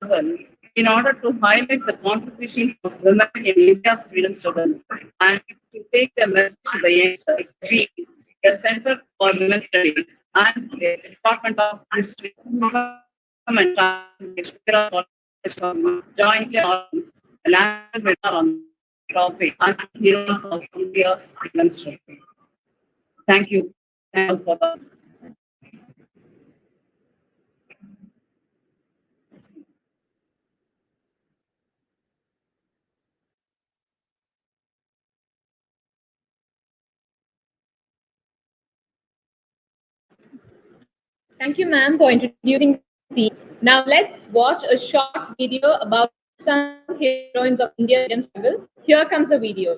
struggle in order to highlight the contributions of women in India's freedom struggle and to take the message to the youngsters. We, a Center for Women's Studies and the Department of History, Tourism and Transportation, jointly organized a national webinar on the topic and heroes of India's freedom struggle. Thank you. Thank you for the Thank you, ma'am, for introducing the theme. Now let's watch a short video about unsung heroines of India's freedom struggle. Here comes the video.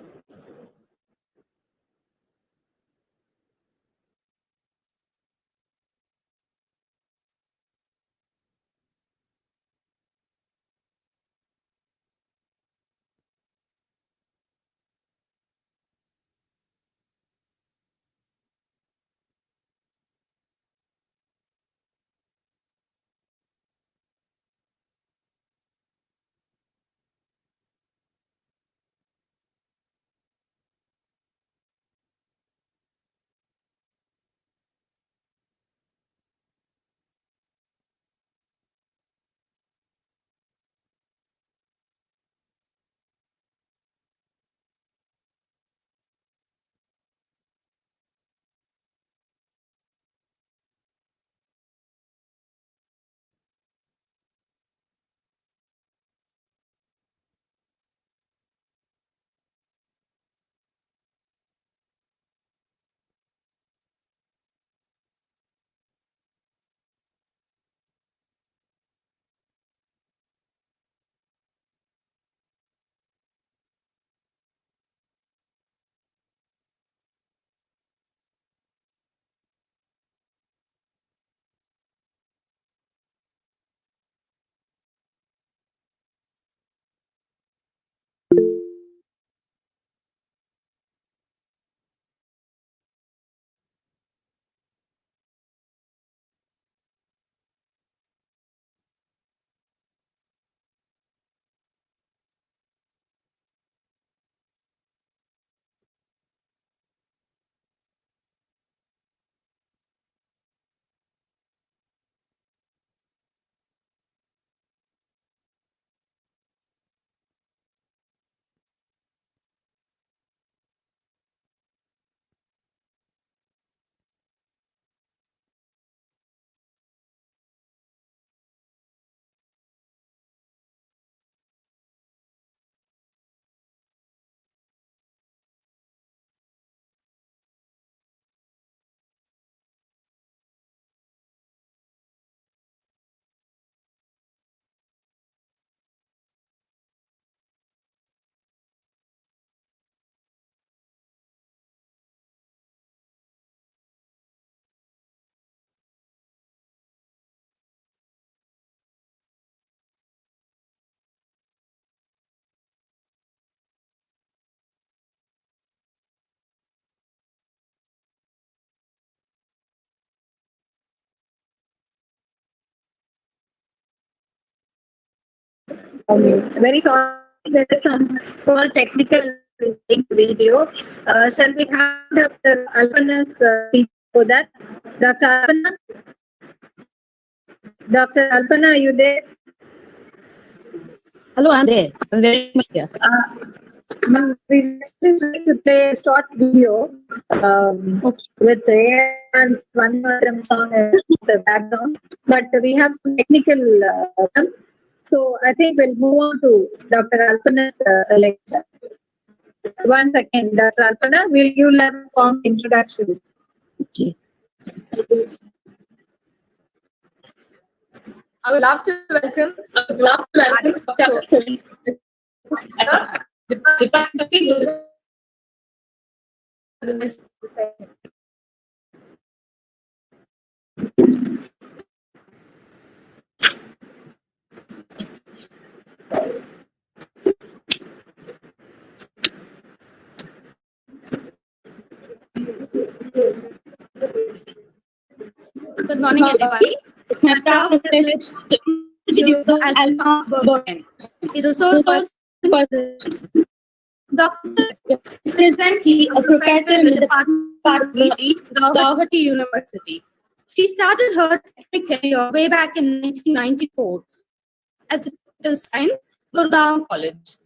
Very sorry, there is some small technical issue in the video. Shall we have Dr. Alpana's speech for that? Dr. Alpana? Dr. Alpana, are you there? Hello, I'm there. I'm very much here. Ma'am, we just like to play a short video with the Heroines Vande Mataram song as a background, but we have some technical. So I think we'll move on to Dr. Alpana's lecture. Once again, Dr. Alpana, will you have a form introduction? Okay. I would love to welcome Good morning, everybody. introduce the Alma Burton, a resource person. Dr. is presently a professor in the Department of Studies, Gauhati University. She started her academic career way back in 1994 as a political science, Gurgaon College.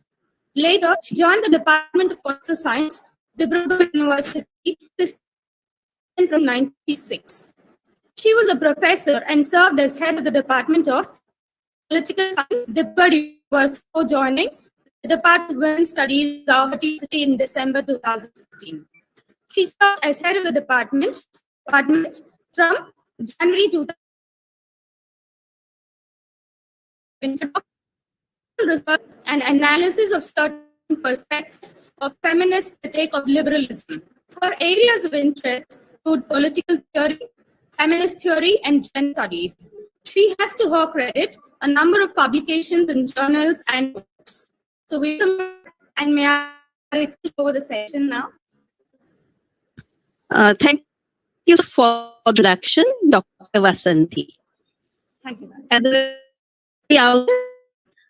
Later, she joined the Department of Political Science, Dibrugarh University, from 1996. She was a professor and served as head of the Department of Political Science, Dibrugarh University, before joining the Department of Women's Studies, Gauhati University in December 2016. She served as head of the department from January 2000 research and analysis of certain perspectives of feminist critique of liberalism. Her areas of interest include political theory, feminist theory, and gender studies. She has to her credit a number of publications in journals and books. So we and may I take over the session now? Thank you for the introduction, Dr. Vasanthi. Thank you, ma'am. At the very outset,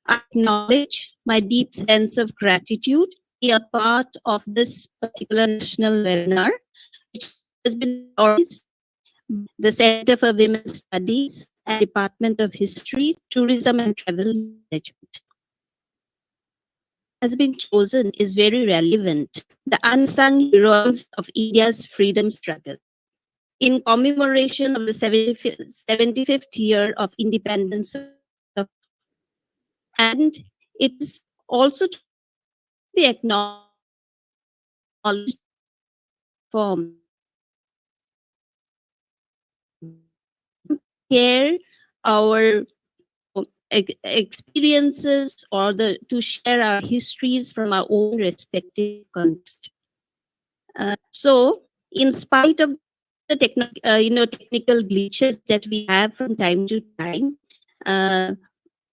I acknowledge my deep sense of gratitude to be a part of this particular national webinar, which has been organized by the Center for Women's Studies and Department of History, Tourism and Travel Management. Has been chosen is very relevant. The unsung heroines of India's freedom struggle. In commemoration of the 75th year of independence of, and it is also to be acknowledged from share our experiences or to share our histories from our own respective context. So, in spite of the technical glitches that we have from time to time,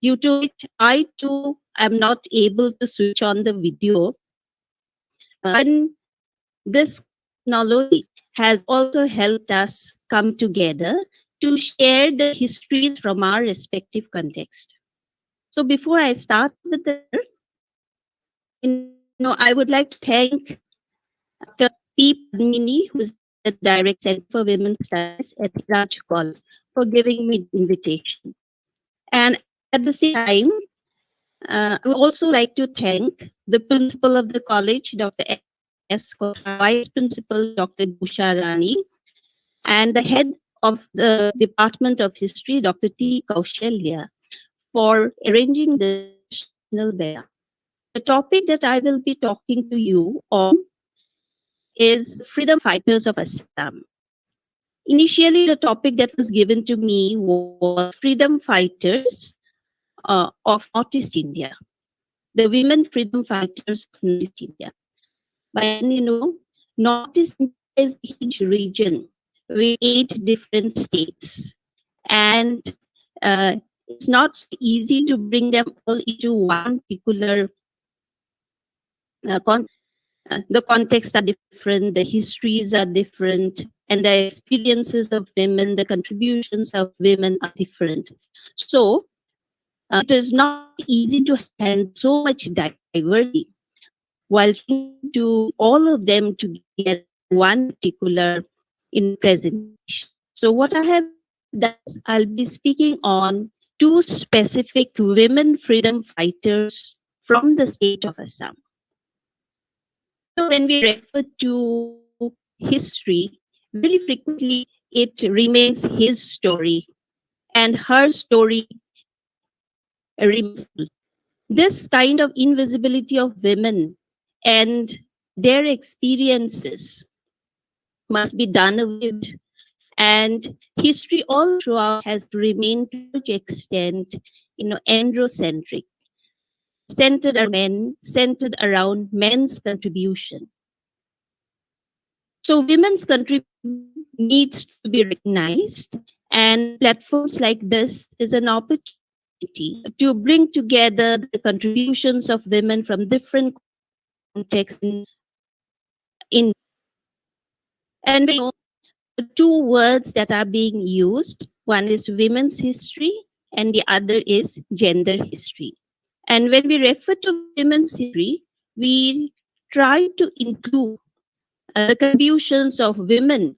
due to which I too am not able to switch on the video, and this technology has also helped us come together to share the histories from our respective context. So before I start with I would like to thank Dr. P. Padmini, who is the Direct Center for Women's Studies at Raj College, for giving me the invitation. And at the same time, I would also like to thank the principal of the college, Dr. S. Kotha, Vice Principal, Dr. Busha Rani, and the head of the Department of History, Dr. T. Kaushalya, for arranging this national webinar. The topic that I will be talking to you on is freedom fighters of Assam. Initially, the topic that was given to me was freedom fighters of Northeast India, the women freedom fighters of Northeast India. But Northeast India is a huge region with 8 different states, and it's not so easy to bring them all into one particular the contexts are different, the histories are different, and the experiences of women, the contributions of women are different. So it is not easy to handle so much diversity while trying to all of them together one particular in presentation. So what I have done is I'll be speaking on 2 specific women freedom fighters from the state of Assam. So when we refer to history, very frequently it remains his story and her story remains. This kind of invisibility of women and their experiences must be done away with. And history all throughout has remained to a large extent, androcentric, centered around men's contribution. So women's contribution needs to be recognized, and platforms like this is an opportunity to bring together the contributions of women from different contexts in and the 2 words that are being used, one is women's history and the other is gender history. And when we refer to women's history, we try to include the contributions of women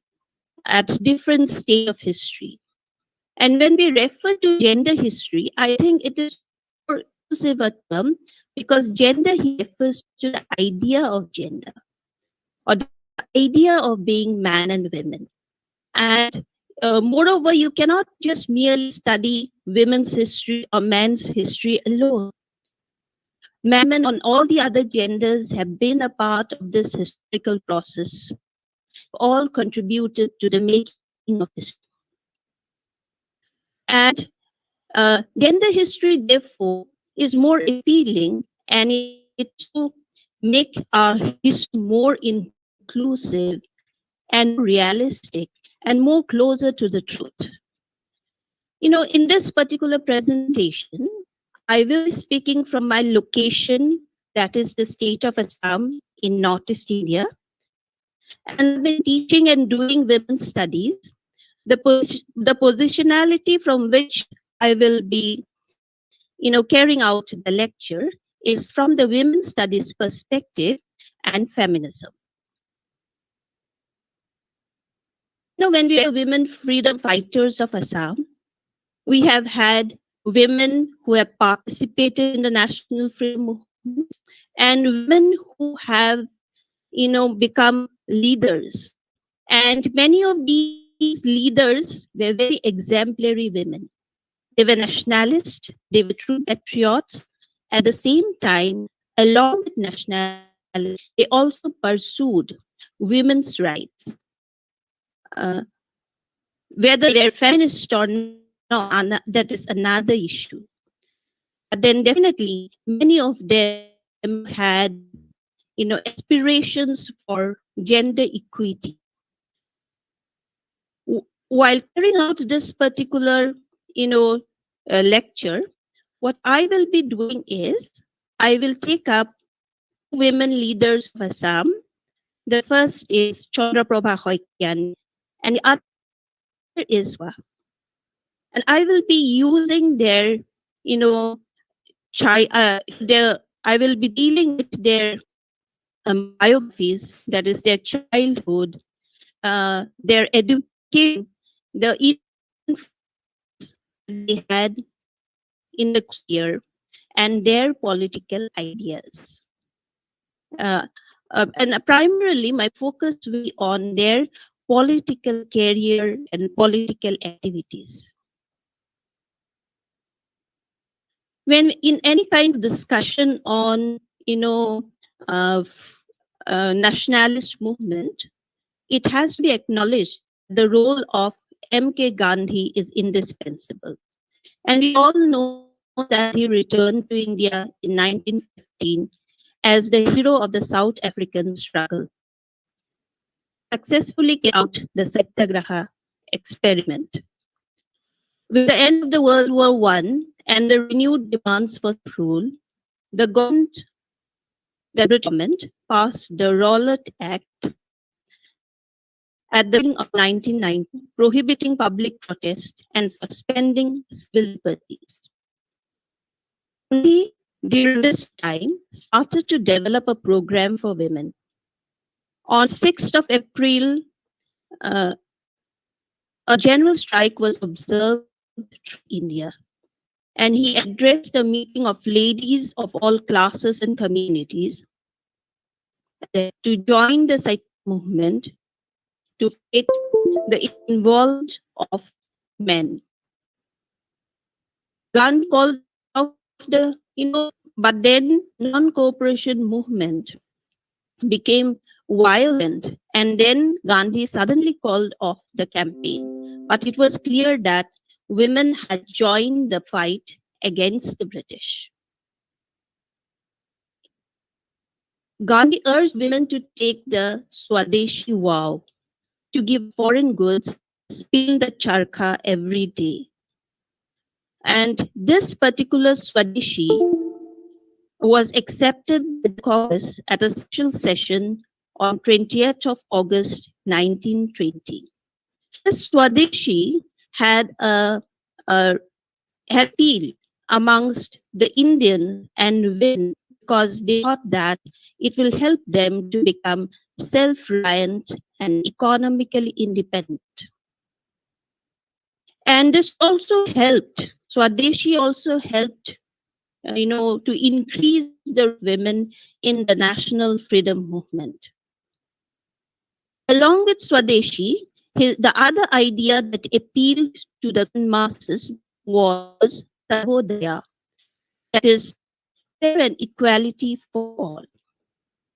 at different stage of history. And when we refer to gender history, I think it is more inclusive a term because gender here refers to the idea of gender or the idea of being man and women. And moreover, you cannot just merely study women's history or men's history alone. Men, women, and all the other genders have been a part of this historical process, all contributed to the making of history. And gender history, therefore, is more appealing and it to make our history more inclusive and more realistic and more closer to the truth. You know, in this particular presentation, I will be speaking from my location, that is the state of Assam in Northeast India. And I've been teaching and doing women's studies. The positionality from which I will be, carrying out the lecture is from the women's studies perspective and feminism. When we are women freedom fighters of Assam, we have had women who have participated in the national freedom movement and women who have, become leaders. And many of these leaders were very exemplary women. They were nationalists, they were true patriots. At the same time, along with nationality, they also pursued women's rights. Uh, Whether they were feminist or not, that is another issue. But then definitely many of them had, aspirations for gender equity. While carrying out this particular, lecture, what I will be doing is I will take up women leaders of Assam. The first is Chandraprabha Hoikyan, and the other is Wa. And I will be using their, you know, I will be dealing with their biographies, that is their childhood, their education, the influence they had in the career, and their political ideas. And primarily, my focus will be on their political career and political activities. When in any kind of discussion on, uh, nationalist movement, it has to be acknowledged the role of M.K. Gandhi is indispensable. And we all know that he returned to India in 1915 as the hero of the South African struggle, successfully carried out the Satyagraha experiment. With the end of the World War I and the renewed demands for rule, the British government passed the Rowlatt Act at the beginning of 1990, prohibiting public protest and suspending civil liberties. Gandhi, during this time, started to develop a program for women. On 6th of April, a general strike was observed through India, and he addressed a meeting of ladies of all classes and communities to join the Sikh movement to fight the involvement of men. Gandhi called off the, but then non-cooperation movement became violent, and then Gandhi suddenly called off the campaign. But it was clear that women had joined the fight against the British. Gandhi urged women to take the Swadeshi vow, to give foreign goods, spin the charkha every day. And this particular Swadeshi was accepted by the Congress at a special session on 20th of August 1920. This Swadeshi had a had appeal amongst the Indians and women because they thought that it will help them to become self-reliant and economically independent. And this also helped, Swadeshi also helped, to increase the women in the national freedom movement. Along with Swadeshi, the other idea that appealed to the masses was Sarvodaya, that is, welfare and equality for all.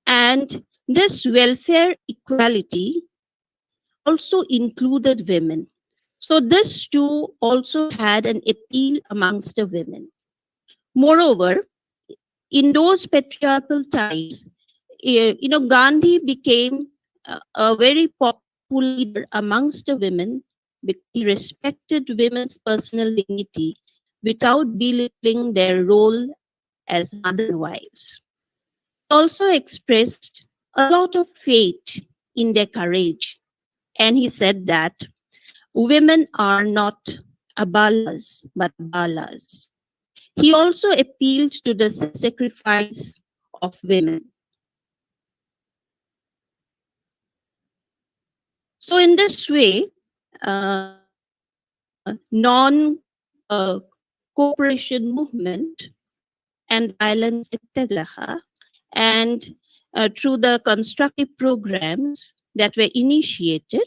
And this welfare equality also included women. So this too also had an appeal amongst the women. Moreover, in those patriarchal times, Gandhi became a very popular leader amongst the women because he respected women's personal dignity without belittling their role as mother and wives. He also expressed a lot of faith in their courage, and he said that women are not abalas but balas. He also appealed to the sacrifice of women. So, in this way, non-cooperation movement and violence satyagraha, and through the constructive programs that were initiated,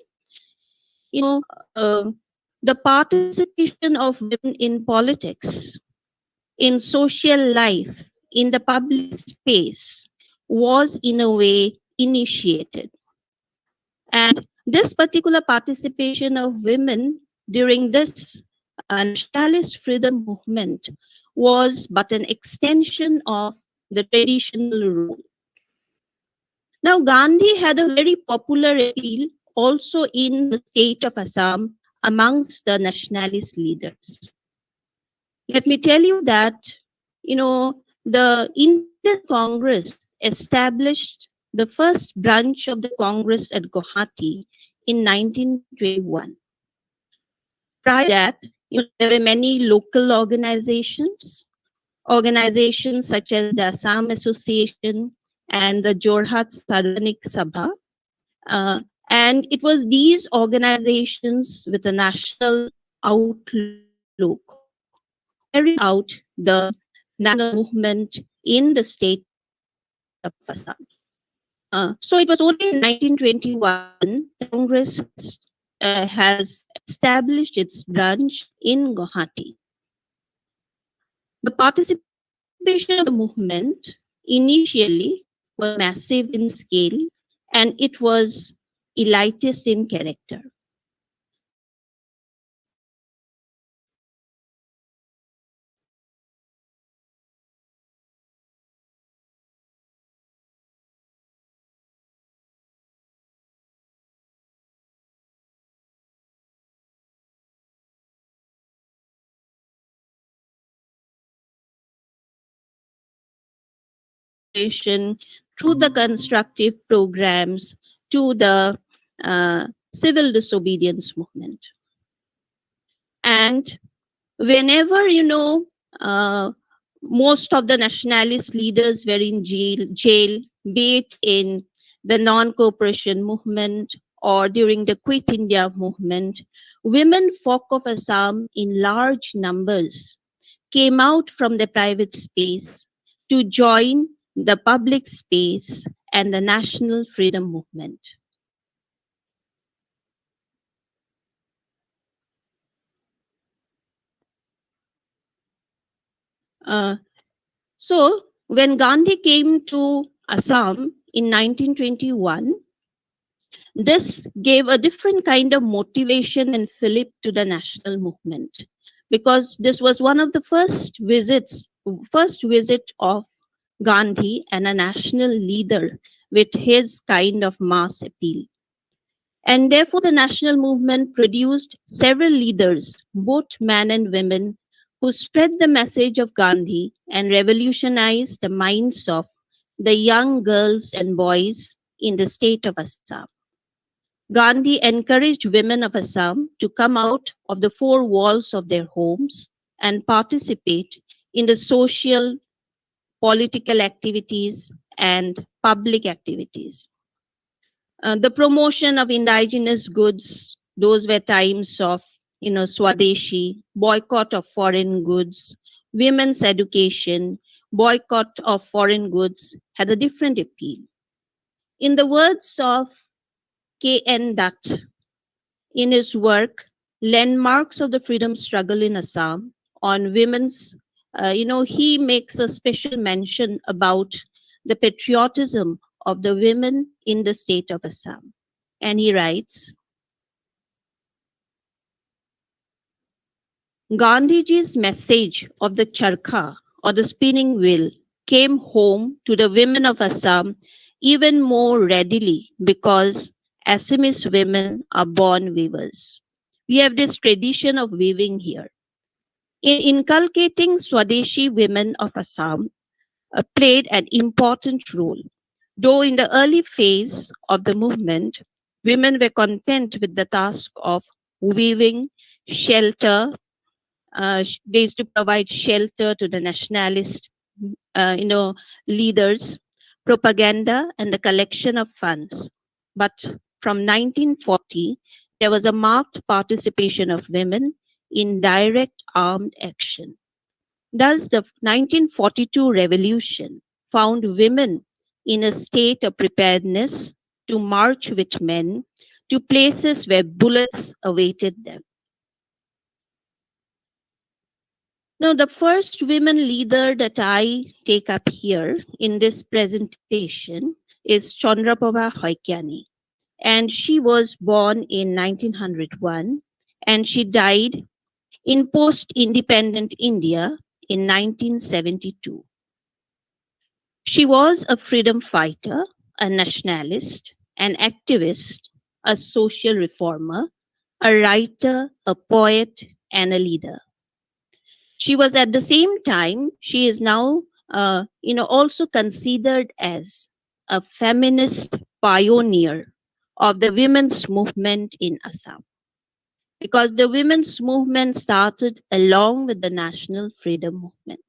uh, the participation of women in politics, in social life, in the public space was in a way initiated. And this particular participation of women during this nationalist freedom movement was but an extension of the traditional role. Now, Gandhi had a very popular appeal also in the state of Assam amongst the nationalist leaders. Let me tell you that, the Indian Congress established the first branch of the Congress at Guwahati in 1921. Prior to that, there were many local organizations such as the Assam Association and the Jorhat Sarvanik Sabha. And it was these organizations with a national outlook who carried out the national movement in the state of Assam. So it was only in 1921 the Congress has established its branch in Guwahati. The participation of the movement initially was massive in scale and it was elitist in character. Through the constructive programs to the civil disobedience movement. And whenever, most of the nationalist leaders were in jail, be it in the non-cooperation movement or during the Quit India movement, women folk of Assam in large numbers came out from the private space to join the public space and the national freedom movement. So, when Gandhi came to Assam in 1921, this gave a different kind of motivation and fillip to the national movement because this was one of the first visit of Gandhi and a national leader with his kind of mass appeal. And therefore, the national movement produced several leaders, both men and women, who spread the message of Gandhi and revolutionized the minds of the young girls and boys in the state of Assam. Gandhi encouraged women of Assam to come out of the four walls of their homes and participate in the social, political activities and public activities. The promotion of indigenous goods, those were times of, Swadeshi, boycott of foreign goods, women's education, boycott of foreign goods had a different appeal. In the words of K.N. Dutt, in his work, Landmarks of the Freedom Struggle in Assam, on women's, he makes a special mention about the patriotism of the women in the state of Assam. And he writes, Gandhiji's message of the charkha or the spinning wheel came home to the women of Assam even more readily because Assamese women are born weavers. We have this tradition of weaving here. In inculcating Swadeshi, women of Assam played an important role. Though in the early phase of the movement, women were content with the task of weaving shelter. They used to provide shelter to the nationalist, leaders, propaganda, and the collection of funds. But from 1940, there was a marked participation of women in direct armed action. Thus, the 1942 revolution found women in a state of preparedness to march with men to places where bullets awaited them. Now, the first women leader that I take up here in this presentation is Chandraprabha Hoikyani. And she was born in 1901 and she died in post-independent India in 1972. She was a freedom fighter, a nationalist, an activist, a social reformer, a writer, a poet, and a leader. She was at the same time, she is now, also considered as a feminist pioneer of the women's movement in Assam. Because the women's movement started along with the national freedom movement.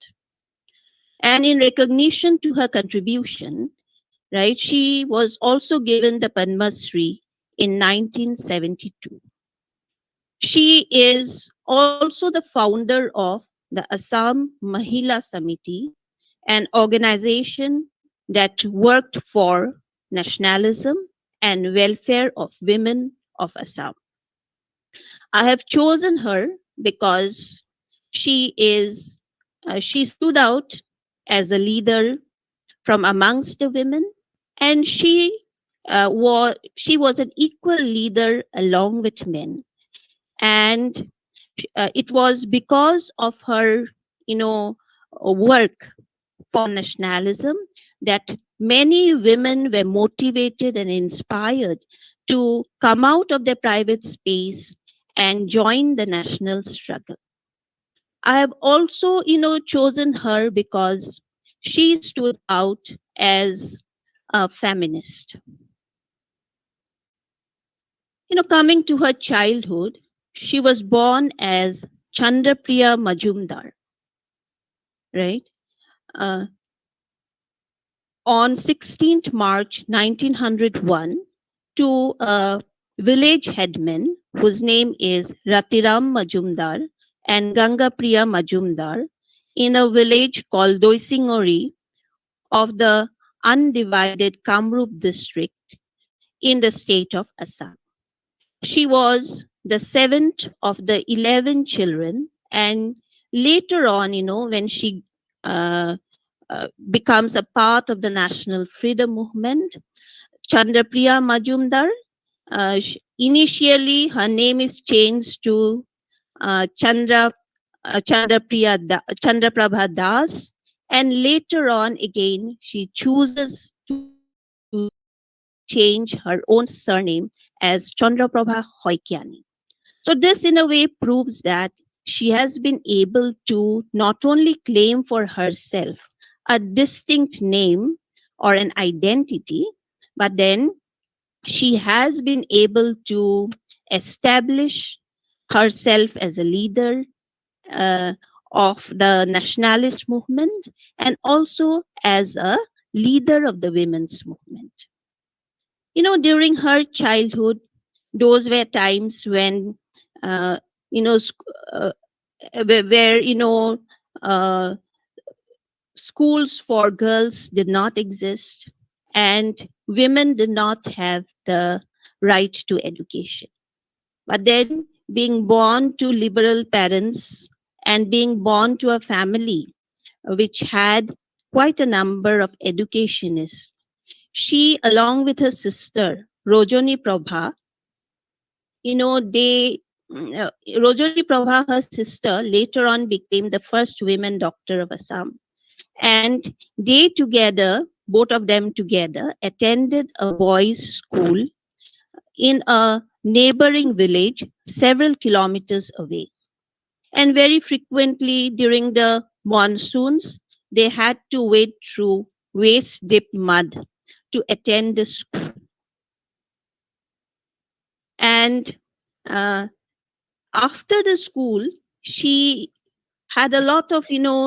And in recognition to her contribution, right, she was also given the Padma Shri in 1972. She is also the founder of the Assam Mahila Samiti, an organization that worked for nationalism and welfare of women of Assam. I have chosen her because she stood out as a leader from amongst the women, and she was an equal leader along with men. And it was because of her, work for nationalism that many women were motivated and inspired to come out of their private space and join the national struggle. I have also, chosen her because she stood out as a feminist. Coming to her childhood, she was born as Chandrapriya Majumdar, right? Uh, on 16th March 1901 to a village headman whose name is Ratiram Majumdar and Ganga Priya Majumdar in a village called Doisingori of the undivided Kamrup district in the state of Assam. She was the seventh of the 11 children, and later on, when she becomes a part of the national freedom movement, Chandrapriya Majumdar, initially her name is changed to Chandraprabha Das, and later on again she chooses to change her own surname as Chandraprabha Hoikyani. So this in a way proves that she has been able to not only claim for herself a distinct name or an identity, but then she has been able to establish herself as a leader, of the nationalist movement and also as a leader of the women's movement. During her childhood, those were times when, uh, you know, uh, where uh, schools for girls did not exist and women did not have the right to education. But then, being born to liberal parents and being born to a family which had quite a number of educationists, she, along with her sister, Rojani Prabha, they Rojani Prabha, her sister, later on became the first women doctor of Assam. And they together, both of them together, attended a boys' school in a neighboring village several kilometers away. And very frequently during the monsoons, they had to wade through waist deep mud to attend the school. And uh, after the school, she had a lot of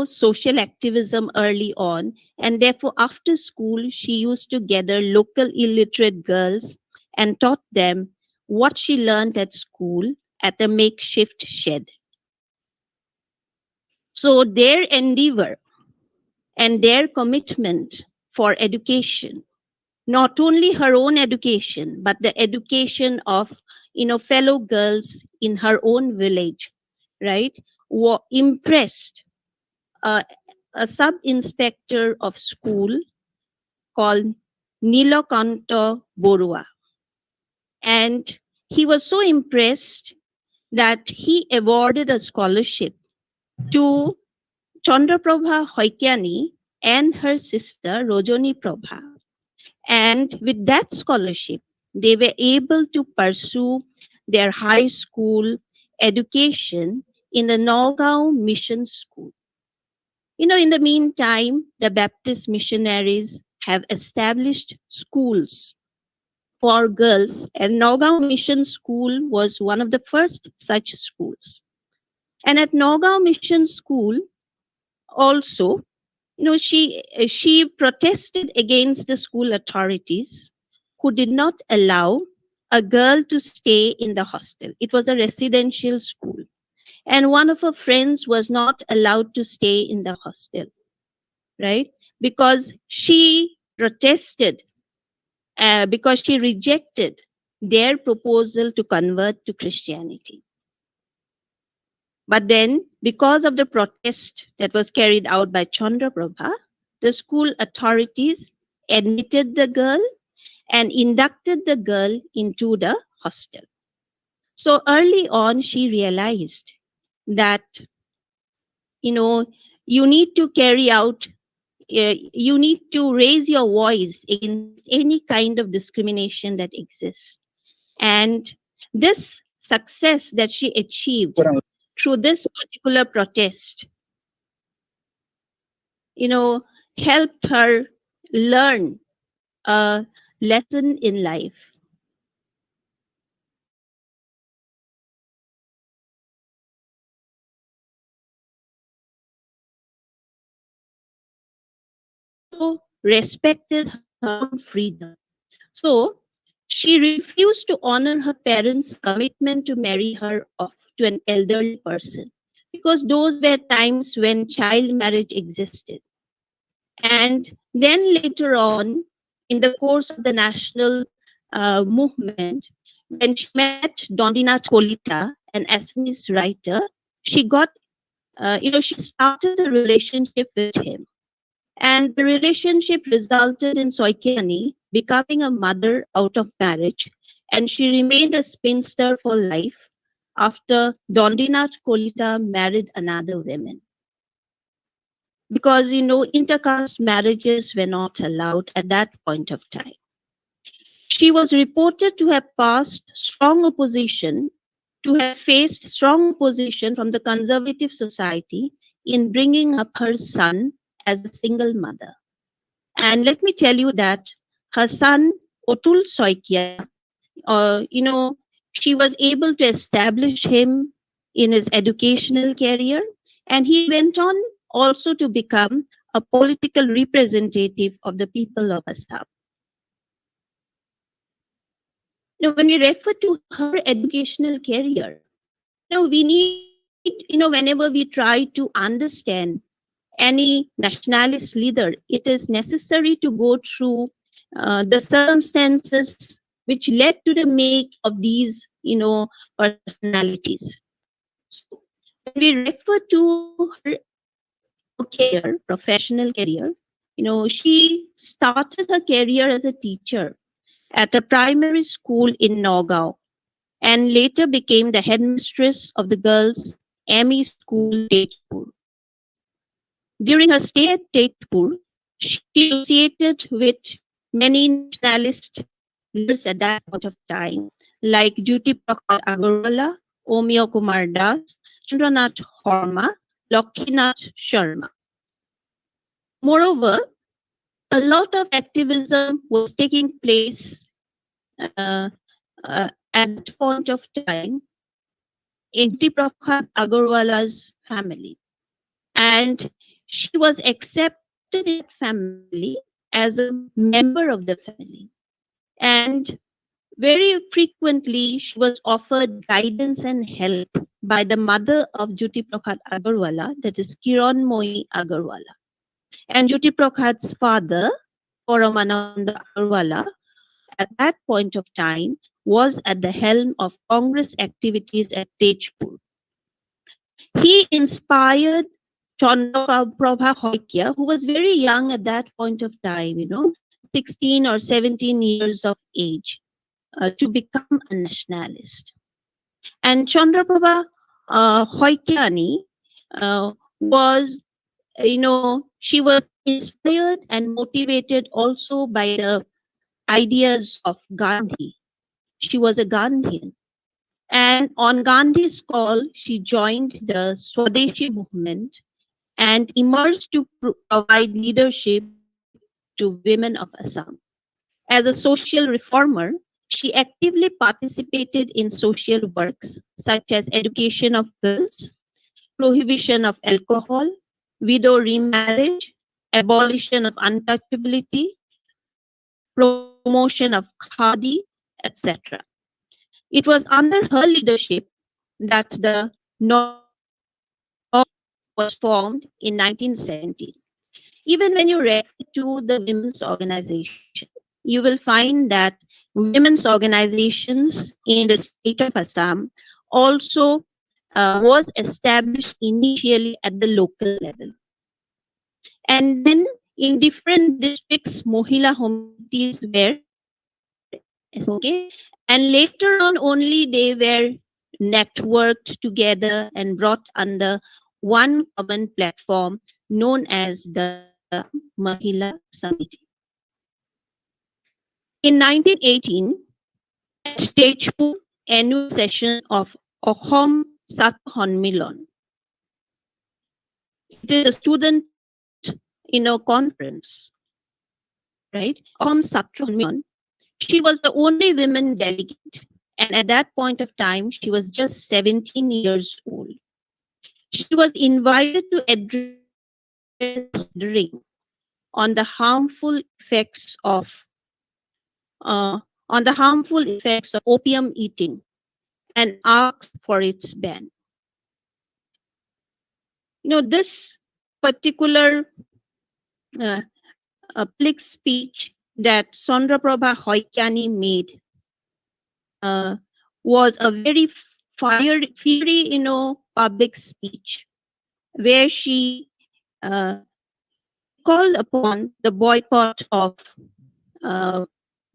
social activism early on, and therefore after school she used to gather local illiterate girls and taught them what she learned at school at a makeshift shed. So their endeavor and their commitment for education, not only her own education but the education of fellow girls in her own village, right, impressed uh, a sub inspector of school called Nilakanta Borua. And he was so impressed that he awarded a scholarship to Chandraprabha Hoikyani and her sister Rojani Prabha. And with that scholarship, they were able to pursue their high school education in the Nagaon Mission School. In the meantime, the Baptist missionaries have established schools for girls, and Nagaon Mission School was one of the first such schools. And at Nagaon Mission School, also, she protested against the school authorities who did not allow a girl to stay in the hostel. It was a residential school, and one of her friends was not allowed to stay in the hostel, right? Because she protested, because she rejected their proposal to convert to Christianity. But then, because of the protest that was carried out by Chandraprabha, the school authorities admitted the girl and inducted the girl into the hostel. So early on, she realized that, you know, you need to carry out you need to raise your voice against any kind of discrimination that exists. And this success that she achieved through this particular protest, helped her learn a lesson in life. Also respected her own freedom. So she refused to honor her parents' commitment to marry her off to an elderly person, because those were times when child marriage existed. And then later on, in the course of the national movement, when she met Dondinath Kolita, an Assamese writer, she got, she started a relationship with him. And the relationship resulted in Soikyani becoming a mother out of marriage, and she remained a spinster for life after Dondinath Kolita married another woman. Because, intercaste marriages were not allowed at that point of time. She was reported to have faced strong opposition from the conservative society in bringing up her son as a single mother. And let me tell you that her son, Otul Soikya, she was able to establish him in his educational career, And he went on also to become a political representative of the people of Assam. When we refer to her educational career, we need, whenever we try to understand any nationalist leader, it is necessary to go through the circumstances which led to the make of these, personalities. So when we refer to her career, professional career, she started her career as a teacher at a primary school in Nagaon and later became the headmistress of the girls' ME school Tejpur. During her stay at Tejpur, she associated with many nationalist leaders at that point of time, like Jyoti Prakash Agarwala, Omio Kumar Das, Chandranath Horma, Lokshinath Sharma. Moreover, a lot of activism was taking place uh, at that point of time in Jyoti Prakash Agarwala's family. And she was accepted in that family as a member of the family. And very frequently, she was offered guidance and help by the mother of Jyoti Prakash Agarwala, that is Kiran Moi Agarwala. And Jyoti Prakash's father, Paramananda Agarwala, at that point of time, was at the helm of Congress activities at Tejpur. He inspired Chandraprabha Hoikya, who was very young at that point of time, 16 or 17 years of age, to become a nationalist. And Chandraprabha Hoikyani was, she was inspired and motivated also by the ideas of Gandhi. She was a Gandhian. And on Gandhi's call, she joined the Swadeshi movement and emerged to provide leadership to women of Assam. As a social reformer, she actively participated in social works such as education of girls, prohibition of alcohol, widow remarriage, abolition of untouchability, promotion of khadi, etc. It was under her leadership that the North was formed in 1970. Even when you refer to the women's organization, you will find that women's organizations in the state of Assam also was established initially at the local level. And then in different districts, Mohila committees were okay. And later on, only they were networked together and brought under one common platform known as the Mahila Samiti. In 1918, at Tejpur annual session of Ahom Sathanmilan, it is a student, conference, right? Ahom Sathanmilan. She was the only woman delegate, and at that point of time, she was just 17 years old. She was invited to address gathering on the harmful effects of opium eating and asked for its ban. This particular uh, public speech that Chandraprabha Hoikyani made was a very fiery, public speech where she called upon the boycott of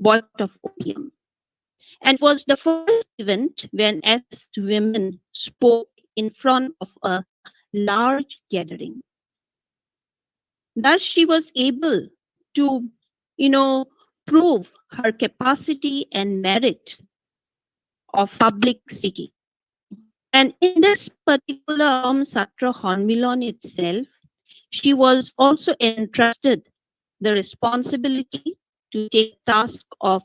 opium. And it was the first event when as women spoke in front of a large gathering. Thus, she was able to, prove her capacity and merit of public speaking. And in this particular Satra Honmilon itself, she was also entrusted the responsibility to take task of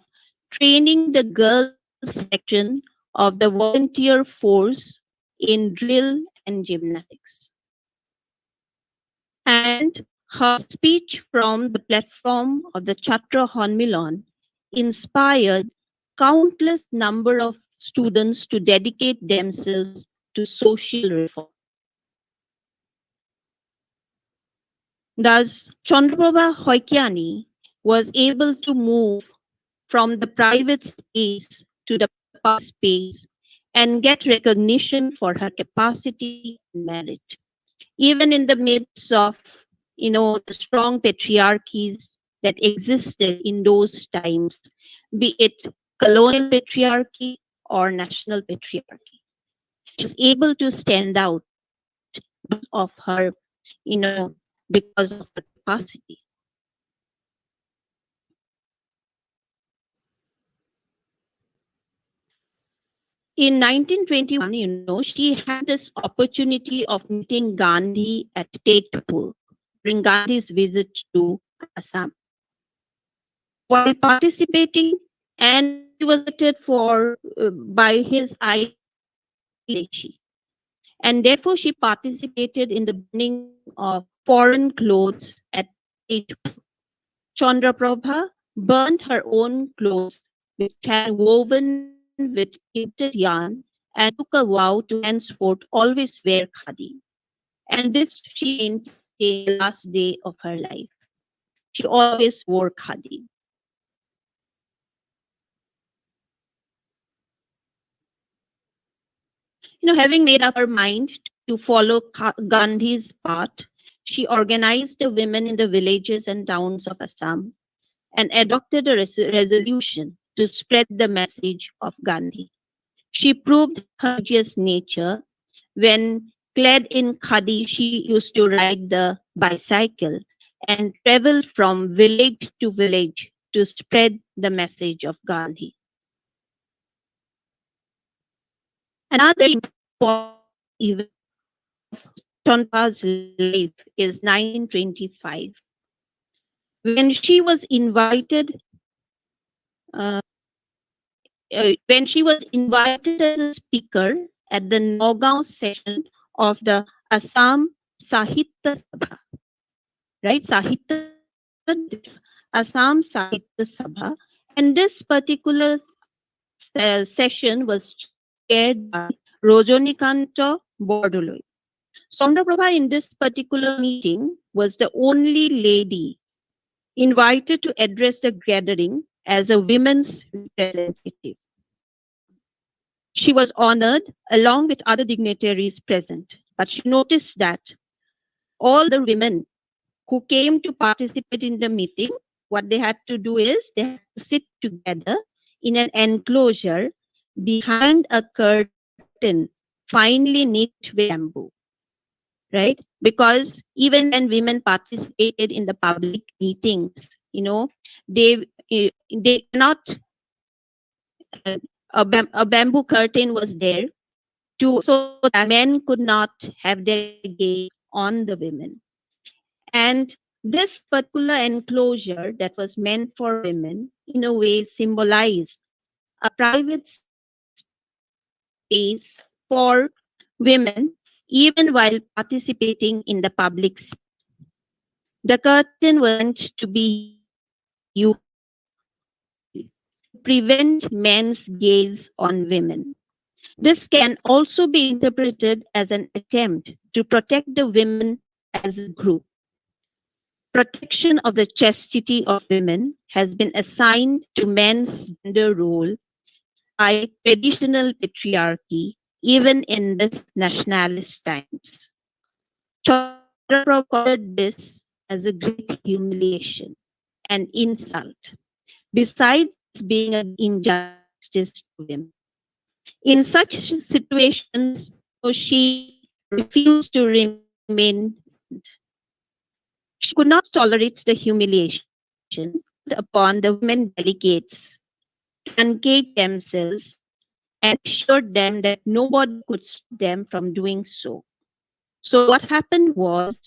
training the girls section of the volunteer force in drill and gymnastics. And her speech from the platform of the Chhatra Honmilan inspired countless number of students to dedicate themselves to social reform. Thus, Chandraprabha Hoikiani was able to move from the private space to the public space and get recognition for her capacity and merit. Even in the midst of, the strong patriarchies that existed in those times, be it colonial patriarchy or national patriarchy. She was able to stand out of her, because of her capacity. In 1921, she had this opportunity of meeting Gandhi at Tetapur during Gandhi's visit to Assam. While participating, and she was elected for by his ideology, and therefore she participated in the burning of foreign clothes at Tetapur. Chandraprabha burnt her own clothes, which had woven with gilded yarn, and took a vow to henceforth always wear khadi. And this she maintained till the last day of her life. She always wore khadi. Having made up her mind to follow Gandhi's path, she organized the women in the villages and towns of Assam and adopted a resolution to spread the message of Gandhi. She proved her religious nature when, clad in khadi, she used to ride the bicycle and travel from village to village to spread the message of Gandhi. Another important event of Chandra's life is 1925, when she was invited as a speaker at the Nagaon session of the Assam Sahitya Sabha, right? Assam Sahitya Sabha, and this particular session was chaired by Rajanikanta Bordoloi. Chandraprabha in this particular meeting was the only lady invited to address the gathering as a women's representative. She was honored along with other dignitaries present, but she noticed that all the women who came to participate in the meeting, what they had to do is they had to sit together in an enclosure behind a curtain finely knit with bamboo, right? Because even when women participated in the public meetings, they cannot, a bamboo curtain was there so that men could not have their gaze on the women. And this particular enclosure that was meant for women, in a way, symbolized a private space for women, even while participating in the public space. The curtain was meant to be used to prevent men's gaze on women. This can also be interpreted as an attempt to protect the women as a group. Protection of the chastity of women has been assigned to men's gender role by traditional patriarchy, even in this nationalist times. Chandraprabha called this as a great humiliation and insult, besides being an injustice to women. In such situations, she refused to remain silent. She could not tolerate the humiliation called upon the women delegates to engage themselves and assured them that nobody could stop them from doing so. So what happened was,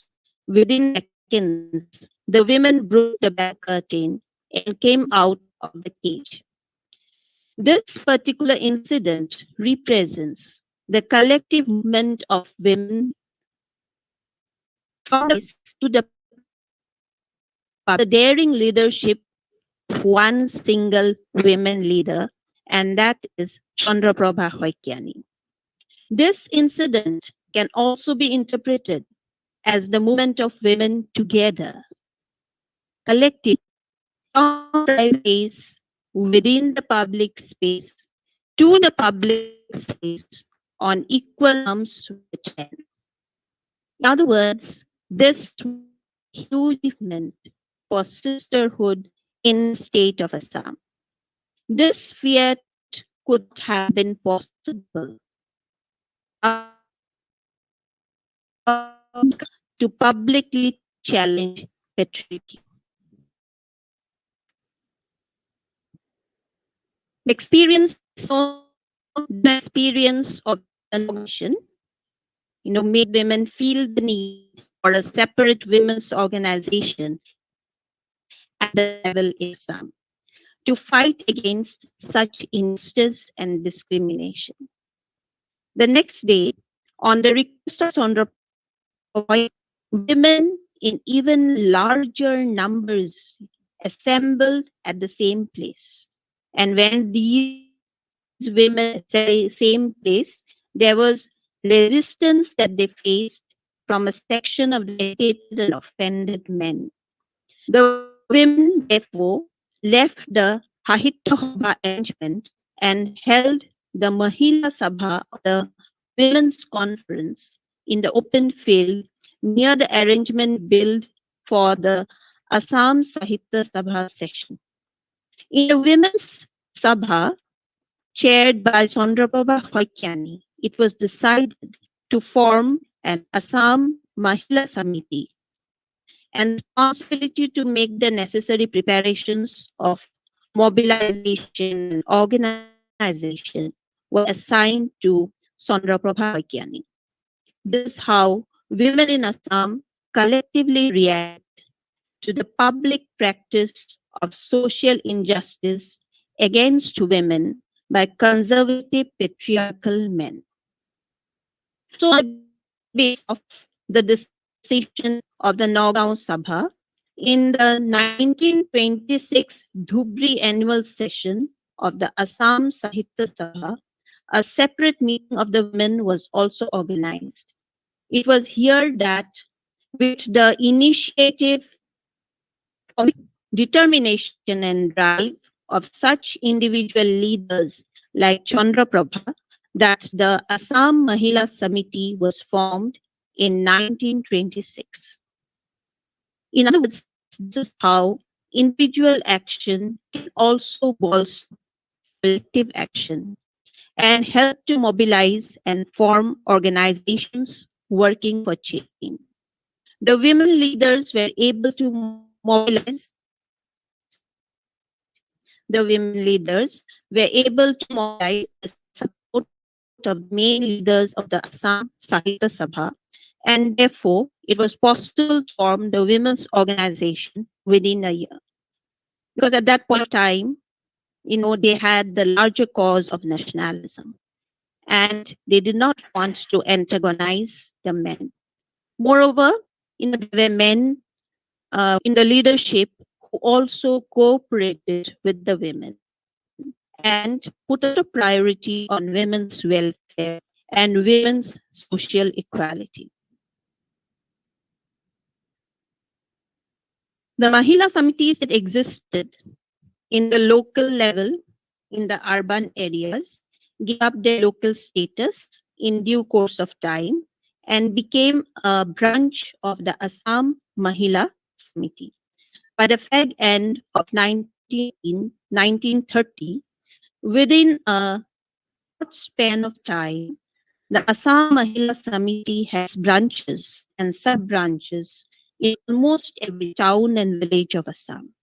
within seconds, the women broke the back curtain and came out of the cage. This particular incident represents the collective movement of women from the east to the the daring leadership of one single women leader, and that is Chandraprabha Hoikyani. This incident can also be interpreted as the movement of women together, collectively, from private space within the public space to the public space on equal terms with men. In other words, this was a huge achievement for sisterhood in the state of Assam. This feat could not have been possible to publicly challenge patriarchy. The experience of an organization, made women feel the need for a separate women's organization at the level in Assam to fight against such injustice and discrimination. The next day, on the request of Chandraprabha, women in even larger numbers assembled at the same place. And when these women assembled at the same place, there was resistance that they faced from a section of the agitated and offended men. The women, therefore, left the Sahitya Sabha arrangement and held the Mahila Sabha, the Women's Conference, in the open field near the arrangement built for the Assam Sahitya Sabha section. In the Women's Sabha, chaired by Chandraprabha Hoikyani, it was decided to form an Assam Mahila Samiti, and the responsibility to make the necessary preparations of mobilization and organization was assigned to Chandraprabha Hoikyani. This is how women in Assam collectively react to the public practice of social injustice against women by conservative patriarchal men. So, on the basis of the decision of the Nagaon Sabha, in the 1926 Dhubri annual session of the Assam Sahitya Sabha, a separate meeting of the women was also organized. It was here that, with the initiative, determination, and drive of such individual leaders like Chandraprabha, that the Assam Mahila Samiti was formed in 1926. In other words, this is how individual action can also bolster collective action and help to mobilize and form organizations working for change. The women leaders were able to mobilize. The women leaders were able to mobilize the support of the main leaders of the Assam Sahitya Sabha, and therefore it was possible to form the women's organization within a year. Because at that point of time, they had the larger cause of nationalism, and they did not want to antagonize the men. Moreover, there were men in the leadership who also cooperated with the women and put a priority on women's welfare and women's social equality. The Mahila Samitis that existed in the local level in the urban areas gave up their local status in due course of time and became a branch of the Assam Mahila Samiti. By the fag end of 1930, within a short span of time, the Assam Mahila Samiti has branches and sub-branches in almost every town and village of Assam.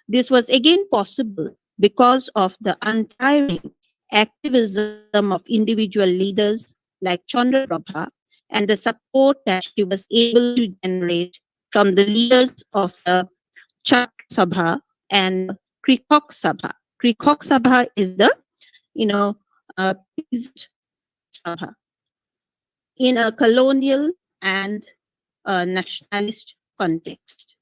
This was again possible because of the untiring activism of individual leaders like Chandraprabha and the support that she was able to generate from the leaders of the Chak Sabha and Krikok Sabha. Krikok Sabha is the, peasant Sabha in a colonial and nationalist context.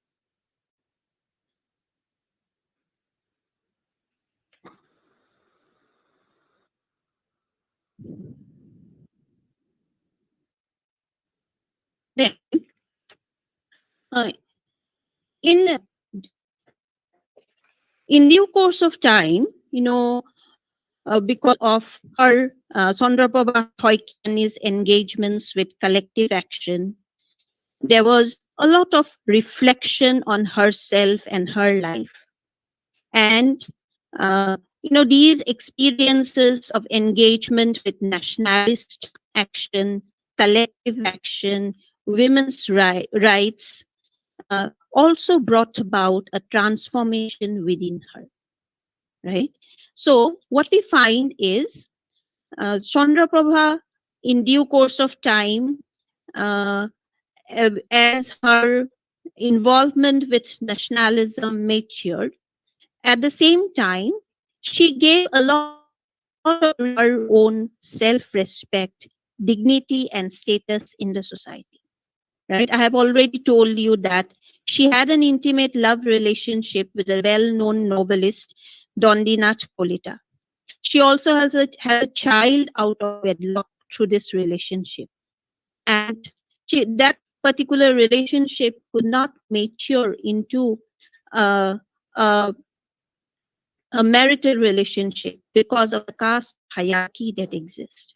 Then, uh, in in due course of time, because of her Chandraprabha Thoikani's engagements with collective action, there was a lot of reflection on herself and her life. And these experiences of engagement with nationalist action, collective action, women's rights, also brought about a transformation within her, right? So what we find is Chandraprabha, in due course of time, uh, as her involvement with nationalism matured, at the same time, she gave a lot of her own self-respect, dignity, and status in the society. Right? I have already told you that she had an intimate love relationship with a well-known novelist, Dondinath Kolita. She also had a child out of wedlock through this relationship. And that particular relationship could not mature into uh, a, a marital relationship because of the caste hierarchy that exists,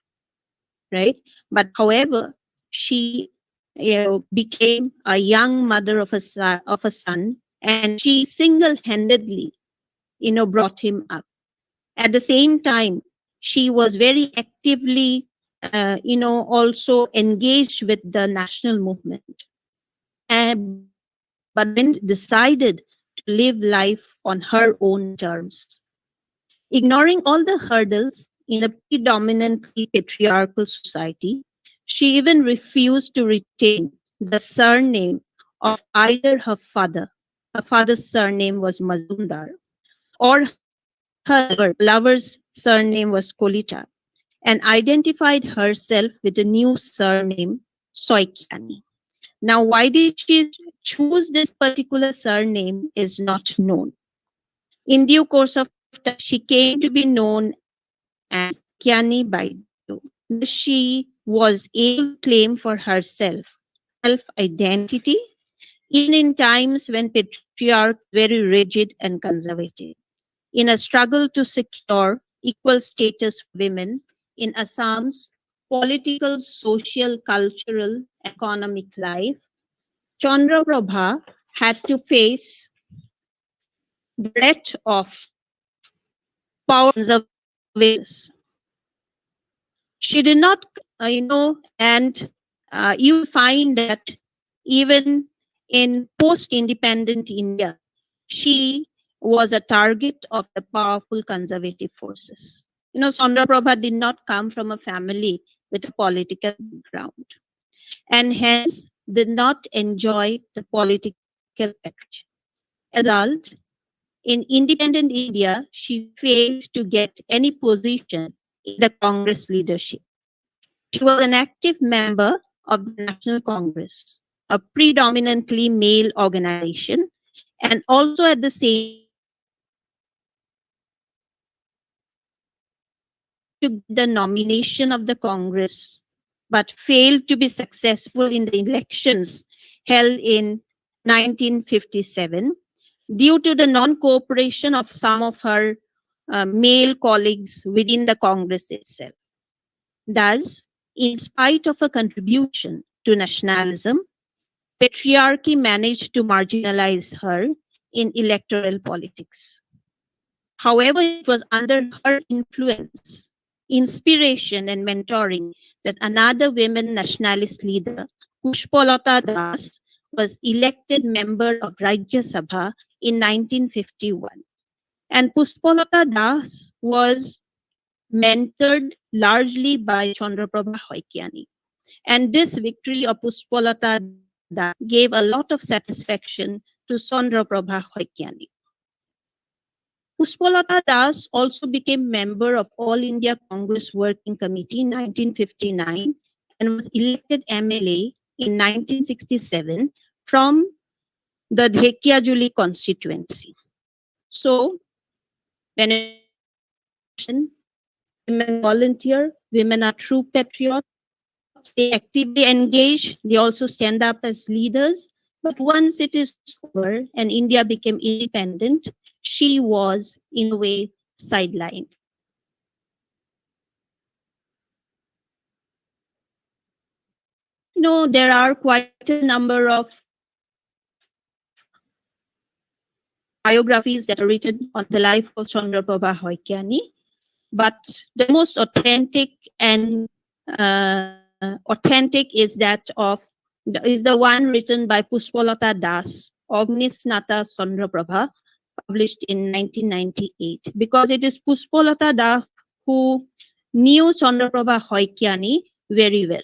right? But however, she became a young mother of a son, and she single-handedly, brought him up. At the same time, she was very actively, also engaged with the national movement. And but then decided to live life on her own terms, ignoring all the hurdles in a predominantly patriarchal society. She even refused to retain the surname of either her father's surname was Mazumdar, or her lover's surname was Kolita, and identified herself with a new surname, Soikyani. Now, why did she choose this particular surname is not known. In due course of time, she came to be known as Kyani Baidu. Thus, she was able to claim for herself self-identity even in times when patriarchy was very rigid and conservative. In a struggle to secure equal status for women in Assam's political, social, cultural, economic life, Chandraprabha had to face the threat of power conservatives. She did not, and you find that even in post-independent India, she was a target of the powerful conservative forces. Chandraprabha did not come from a family with a political background, and hence did not enjoy the political patronage. As a result, in independent India, she failed to get any position in the Congress leadership. She was an active member of the National Congress, a predominantly male organization, and also at the same time to get the nomination of the Congress, but failed to be successful in the elections held in 1957 due to the non-cooperation of some of her male colleagues within the Congress itself. Thus, in spite of a contribution to nationalism, patriarchy managed to marginalize her in electoral politics. However, it was under her influence, inspiration, and mentoring that another women nationalist leader, Pushpalata Das, was elected member of Rajya Sabha in 1951. And Pushpalata Das was mentored largely by Chandraprabha Hoikiani. And this victory of Pushpalata Das gave a lot of satisfaction to Chandraprabha Hoikiani. Pushpalata Das also became member of All India Congress Working Committee in 1959 and was elected MLA in 1967 from the Dhekiajuli constituency. So, when it women volunteer, women are true patriots, they actively engage, they also stand up as leaders. But once it is over and India became independent, she was, in a way, sidelined. There are quite a number of biographies that are written on the life of Chandraprabha Hoikiani, but the most authentic and authentic is the one written by Pushpalata Das, Agnisnata Chandraprabha, published in 1998, because it is Pushpalata Das who knew Chandraprabha Hoikiani very well.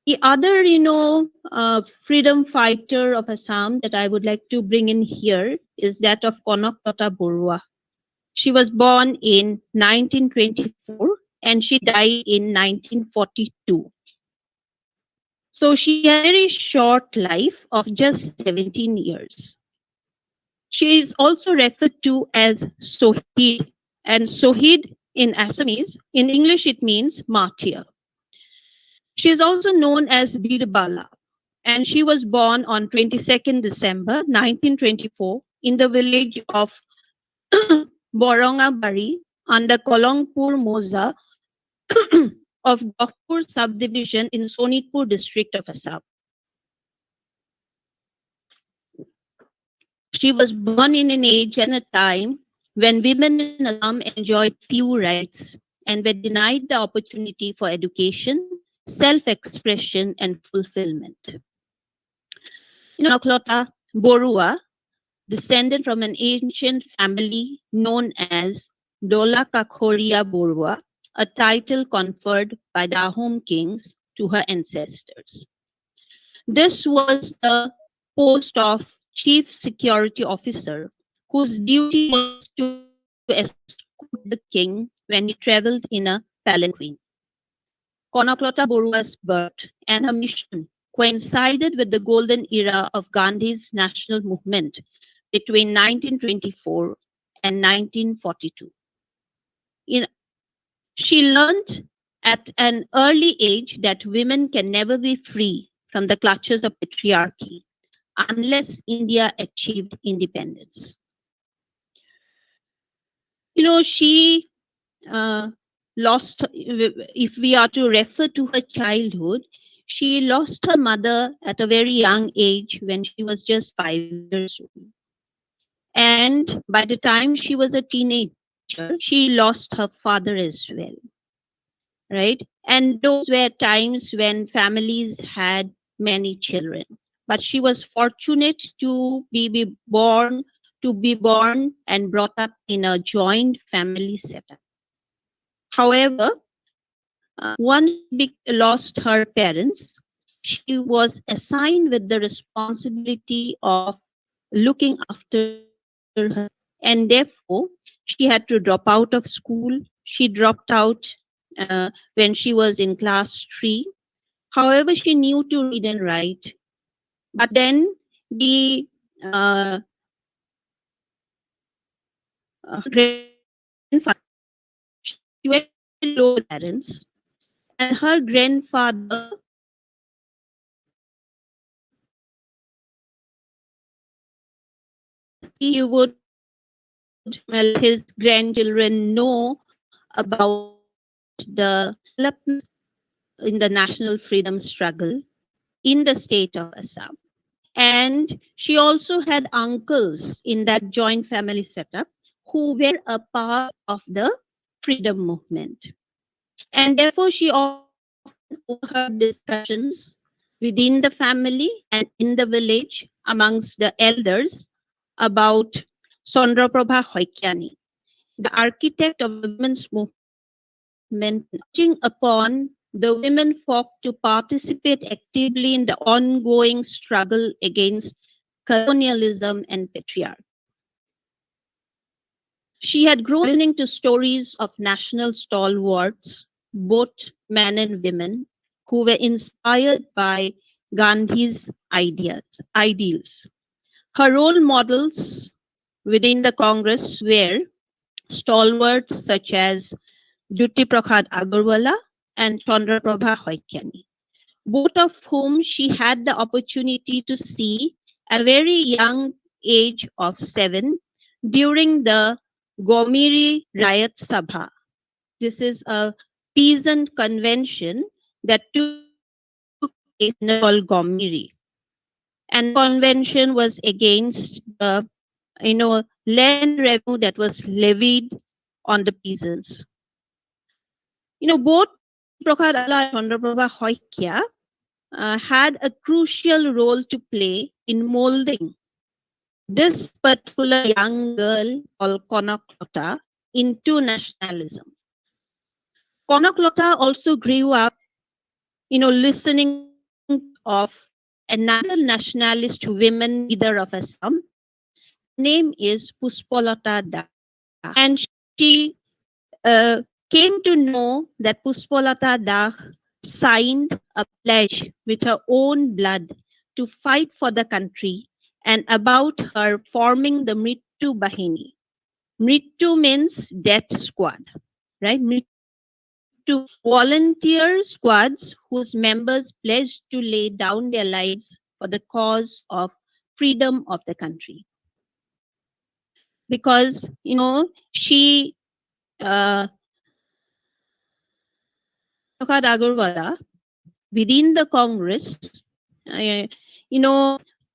The other, freedom fighter of Assam that I would like to bring in here is that of Konaklata Borua. She was born in 1924 and she died in 1942. So she had a very short life of just 17 years. She is also referred to as Sohid, and Sohid in Assamese, in English it means martyr. She is also known as Birbala, and she was born on 22nd December 1924 in the village of Borongabari under Kolongpur Moza of Gohpur subdivision in Sonitpur district of Assam. She was born in an age and a time when women in Assam enjoyed few rights and were denied the opportunity for education, self-expression, and fulfillment. Konaklata Borua descended from an ancient family known as Dola Kakhoria Borua, a title conferred by the Ahom kings to her ancestors. This was the post of Chief Security Officer, whose duty was to escort the king when he traveled in a palanquin. Konaklata Borua's birth and her mission coincided with the golden era of Gandhi's national movement between 1924 and 1942. She learned at an early age that women can never be free from the clutches of patriarchy unless India achieved independence. She lost, if we are to refer to her childhood, she lost her mother at a very young age when she was just 5 years old. And by the time she was a teenager, she lost her father as well. Right? And those were times when families had many children. But she was fortunate to be born and brought up in a joint family setup. However, once she lost her parents, she was assigned with the responsibility of looking after her, and therefore she had to drop out of school. She dropped out when she was in class 3. However, she knew to read and write. But then the grandfather, she went below the parents, and her grandfather he would let his grandchildren know about the development in the national freedom struggle in the state of Assam. And she also had uncles in that joint family setup who were a part of the freedom movement. And therefore, she often overheard discussions within the family and in the village amongst the elders about Chandraprabha Hoikiani, the architect of the women's movement, urging upon the women folk to participate actively in the ongoing struggle against colonialism and patriarchy. She had grown listening to stories of national stalwarts, both men and women, who were inspired by Gandhi's ideals. Her role models within the Congress were stalwarts such as Jyoti Prasad Agarwala and Chandraprabha Hoikyani, both of whom she had the opportunity to see at a very young age of 7 during the Gomiri Riot Sabha. This is a peasant convention that took place in a called Gomiri. And the convention was against the land revenue that was levied on the peasants. Both Jyoti Prasad Agarwala and Chandraprabha Hoikya had a crucial role to play in molding this particular young girl called Konaklota into nationalism. Konaklota also grew up, listening of another nationalist women leader of Assam. Her name is Puspalata Das. And she came to know that Puspalata Das signed a pledge with her own blood to fight for the country, and about her forming the Mrittu Bahini. Mrittu means death squad, right? Mrittu volunteer squads whose members pledged to lay down their lives for the cause of freedom of the country. Because, she Prasad Agarwala, within the Congress,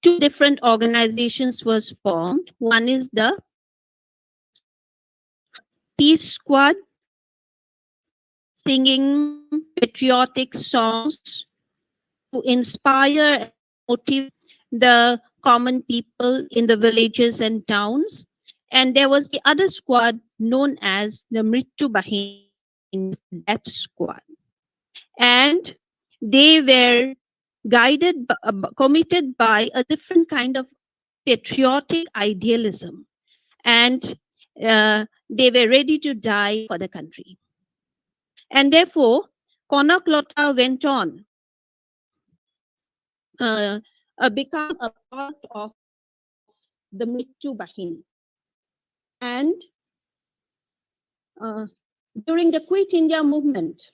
two different organizations was formed. One is the Peace Squad, singing patriotic songs to inspire and motivate the common people in the villages and towns. And there was the other squad known as the Mrittu Bahini, Death Squad. And they were committed by a different kind of patriotic idealism. And they were ready to die for the country. And therefore, Konaklota went on become a part of the Mrittu Bahini. And during the Quit India movement,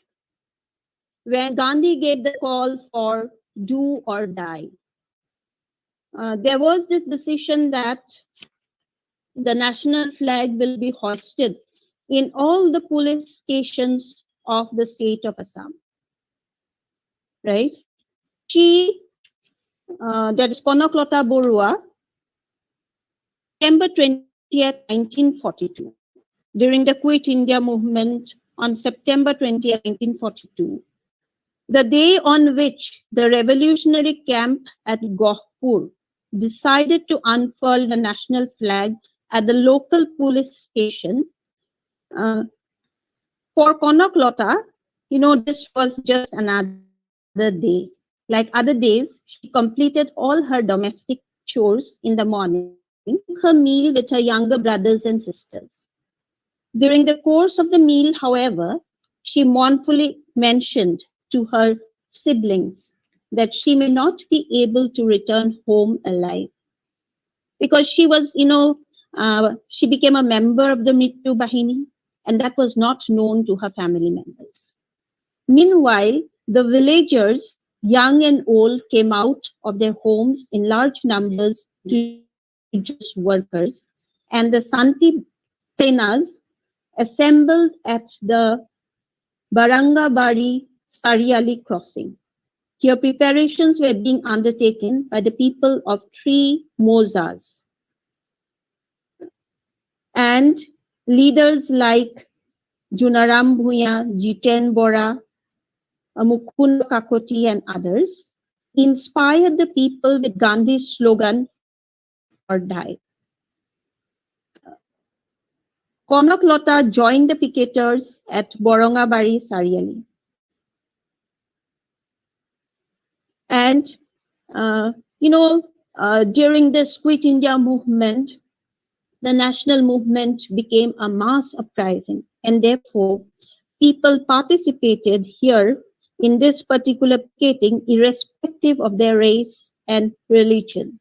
when Gandhi gave the call for do or die, there was this decision that the national flag will be hoisted in all the police stations of the state of Assam. Right? That is Konaklota Borua, September 20th, 1942, during the Quit India movement on September 20th, 1942, the day on which the revolutionary camp at Gohpur decided to unfurl the national flag at the local police station. For Konaklota, this was just another day. Like other days, she completed all her domestic chores in the morning, took her meal with her younger brothers and sisters. During the course of the meal, however, she mournfully mentioned to her siblings that she may not be able to return home alive. Because she was, she became a member of the Mrittu Bahini, and that was not known to her family members. Meanwhile, the villagers, young and old, came out of their homes in large numbers to join workers, and the Santi Senas assembled at the Barangabari Sariali crossing. Here preparations were being undertaken by the people of 3 mozas. And leaders like Junaram Bhuya, Jiten Bora, Mukund Kakoti and others inspired the people with Gandhi's slogan, or die. Konaklota joined the picketers at Borongabari Sariali. And, during this Quit India movement, the national movement became a mass uprising, and therefore people participated here in this particular picketing, irrespective of their race and religion,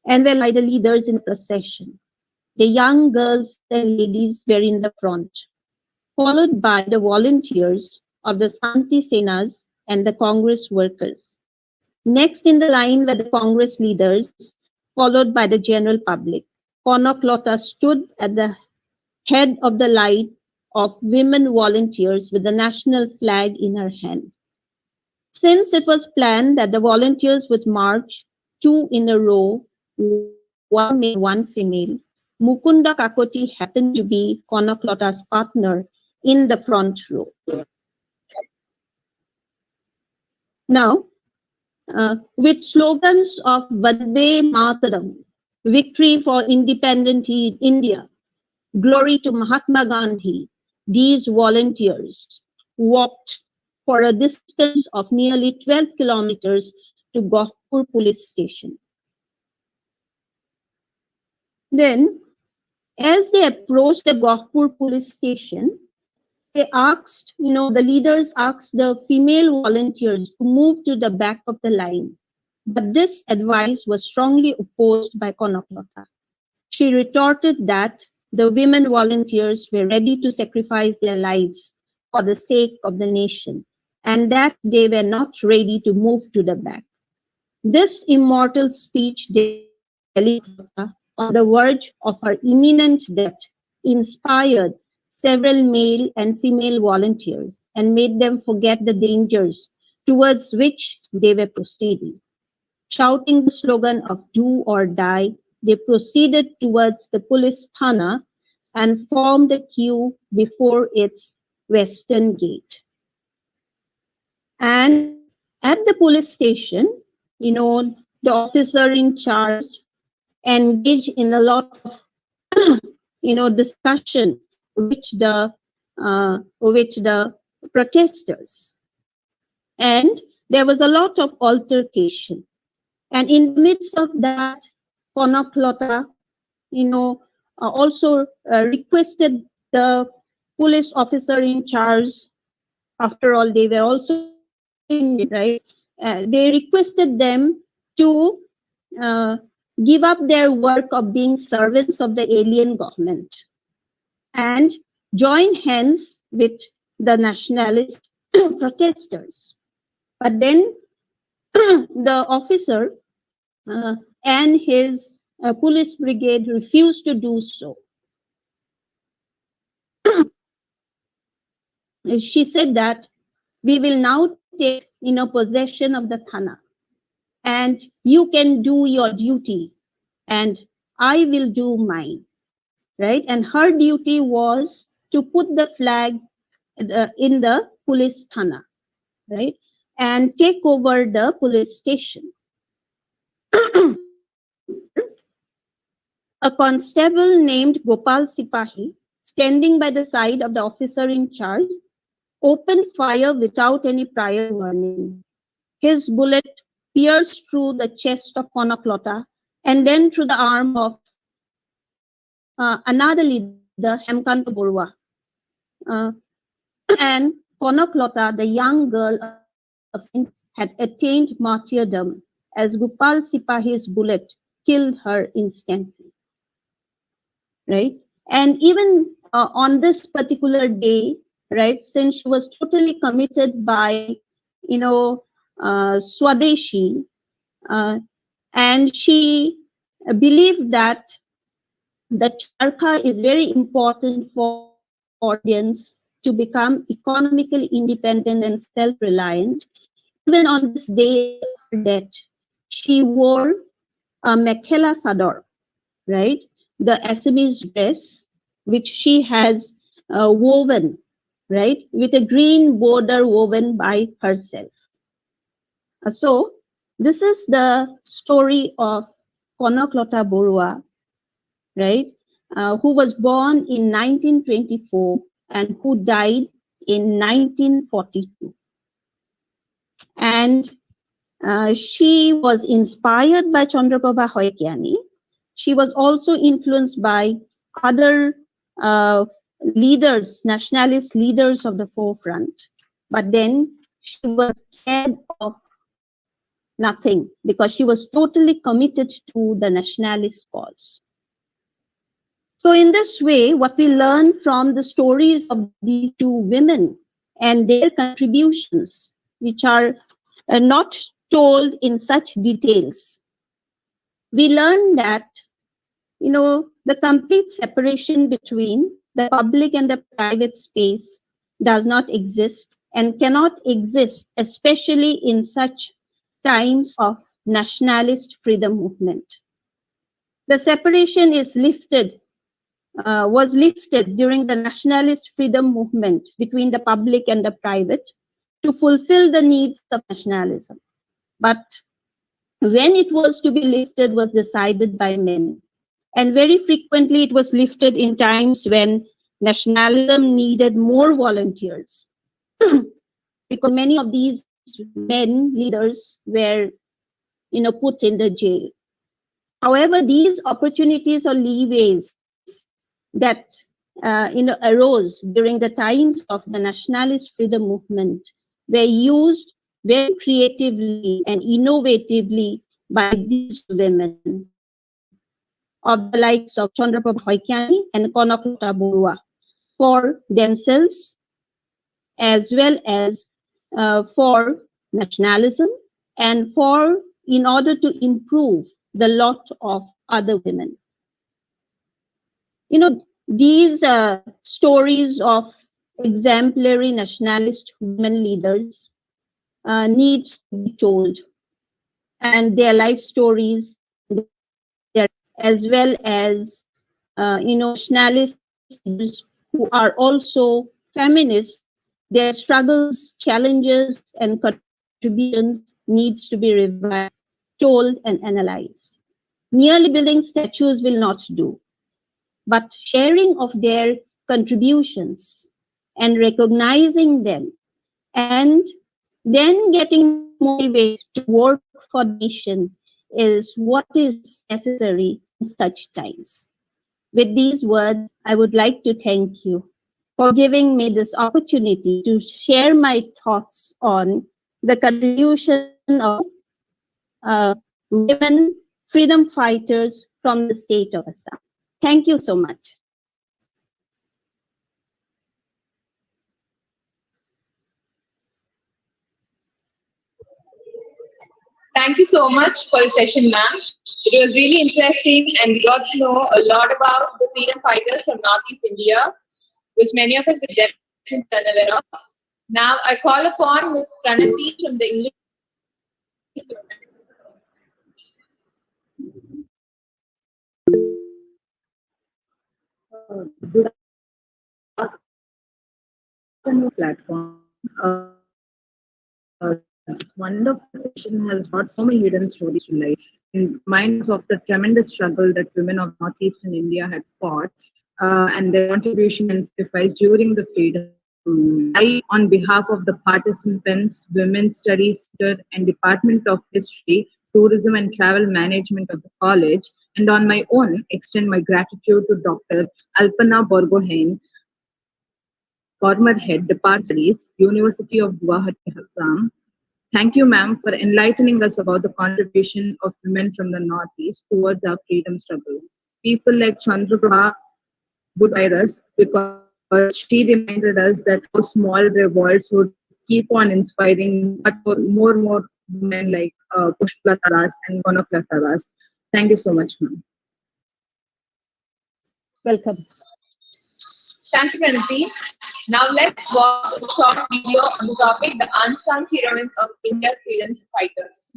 and were like the leaders in procession. The young girls and ladies were in the front, followed by the volunteers of the Santi Senas and the Congress workers. Next in the line were the Congress leaders, followed by the general public. Konoklota stood at the head of the line of women volunteers with the national flag in her hand. Since it was planned that the volunteers would march two in a row, one male, one female, Mukunda Kakoti happened to be Konoklota's partner in the front row. Now, with slogans of Vande Mataram, victory for independent India, glory to Mahatma Gandhi, these volunteers walked for a distance of nearly 12 kilometers to Gohpur police station. Then, as they approached the Gohpur police station, they asked, the leaders asked the female volunteers to move to the back of the line. But this advice was strongly opposed by Konoklota. She retorted that the women volunteers were ready to sacrifice their lives for the sake of the nation, and that they were not ready to move to the back. This immortal speech on the verge of her imminent death inspired several male and female volunteers and made them forget the dangers towards which they were proceeding. Shouting the slogan of do or die, they proceeded towards the police thana and formed a queue before its western gate. And at the police station, the officer in charge engaged in a lot of, discussion with the protesters. And there was a lot of altercation. And in the midst of that, Konoklota, also requested the police officer in charge. After all, they were also in it, right? They requested them to give up their work of being servants of the alien government and join hands with the nationalist protesters. But then the officer and his police brigade refused to do so. She said that we will now take possession of the thana, and you can do your duty, and I will do mine, right? And her duty was to put the flag in the police thana, right? And take over the police station. A constable named Gopal Sipahi, standing by the side of the officer in charge, opened fire without any prior warning. His bullet pierced through the chest of Konoklota and then through the arm of another leader, Hemkanto Borua. And Konoklota, the young girl of Sindh, had attained martyrdom as Gopal Sipahi's bullet killed her instantly. Right? And even on this particular day, right, since she was totally committed by, Swadeshi, and she believed that the charkha is very important for Indians to become economically independent and self-reliant. Even on this day of her death, she wore a mekhela sador, right? The Assamese dress, which she has woven, right, with a green border woven by herself. So this is the story of Konoklota Borua, right, who was born in 1924 and who died in 1942. And she was inspired by Chandraprabha Hoykyani. She was also influenced by other leaders, nationalist leaders of the forefront. But then she was scared of nothing because she was totally committed to the nationalist cause. So, in this way, what we learn from the stories of these two women and their contributions, which are not told in such details, we learn that, the complete separation between the public and the private space does not exist and cannot exist, especially in such times of nationalist freedom movement. The separation was lifted during the nationalist freedom movement between the public and the private to fulfill the needs of nationalism. But when it was to be lifted was decided by men. And very frequently it was lifted in times when nationalism needed more volunteers. Because many of these men leaders were, put in the jail. However, these opportunities or leeways that arose during the times of the nationalist freedom movement were used very creatively and innovatively by these women of the likes of Chandraprabha Hoikyani and Konaklata Borua for themselves as well as for nationalism and for in order to improve the lot of other women. These stories of exemplary nationalist women leaders needs to be told, and their life stories, their, as well as nationalist leaders who are also feminists, their struggles, challenges, and contributions needs to be revived, told, and analyzed. Merely building statues will not do, but sharing of their contributions and recognizing them and then getting motivated to work for the nation is what is necessary in such times. With these words, I would like to thank you for giving me this opportunity to share my thoughts on the contribution of women freedom fighters from the state of Assam. Thank you so much. Thank you so much for the session, ma'am. It was really interesting and we got to know a lot about the freedom fighters from Northeast India, which many of us will definitely be unaware of. Now I call upon Ms. Pranati from the English. Good afternoon, platform. Wonderful session has brought so many hidden stories to light, reminders of the tremendous struggle that women of northeastern India had fought and their contribution and sacrifice during the freedom movement. I, on behalf of the participants, Women's Studies Center and Department of History, Tourism and Travel Management of the college, and on my own, extend my gratitude to Dr. Alpana Borgohain, former head, Department of Studies, University of Guwahati, Assam. Thank you, ma'am, for enlightening us about the contribution of women from the Northeast towards our freedom struggle. People like Chandraprabha would guide us because she reminded us that how small revolts would keep on inspiring much more women like Pushpalata and Gonoklata. Thank you so much, ma'am. Welcome. Thank you, Pranati. Now let's watch a short video on the topic the unsung heroines of India's freedom fighters.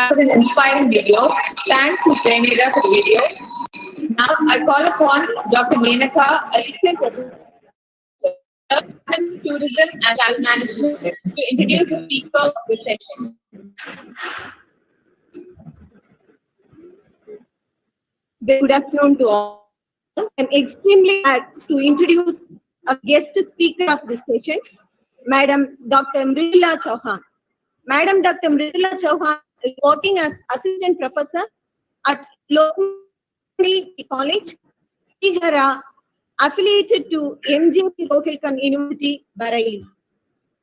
That was an inspiring video. Thanks to Jainira for the video. Now I call upon Dr. Menaka, Assistant Professor in Tourism and Travel Management, to introduce the speaker of the session. Good afternoon to all. I'm extremely glad to introduce a guest speaker of this session, Madam Dr. Mridula Chauhan. Madam Dr. Mridula Chauhan is working as Assistant Professor at local college, Srihara, affiliated to MJP Rohilkhand University, Bareilly,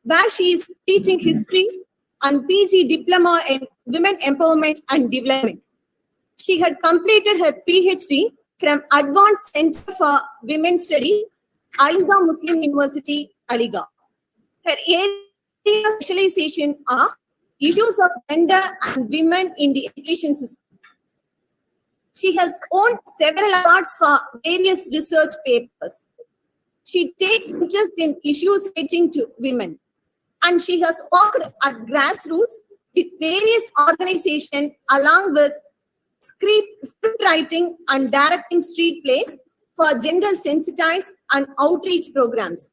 where she is teaching history and PG Diploma in Women Empowerment and Development. She had completed her PhD from Advanced Center for Women Study, Aligarh Muslim University, Aligarh. Her area of specialization are issues of gender and women in the education system. She has won several awards for various research papers. She takes interest in issues relating to women, and she has worked at grassroots with various organizations along with script writing and directing street plays for general sensitized and outreach programs.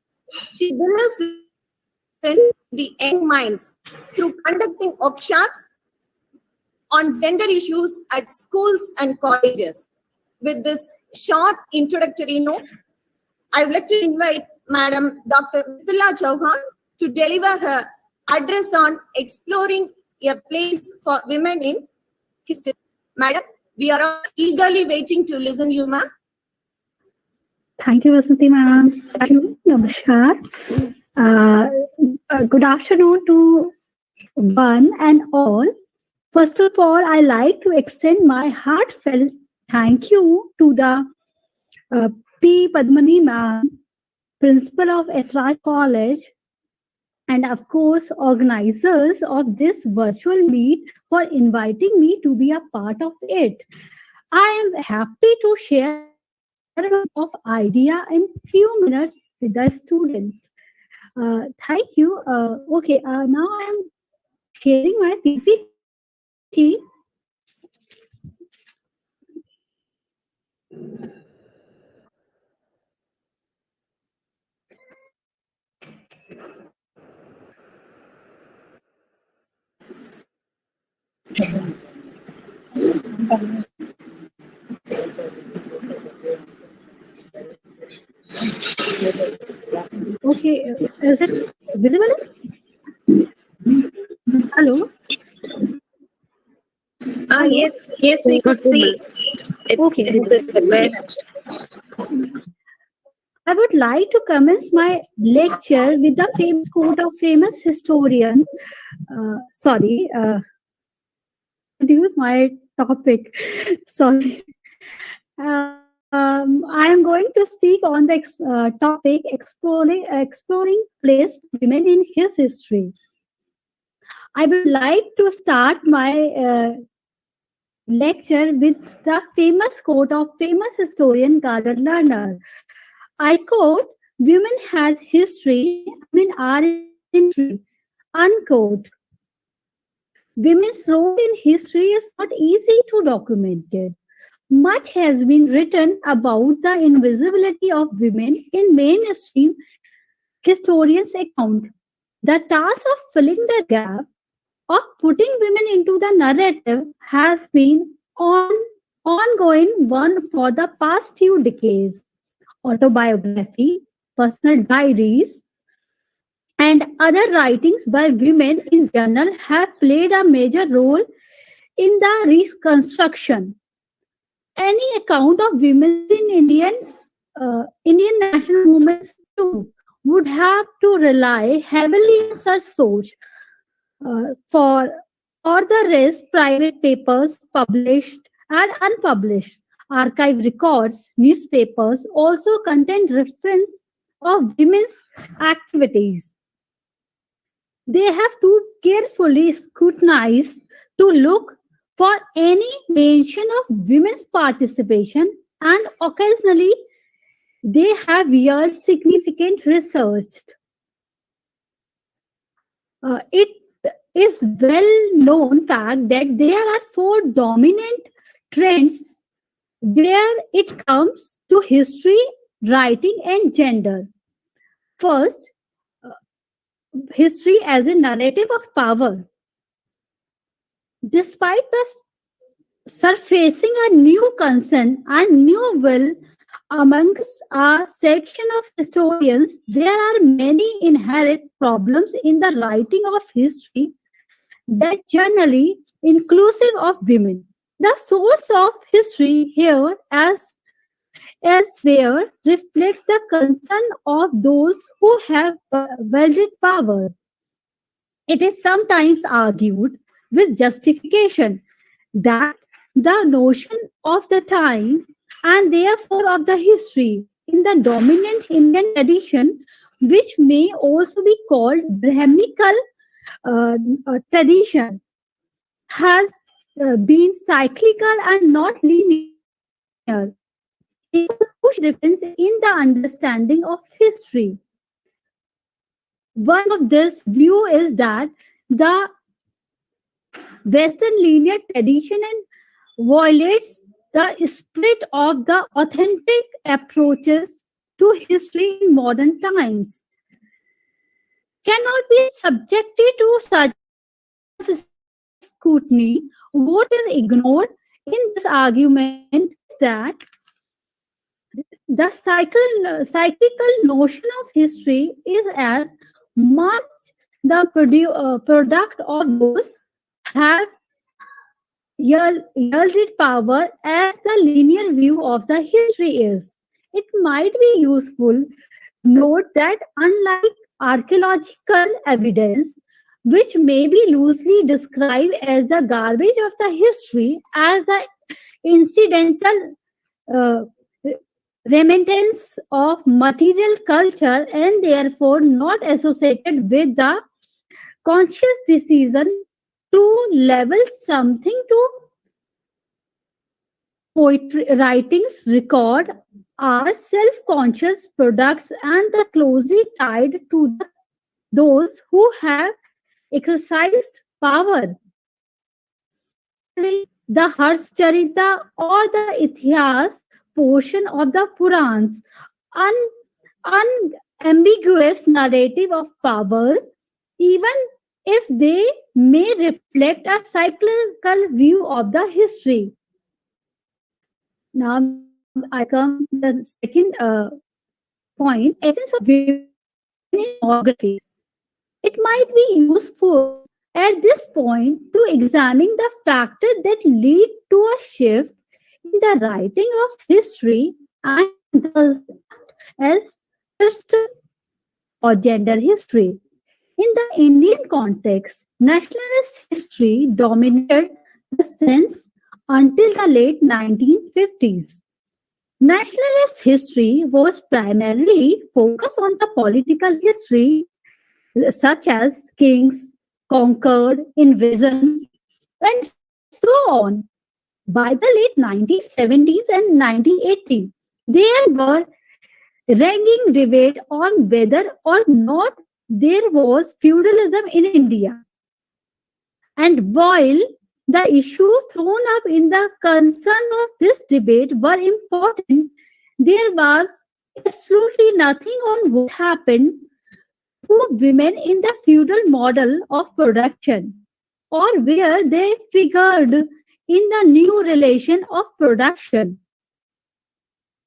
She believes in the young minds through conducting workshops on gender issues at schools and colleges. With this short introductory note, I would like to invite Madam Dr. Mithila Chauhan to deliver her address on exploring a place for women in history. Madam, we are all eagerly waiting to listen you, ma'am. Thank you, Vasanti ma'am. Thank you. Namaskar. Good afternoon to one and all. First of all, I like to extend my heartfelt thank you to the P. Padmani ma'am, principal of Etraj College, and of course, organizers of this virtual meet for inviting me to be a part of it. I am happy to share of idea in few minutes with the students. Thank you. Okay, now I am sharing my PPT. Okay, is it visible? Hello? Yes, we could see. Okay. It's very much. I would like to commence my lecture with the famous quote of famous historian. Introduce my topic. Sorry. I am going to speak on the topic exploring place women in his history. I would like to start my lecture with the famous quote of famous historian Gardner Lerner. I quote, "Women has history, women are in history." Unquote. Women's role in history is not easy to document it. Much has been written about the invisibility of women in mainstream historians' account. The task of filling the gap of putting women into the narrative has been ongoing one for the past few decades. Autobiography, personal diaries, and other writings by women in general have played a major role in the reconstruction. Any account of women in Indian national movements too would have to rely heavily on such source. For the rest, private papers, published and unpublished, archive records, newspapers also contain reference of women's activities. They have to carefully scrutinize to look for any mention of women's participation, and occasionally they have yield significant research. It is well known fact that there are four dominant trends where it comes to history, writing, and gender. First, history as a narrative of power. Despite the surfacing a new concern and new will amongst a section of historians, there are many inherent problems in the writing of history that generally inclusive of women. The source of history here, as elsewhere, reflect the concern of those who have wielded power. It is sometimes argued with justification that the notion of the time and therefore of the history in the dominant Indian tradition, which may also be called Brahminical tradition, has been cyclical and not linear. It is a huge difference in the understanding of history. One of this view is that the Western linear tradition and violates the spirit of the authentic approaches to history in modern times, cannot be subjected to certain scrutiny. What is ignored in this argument is that the cyclical notion of history is as much the product of those have yielded power as the linear view of the history is. It might be useful note that unlike archaeological evidence, which may be loosely described as the garbage of the history, as the incidental uh, remittance of material culture and therefore not associated with the conscious decision to level something to poetry writings record are self-conscious products and the closely tied to those who have exercised power. The Harsh Charita or the Ithihas portion of the Purans, unambiguous narrative of power, even if they may reflect a cyclical view of the history. Now I come to the second point, essence of women in demography. It might be useful at this point to examine the factors that lead to a shift in the writing of history and thus as crystal or gender history. In the Indian context, nationalist history dominated the sense until the late 1950s. Nationalist history was primarily focused on the political history such as kings, conquered, invasions, and so on. By the late 1970s and 1980s, there were raging debate on whether or not there was feudalism in India. And while the issues thrown up in the concern of this debate were important, there was absolutely nothing on what happened to women in the feudal model of production or where they figured in the new relation of production.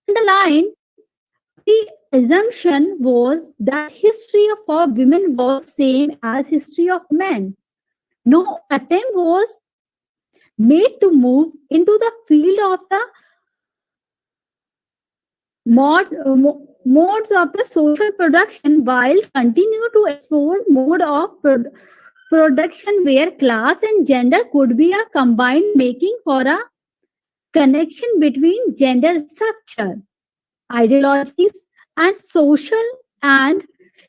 Underlying the assumption was that history for women was same as history of men. No attempt was made to move into the field of the modes of the social production while continue to explore mode of production where class and gender could be a combined making for a connection between gender structure, ideologies, and social and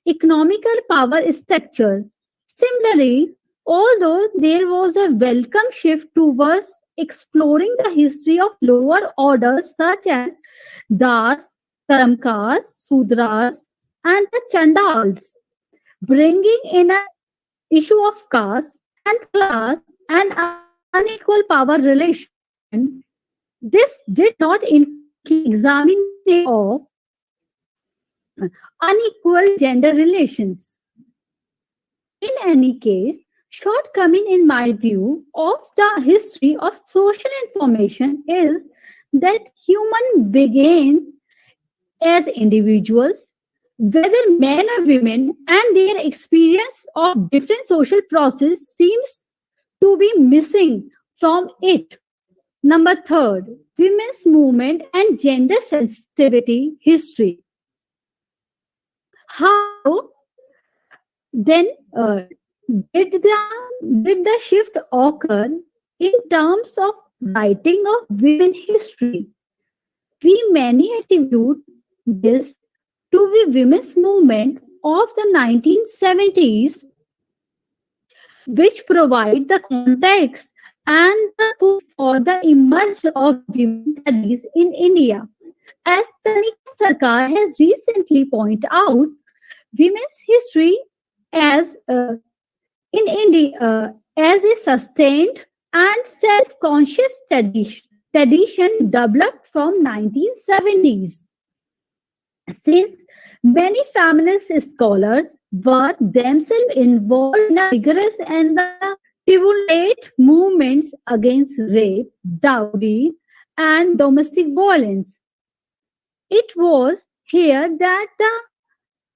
economical power structure. Similarly, although there was a welcome shift towards exploring the history of lower orders such as Das, Karamkas, Sudras, and the Chandals, bringing in an issue of caste and class and unequal power relation, this did not include examination of unequal gender relations. In any case, shortcoming in my view of the history of social information is that human begins as individuals, whether men or women, and their experience of different social process seems to be missing from it. Number third, women's movement and gender sensitivity history. How then did the shift occur in terms of writing of women history? We many attribute this to the women's movement of the 1970s, which provide the context and the push for the emergence of women's studies in India. As Tanika Sarkar has recently pointed out, women's history as in India as a sustained and self-conscious tradition developed from 1970s. Since many feminist scholars were themselves involved in a rigorous and the turbulent movements against rape, dowry, and domestic violence. It was here that the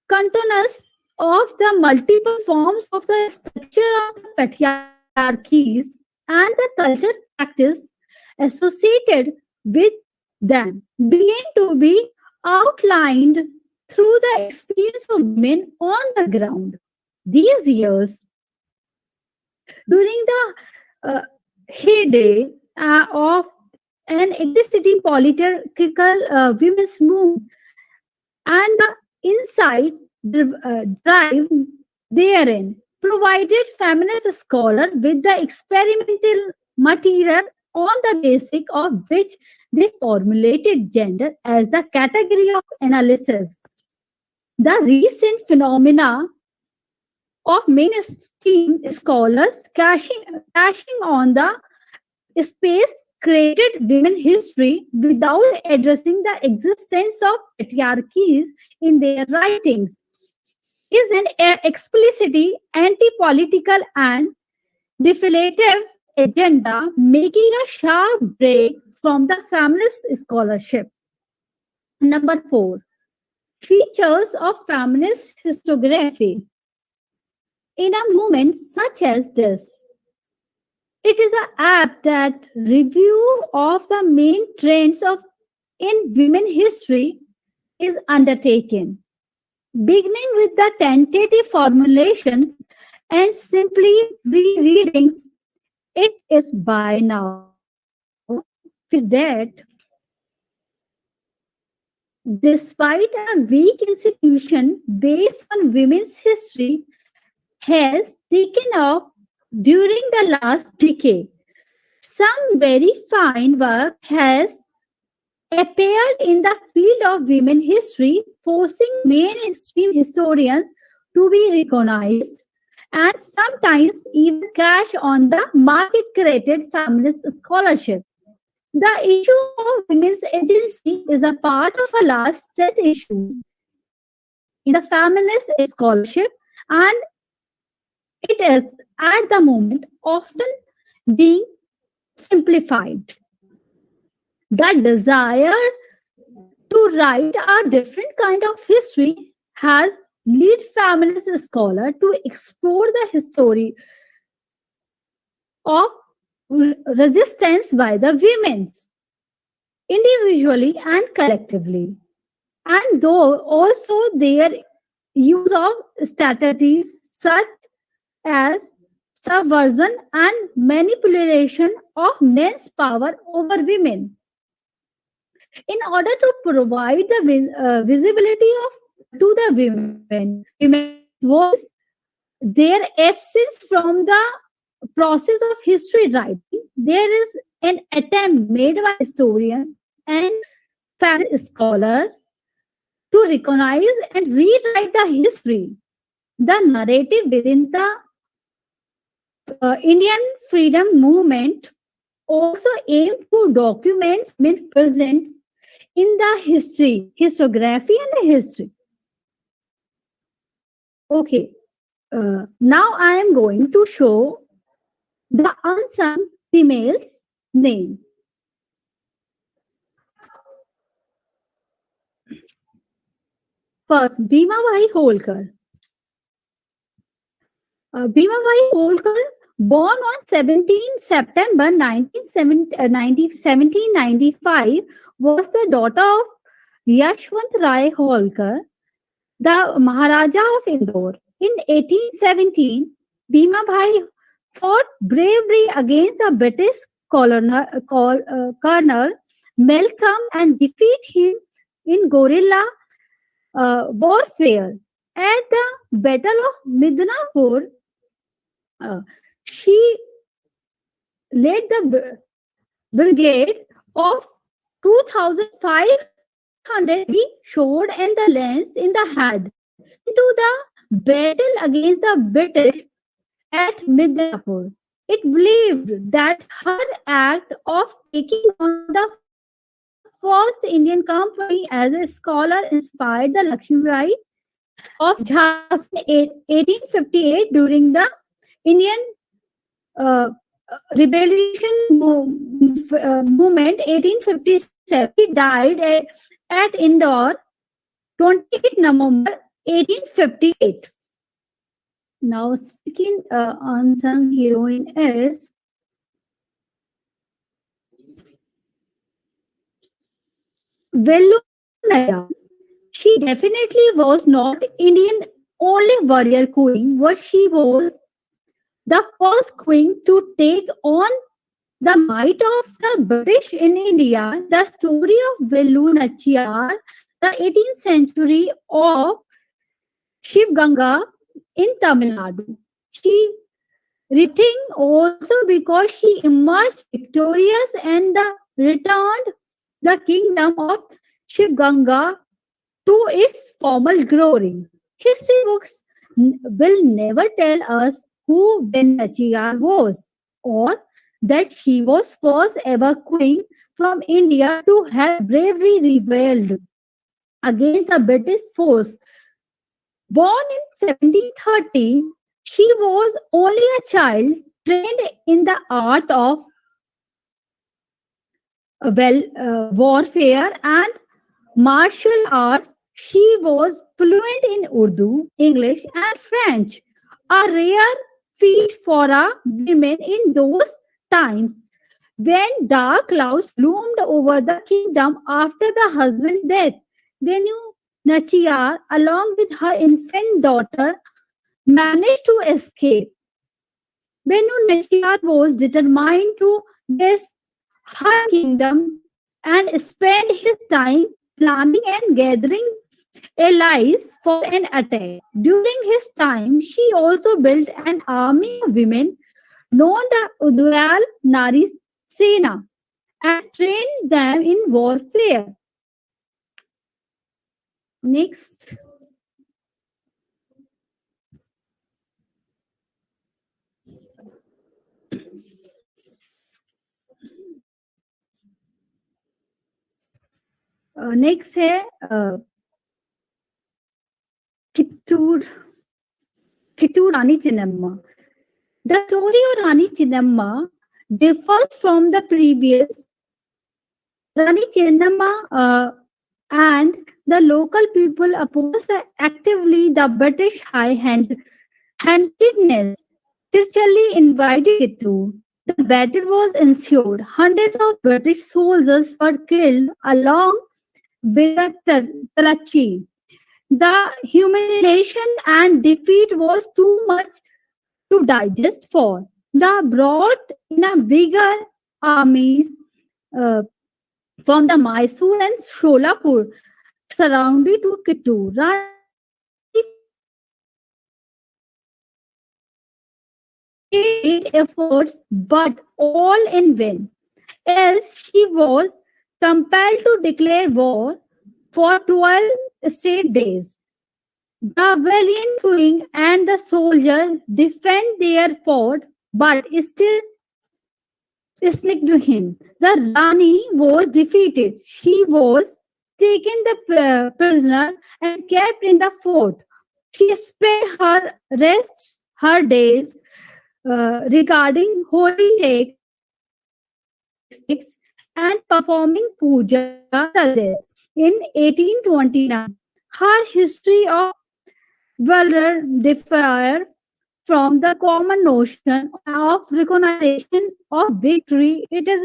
contours of the multiple forms of the structure of the patriarchies and the culture practice associated with them began to be outlined through the experience of women on the ground. These years, during the heyday of an existing political women's movement and the insight drive therein provided feminist scholars with the experimental material on the basis of which they formulated gender as the category of analysis. The recent phenomena of mainstream scholars cashing on the space created women history without addressing the existence of patriarchies in their writings is an explicitly anti-political and deflative agenda, making a sharp break from the feminist scholarship. Number 4, features of feminist historiography. In a movement such as this, it is an app that review of the main trends of in women history is undertaken, beginning with the tentative formulations and simply rereadings. It is by now with that, despite a weak institution based on women's history, has taken off during the last decade. Some very fine work has appeared in the field of women history, forcing mainstream historians to be recognized and sometimes even cash on the market created feminist scholarship. The issue of women's agency is a part of a large set issues in the feminist scholarship, and it is at the moment often being simplified. The desire to write a different kind of history has led feminist scholars to explore the history of resistance by the women, individually and collectively, and though also their use of strategies such as subversion and manipulation of men's power over women. In order to provide the visibility to the women's voice, their absence from the process of history writing, there is an attempt made by historians and feminist scholars to recognize and rewrite the history, the narrative within the Indian freedom movement also aimed to document women's presence in the historiography and the history. Okay, now I am going to show the unsung females' name. First, Bhimabai Holkar. Bhimabai Holkar, born on 17 September 1795, was the daughter of Yashwant Rai Holkar, the Maharaja of Indore. In 1817, Bhimabai fought bravely against the British Colonel Malcolm and defeated him in guerrilla warfare. At the Battle of Midnapur, she led the brigade of 2,500 sword and the lance in the head into the battle against the British at Midnapur. It believed that her act of taking on the first Indian company as a scholar inspired the Lakshmibai of Jhansi in 1858 during the Indian uh, Rebellion movement 1857. He died at Indore 28 November 1858. Now, second unsung heroine is Vellu Naya. She definitely was not Indian only warrior queen, but she was the first queen to take on the might of the British in India. The story of Vellu Nachiyar, the 18th century of Shiv Ganga in Tamil Nadu. She written also because she emerged victorious and returned the kingdom of Shiv Ganga to its former glory. History books will never tell us who Ben Nachiyar was or that she was first ever queen from India to have bravely rebelled against the British force. Born in 1730, she was only a child trained in the art of warfare and martial arts. She was fluent in Urdu, English, and French, a rare feat for a woman in those times. When dark clouds loomed over the kingdom after the husband's death, Venu Nachiyar, along with her infant daughter, managed to escape. Venu Nachiyar was determined to get her kingdom and spent his time planning and gathering allies for an attack. During his time, she also built an army of women known the Udayal Nari Sena and trained them in warfare. Next, next है Kittur Kittur Rani Chennamma. The story of Rani Chennamma differs from the previous. Rani Chennamma and the local people opposed actively the British handedness. Tirchalli invited Kittur. The battle was ensued. Hundreds of British soldiers were killed along with the Tarachi. The humiliation and defeat was too much to digest for. They brought in a bigger armies uh, from the Mysore and Sholapur surrounded to Kittur. Rani made efforts, but all in vain, as she was compelled to declare war for 12 straight days. The valiant queen and the soldiers defend their fort, but still sneaked him. The Rani was defeated. She was taken the prisoner and kept in the fort. She spent her days regarding holy texts and performing puja till her death in 1829. Her history of valor differs from the common notion of recognition of victory. It is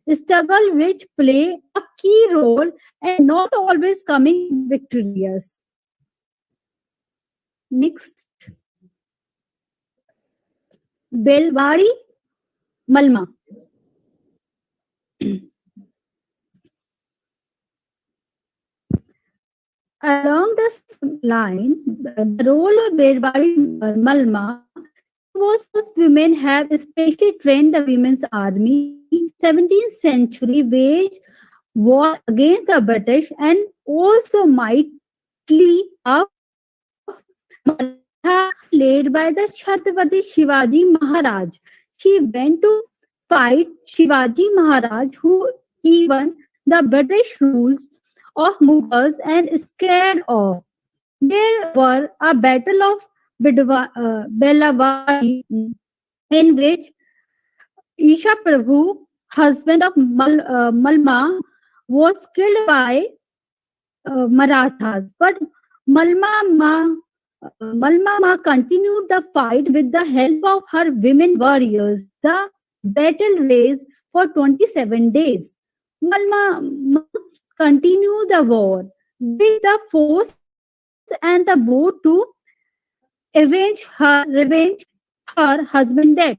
a struggle which play a key role and not always coming victorious. Next, Belwari Malma. Along this line, the role of Belwari Malma, she was first women have especially trained the women's army. 17th century waged war against the British and also mightily of Maratha led by the Chhatrapati Shivaji Maharaj. she went to fight Shivaji Maharaj, who even the British rules of Mughals and scared of. There were a battle of Belawadi, in which Isha Prabhu, husband of Malma, was killed by Marathas. But Malma Ma, Malma Ma continued the fight with the help of her women warriors. The battle raged for 27 days. Malma Ma continued the war with the force and the boat to revenge her husband death.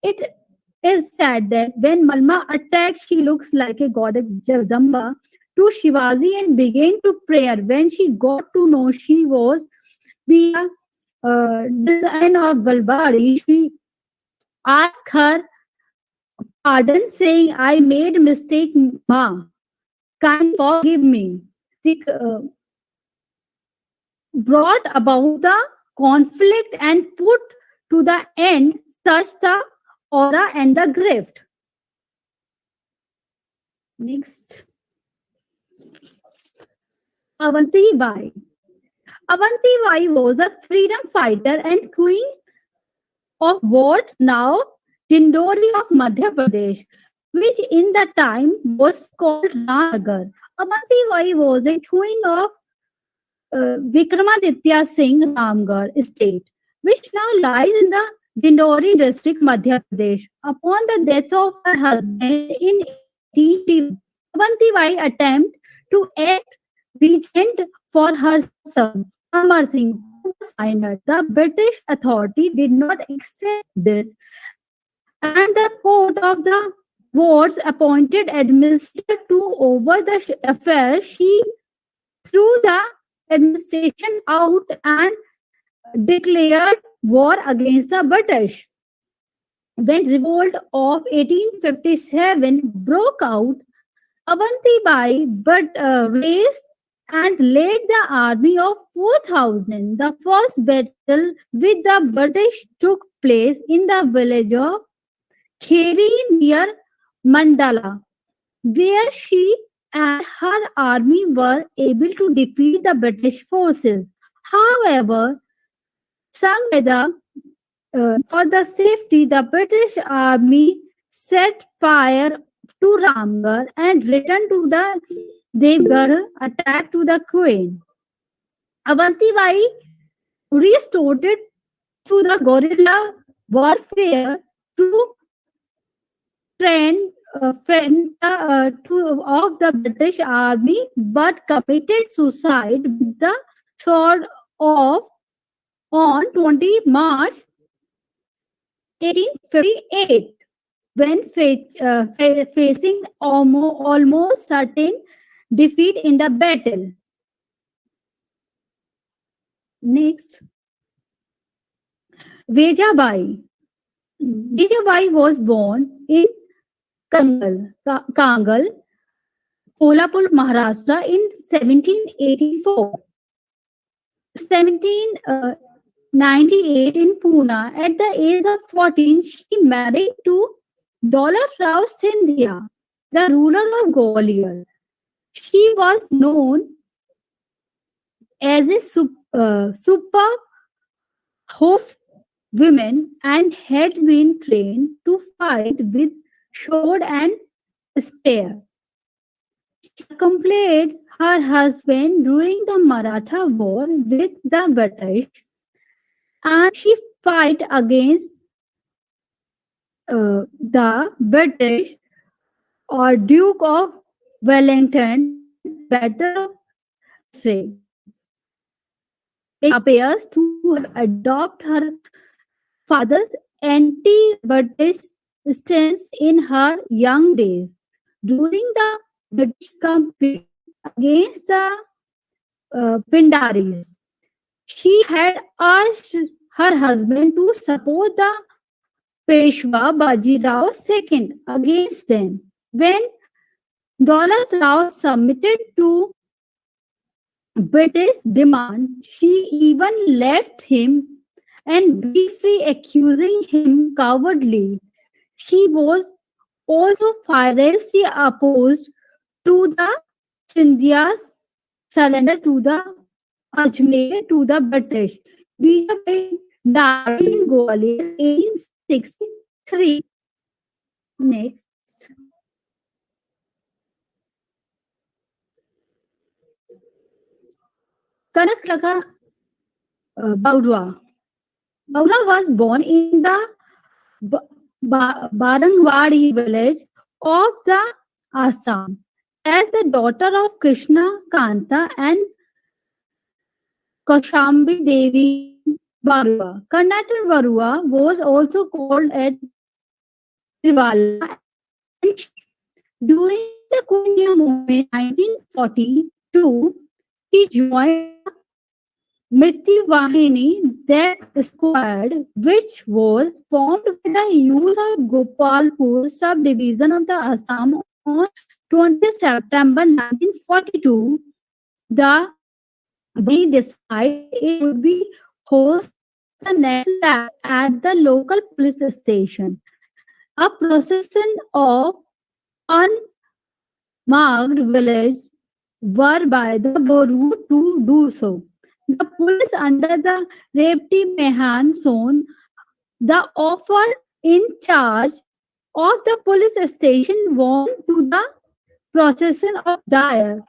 It is said that when Malma attacked, she looks like a goddess Jagdamba to Shivaji and began to pray. When she got to know she was be a design of Valbari, she asked her pardon, saying, "I made mistake, Ma. Kind forgive me." She brought about the conflict and put to the end such the aura and the grift. Next, Avanti Bai. Avanti Bai was a freedom fighter and queen of what now Dindori of Madhya Pradesh, which in the time was called Ramnagar. Avanti Bai was a queen of Vikramaditya Singh Ramgarh estate, which now lies in the Dindori district, Madhya Pradesh. Upon the death of her husband in 1881, Avanti Bai attempted to act regent for her son, Amar Singh, who was minor. The British authority did not accept this, and the court of the wards appointed administrator to over the affair. She threw the administration out and declared war against the British. When revolt of 1857 broke out, Avanti Bai raised and led the army of 4,000. The first battle with the British took place in the village of Kheri near Mandala, where she and her army were able to defeat the British forces. However, sung by for the safety, the British army set fire to Ramgarh and returned to the Devgarh attack to the queen. Avanti Bai resorted to the guerrilla warfare to of the British army, but committed suicide with the sword off on 20 March 1858, when facing almost certain defeat in the battle. Next, Vejabai. Vejabai was born in Kangal, Kolhapur, Maharashtra in 1784. 1798 in Pune. At the age of 14, she married to Daulat Rao Sindhia, the ruler of Gwalior. She was known as a super horse woman and had been trained to fight with sword and spear. She accompanied her husband during the Maratha war with the British, and she fought against the British or Duke of Wellington, Battle of Say. It appears to adopt her father's anti-British stance in her young days. During the British campaign against the Pindaris, she had asked her husband to support the Peshwa Bajirao II against them. When Daulat Rao submitted to British demand, she even left him and briefly accusing him cowardly. She was also fiercely opposed to the Scindia's surrender to the Ajmer to the British. Bijabai died in Gwalior 1863. Next. Kanaklaka Baudwa. Baudwa was born in the Barangwadi village of the Assam as the daughter of Krishna Kanta and Kaushambi Devi Barua. Karnataka Barua was also called at Trivalla. During the Quit India movement 1942, he joined Mritti Vahini, that squad, which was formed by the youth of Gopalpur subdivision of the Assam on 20 September 1942. The they decided it would be host the next lap at the local police station. A procession of unmarked village were by the Boru to do so. The police under the Repti Mehan zone, the offer in charge of the police station warned to the procession of dire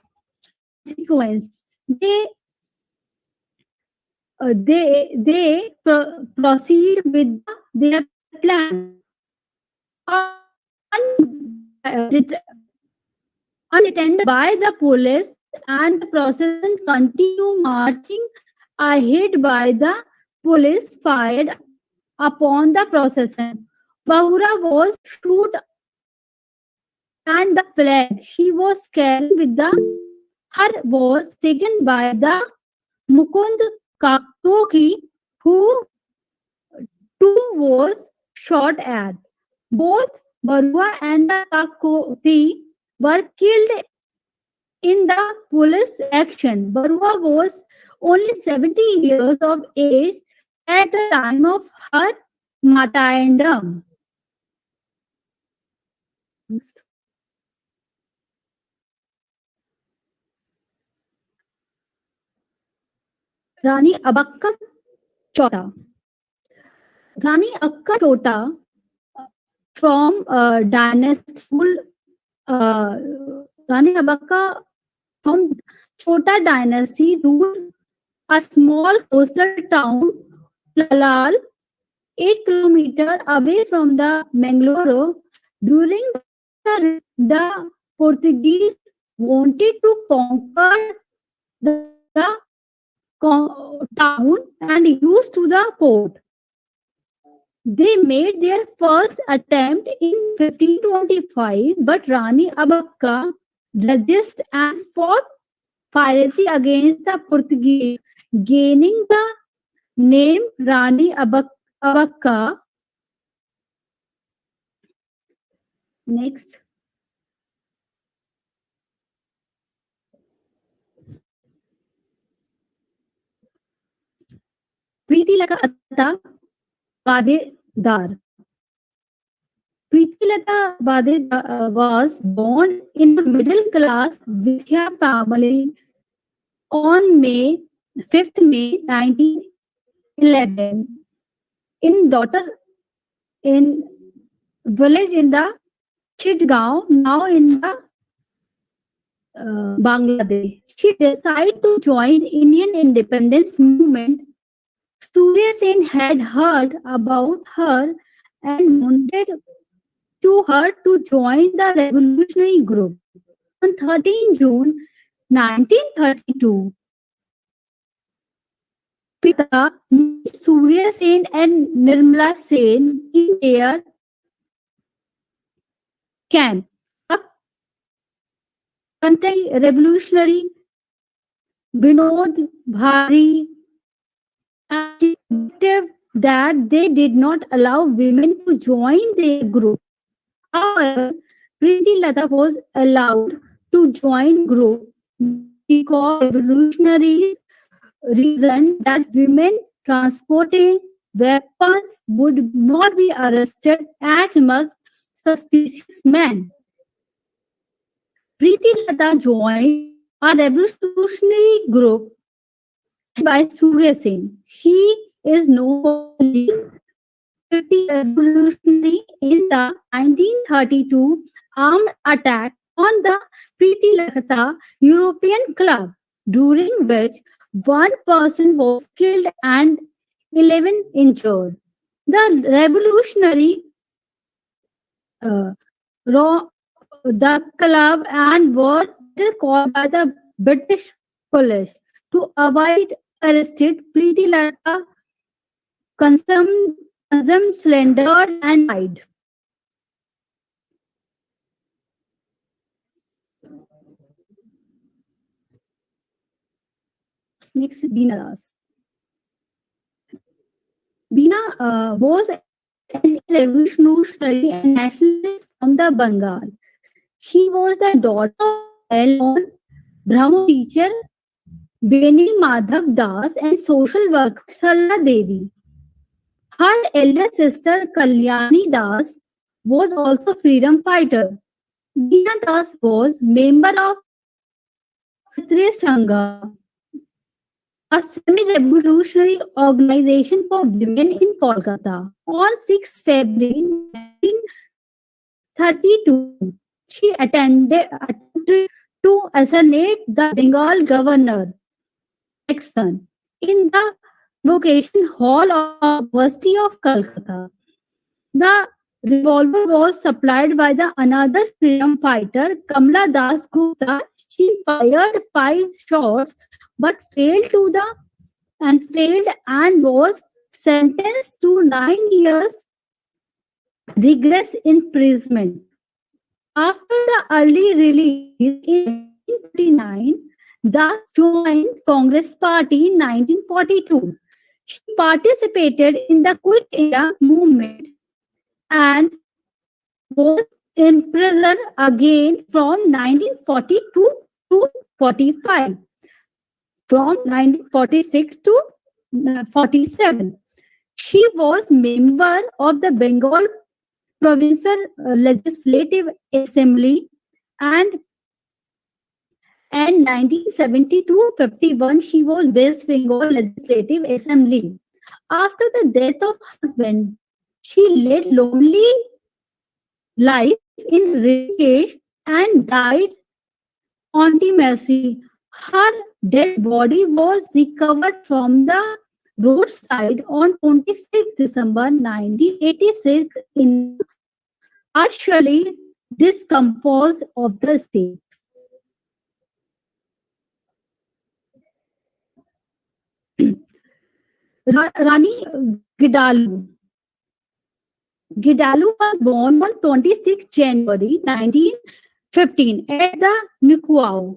consequence. They proceed with their plan. Unattended by the police, and the procession continued marching ahead by the police fired upon the procession. Bahura was shot and the flag she was carrying with the her was taken by the Mukund Kaktoki, who too was shot at. Both Barua and the Kakoti were killed in the police action. Barua was only 70 years of age at the time of her martyrdom. Rani Abakka Chota. Rani Akka Chota from dynasty Rani Abakka from Chota dynasty ruled a small coastal town, Lalal, 8 kilometers away from the Mangalore. During the Portuguese wanted to conquer the town and used to the port. They made their first attempt in 1525, but Rani Abakka resisted and fought piracy against the Portuguese, gaining the name Rani Abakka. Next. Preetilata Atta Badedar. Preetilata Badedar was born in a middle class Vidya family on May 5th, 1911 in village in the Chitgaon, now in the Bangladesh. She decided to join Indian independence movement. Surya Sen had heard about her and wanted her to join the revolutionary group. On 13 June 1932, Pita met Surya Sen and Nirmala Sen in their camp. A revolutionary Vinod Bhari objective that they did not allow women to join their group. However, Preeti Lata was allowed to join group because revolutionaries reasoned that women transporting weapons would not be arrested as much suspicious men. Preeti Lata joined a revolutionary group by Surya Singh. She is known for leading 50 revolutionary in the 1932 armed attack on the Preeti Lata European Club, during which one person was killed and 11 injured. The revolutionary uh, raw the club and were later caught by the British police. To avoid arrested, Preeti Lata consumed slandered and died. Next, Beena Das. Beena was an revolutionary and nationalist from the Bengal. She was the daughter of well-known Brahmo teacher Beni Madhav Das and social worker Sarla Devi. Her elder sister Kalyani Das was also freedom fighter. Beena Das was member of Kshatriya Sangha, a semi-revolutionary organization for women in Kolkata. On 6 February 1932, she attempted to assassinate the Bengal governor, Jackson, in the Vocation Hall of University of Calcutta. The revolver was supplied by the another freedom fighter, Kamla Das Gupta. She fired 5 shots but failed and was sentenced to 9 years rigorous imprisonment. After the early release in 1939, Das joined Congress Party in 1942. She participated in the Quit India movement and was imprisoned again from 1942 to 45, from 1946 to 47. She was member of the Bengal Provincial Legislative Assembly and 1970 to 51 she was West Bengal Legislative Assembly. After the death of husband, she led lonely life in Rishikesh and died contumacy. Her dead body was recovered from the roadside on 26 December 1986 in partially discomposed of the state. Rani Gidalu. Gidalu was born on 26 January 1915 at the Nukuao,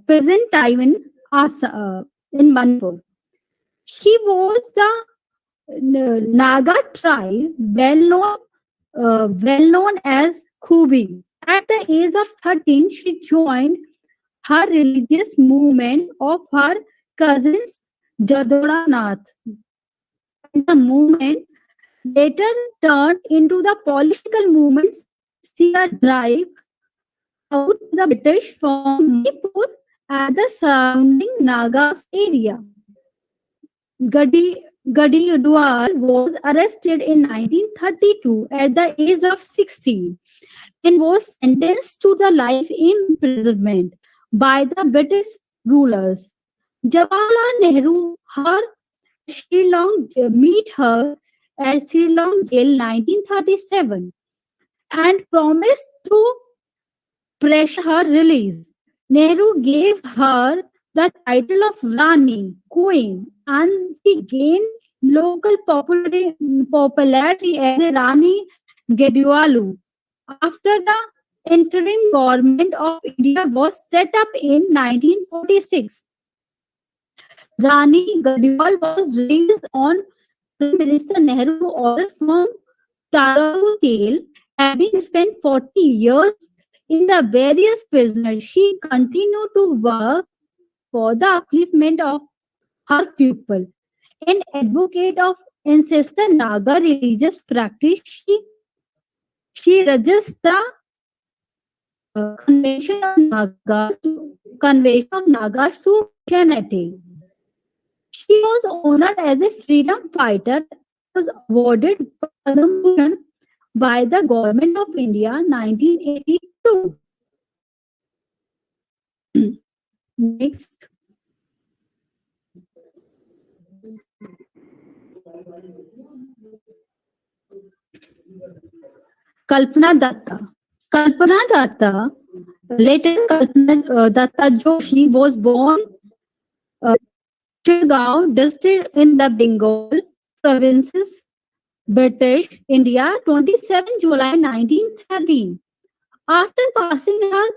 present time in Manipur. She was the Naga tribe, well known as Kubi. At the age of 13, she joined her religious movement of her cousins Jadoda Nath. The movement later turned into the political movement see a drive out the British from Manipur and the surrounding Nagas area. Gadi Udwal was arrested in 1932 at the age of 16 and was sentenced to the life imprisonment by the British rulers. Jawaharlal Nehru meet her at Shillong jail 1937 and promised to pressure her release. Nehru gave her the title of Rani, Queen, and she gained local popularity as a Rani Gediwalu. After the interim government of India was set up in 1946, Rani Gadiwal was released on Prime Minister Nehru order from Tarabu jail. Having spent 40 years in the various prisons, she continued to work for the upliftment of her people. An advocate of ancestor Naga religious practice, she registered the conversion of Nagas to Christianity. She was honored as a freedom fighter, was awarded Padma Bhushan by the government of India 1982. Next, Kalpana Datta. Kalpana Datta, later Kalpana Datta Joshi, was born uh, Chirgaon district in the Bengal provinces, British India, 27 July 1913. After passing her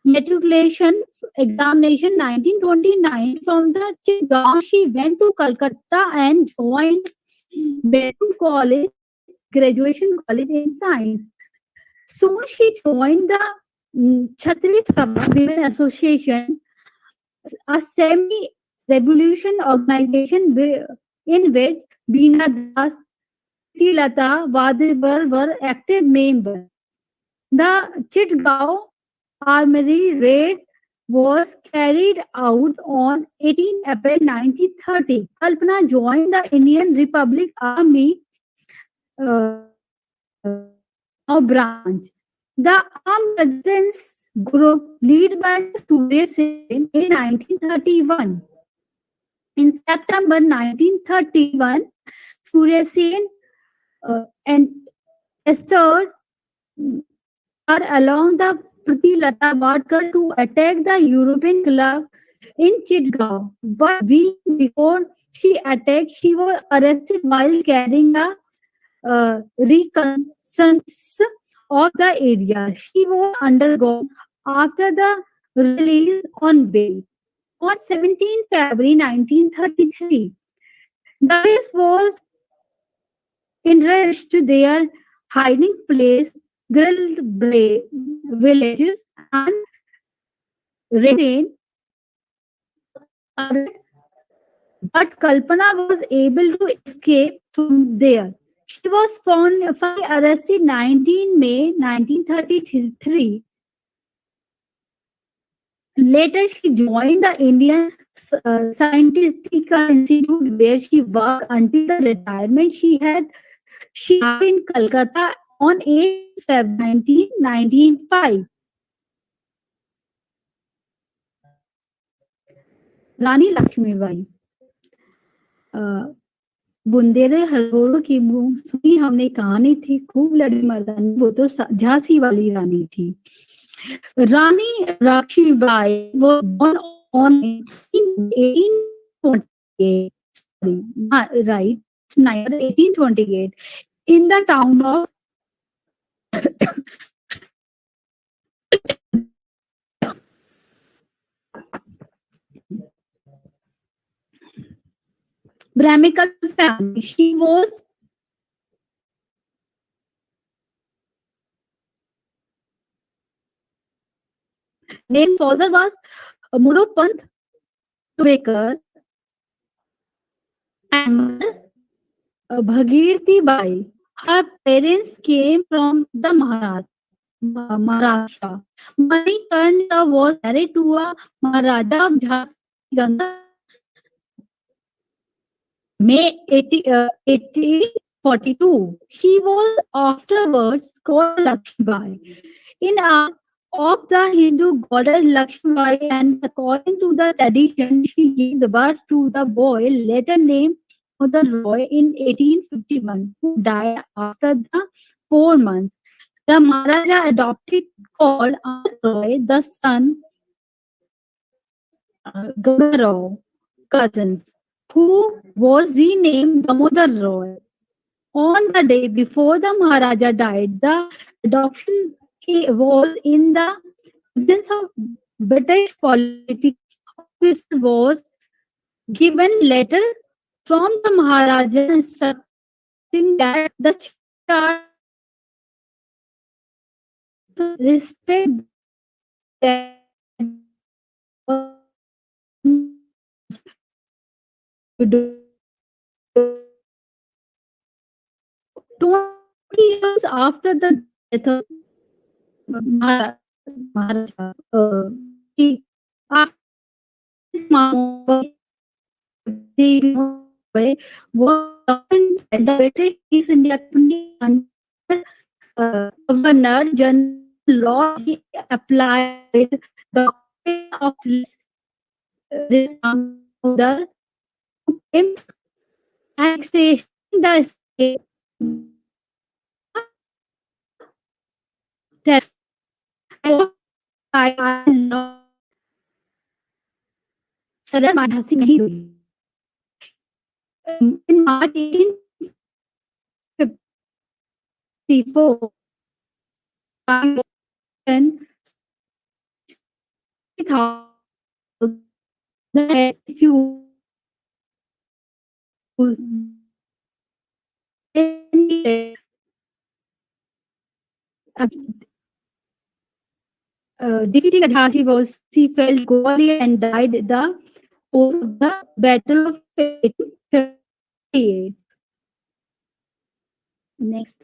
matriculation examination 1929 from the Chirgaon, she went to Calcutta and joined Benton College, graduation college in science. Soon she joined the Chhatri Sabha Women Association, a semi-revolution organization in which Beena Das, Priti Lata Vadivar were active members. The Chitgaon Armory raid was carried out on 18 April 1930. Kalpana joined the Indian Republic Army Chitgaon branch. The armed resistance group led by Surya Sen in 1931. In September 1931, Surya Sen and Esther are along the Priti Lata Vadkar to attack the European club in Chitgaon. But week before she attacked, she was arrested while carrying a reconnaissance of the area. She was undergone after the release on bail. On 17 February 1933, the base was enriched to their hiding place, villages, and raided. But Kalpana was able to escape from there. She was finally arrested 19 May 1933. Later, she joined the Indian Scientific Institute, where she worked until the retirement. She died in Calcutta on 8 February 1905. Rani Lakshmibai. Bundele हरोड़ों की मुंह सुनी हमने कहानी थी, खूब लड़ी मर्दानी, वो तो झांसी वाली रानी थी. Rani Lakshmibai was born on in 1828. Right, 1828 in the town of Brahmical family. She was named father was Murupant Tubekar and mother Bhagirti Bai. Her parents came from the Maharashtra. Manikarnika was married to a Maharaja of Jhansi, Ganga, May 1842. She was afterwards called Lakshmibai in honor of the Hindu goddess Lakshmibai, and according to the tradition, she gave the birth to the boy later named Mother Roy in 1851, who died after the 4 months. The Maharaja adopted called Amar Roy, the son Ganga Rao cousins, who was renamed Damodar Roy. On the day before the Maharaja died, the adoption was in the presence of British political officer was given letter from the Maharaja instructing that the child respect that to do was after the death of Maharaja. After the way was governed by the British East India Company under Governor General Law. He applied the doctrine of least order to claims annexation the state that I law सरल मानसी नहीं हुई in March 1854 few defeating the Jhansi was he felt Gwalior and died at the post of the Battle of 1858. Next,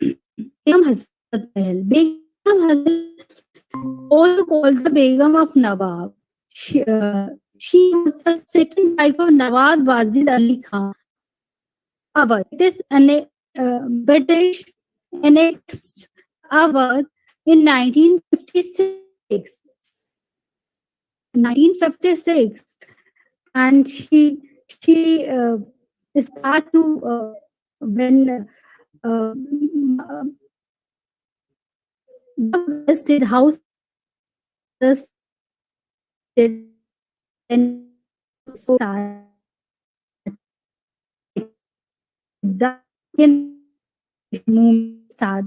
Begum Hazrat Mahal. Begum Hazrat, also called the Begum of Nawab. She was the second wife of Nawab Wazid Ali Khan. Awadh. It is an British annexed Awadh in 1956. 1956, and she start to when the state house and the movement start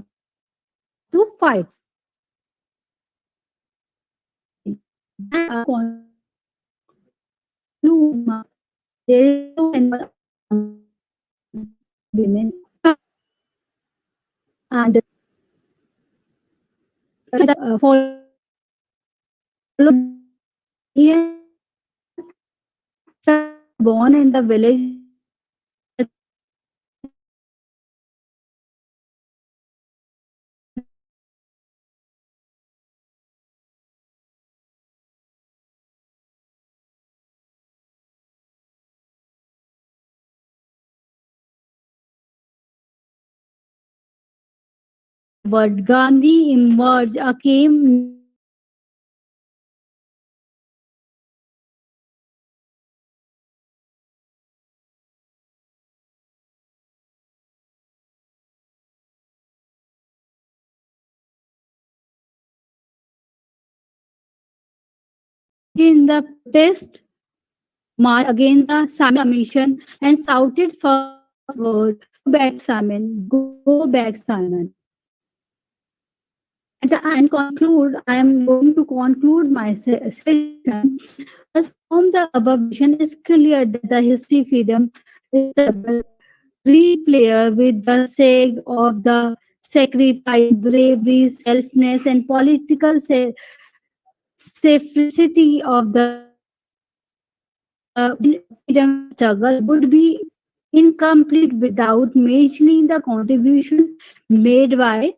to fight. Women and follow born in the village but Gandhi emerged came in the protest march against the Simon Commission and shouted first word, "Go back, Simon! Go back, Simon!" And conclude. I am going to conclude my session. As from the above vision, it is clear that the history freedom is a replayer with the sake of the sacrifice, bravery, selfness, and political safety of the freedom struggle would be incomplete without mentioning the contribution made by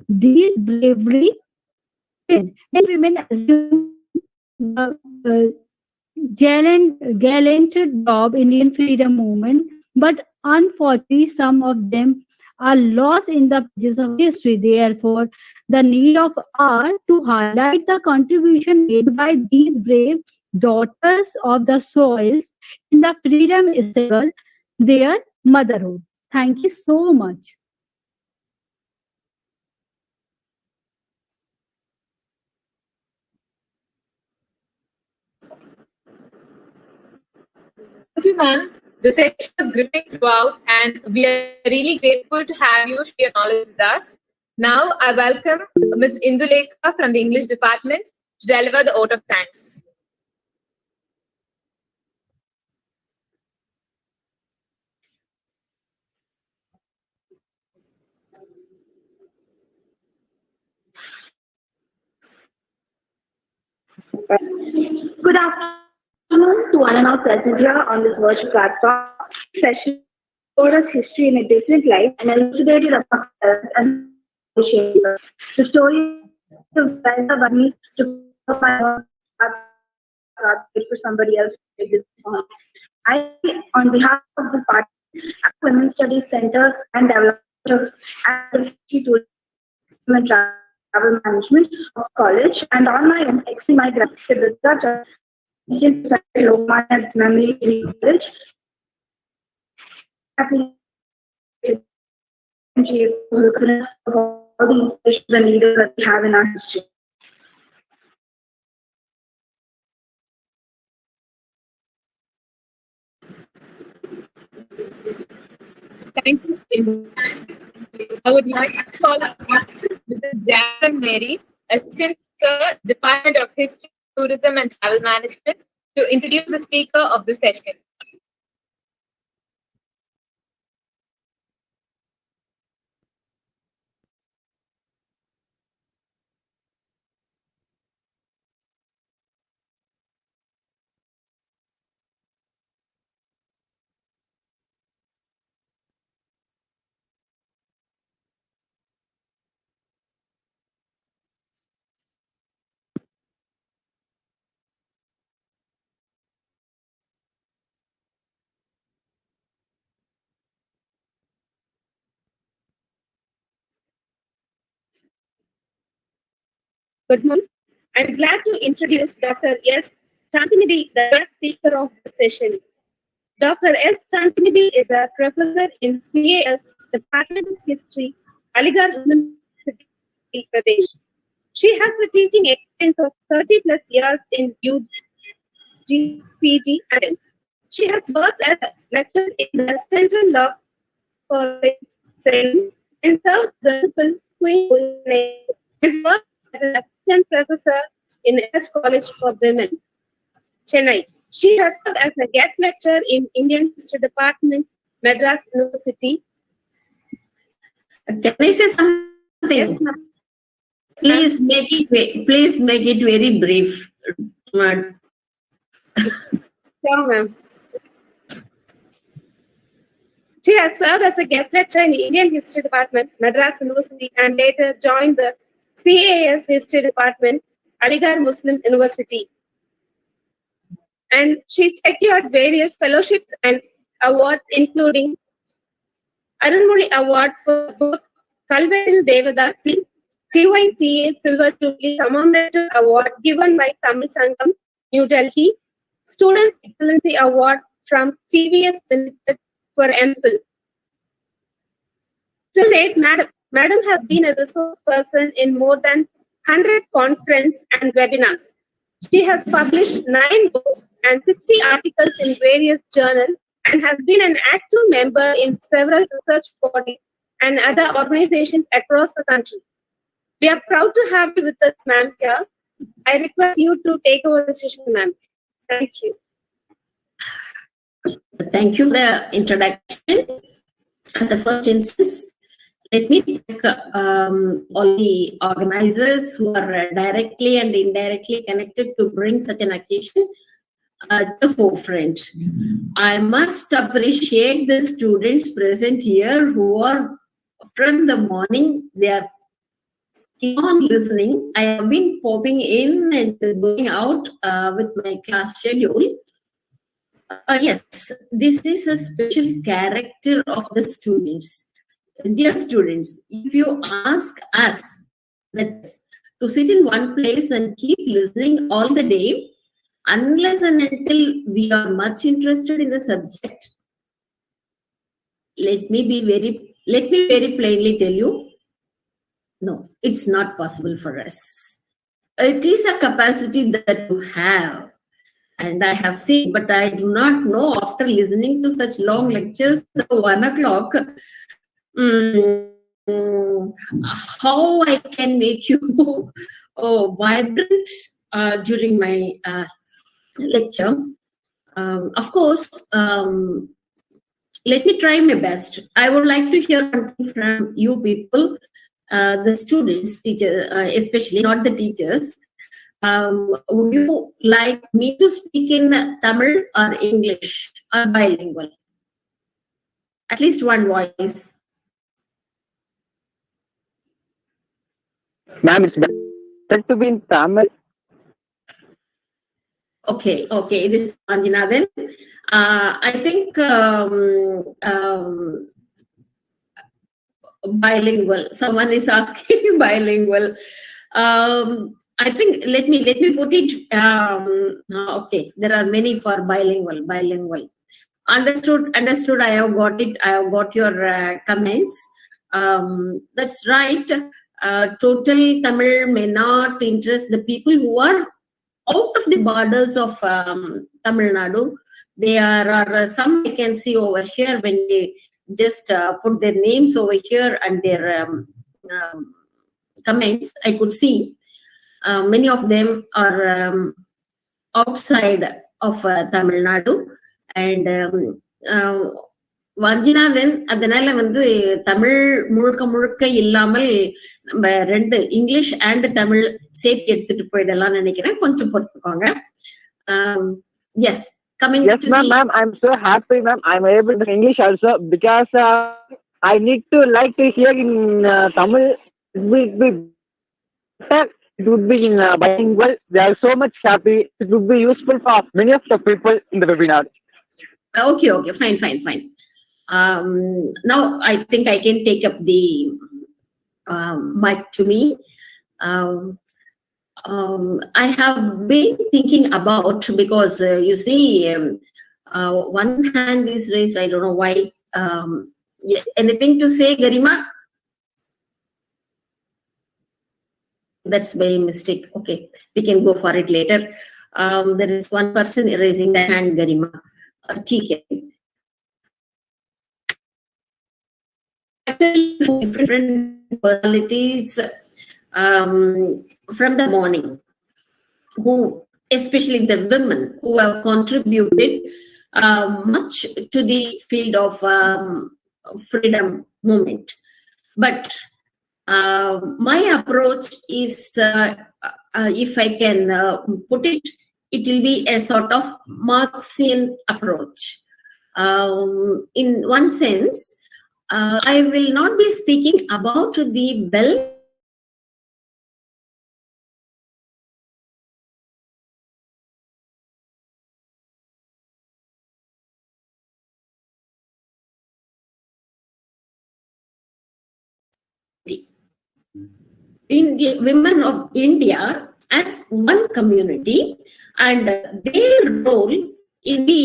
these bravery men. Many women assume the gallant job Indian freedom movement, but unfortunately, some of them are lost in the pages of history. Therefore, the need of hour to highlight the contribution made by these brave daughters of the soils in the freedom struggle, their motherhood. Thank you so much. Thank you, ma'am. The session was gripping throughout, and we are really grateful to have you share your knowledge with us. Now, I welcome Ms. Indulekha from the English department to deliver the vote of thanks. Good afternoon to one and all present here on this virtual platform. Session showed us history in a different light and elucidated about and The story of Brenda Bunny to my for somebody else to this song. I, on behalf of the party, Women's Studies Center and Development of Institute and Travel Management of College, and on my own, extend my gratitude to the Lokmanya Memory College. Of all the institutions and leaders that we have in our history. Thank you, Cindy. I would like to call upon Mrs. Jackson Mary, Assistant Department of History, Tourism and Travel Management, to introduce the speaker of the session. Good morning. I'm glad to introduce Dr. S. Shantinibi, the first speaker of the session. Dr. S. Shantinibi is a professor in CAS, Department of History, Aligarh University, Pradesh. She has a teaching experience of 30 plus years in UG, PG, and she has worked as a lecturer in the Central Law College, Salem, and served the principal Queen and worked as an assistant professor in S College for Women, Chennai. She has served as a guest lecturer in Indian History Department, Madras University. Can I say something? Yes, ma'am. Please make it very brief. Sure, ma'am. She has served as a guest lecturer in the Indian History Department, Madras University, and later joined the CAS History Department, Aligarh Muslim University. And she secured various fellowships and awards, including Arunmozhi Award for both Kalvetil Devadasi, TYCA Silver Jubilee Commemorative Award given by Tamil Sangam, New Delhi, Student Excellency Award from TVS Limited for MPhil. Till date, Madam has been a resource person in more than 100 conferences and webinars. She has published 9 books and 60 articles in various journals and has been an active member in several research bodies and other organizations across the country. We are proud to have you with us, ma'am, here. I request you to take over the session, ma'am. Thank you. Thank you for the introduction. At the first instance, let me thank all the organizers who are directly and indirectly connected to bring such an occasion at the forefront. I must appreciate the students present here who are from the morning, they are keep on listening. I have been popping in and going out with my class schedule. Yes, this is a special character of the students. Dear students, if you ask us that to sit in one place and keep listening all the day, unless and until we are much interested in the subject, let me very plainly tell you, no, it's not possible for us. It is a capacity that you have. And I have seen, but I do not know after listening to such long lectures at 1 o'clock, how I can make you vibrant during my lecture. Of course, let me try my best. I would like to hear something from you people, the students, teachers, especially not the teachers. Would you like me to speak in Tamil or English or bilingual? At least one voice. Ma'am, it's better to be in Tamil. Okay. This is Anjanathan. I think bilingual. Someone is asking bilingual. I think let me put it. Okay, there are many for bilingual. Understood. I have got it. I have got your comments. That's right. Total Tamil may not interest the people who are out of the borders of Tamil Nadu. There are some I can see over here when they just put their names over here and their comments. I could see many of them are outside of Tamil Nadu and வஞ்சினாதன் அதனால தமிழ் முழுக்க இல்லாமல் நம்ம ரெண்டு English and Tamil சேர்த்து எடுத்துட்டு போயிடலாம் நினைக்கிறேன். கொஞ்சம் பொறுத்துக்கோங்க. Yes coming. Yes, ma'am. I'm so happy, ma'am. I'm able to English also because I need to like to hear in Tamil. It would be better. It would be in bilingual. They are so much happy. It would be useful for many of the people in the webinar. Okay, fine. Now I think I can take up the mic to me. I have been thinking about, because you see one hand is raised. I don't know why. Anything to say, Garima? That's by mistake. Okay, we can go for it later. There is one person raising the hand, Garima. TK. Different personalities from the morning, who, especially the women, who have contributed much to the field of freedom movement. But my approach is, if I can put it, it will be a sort of Marxian approach. In one sense, I will not be speaking about the wealth in the women of India as one community and their role in the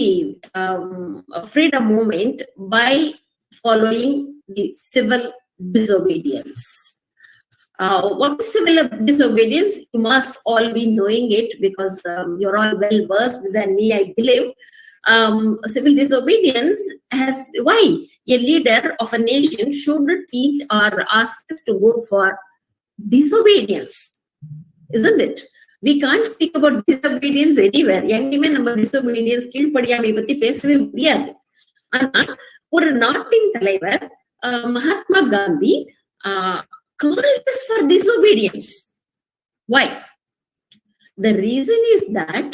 freedom movement by following the civil disobedience. What is civil disobedience? You must all be knowing it, because you're all well versed than me, I believe. Civil disobedience has why a leader of a nation should teach or ask us to go for disobedience, isn't it? We can't speak about disobedience anywhere. எங்கேயுமே நம்ம disobedience கீழ்ப்படியாமை பத்தி பேசவே முடியாது. ஆனா ஒரு நாட்டின் தலைவர் Mahatma Gandhi called us for disobedience. Why? The reason is that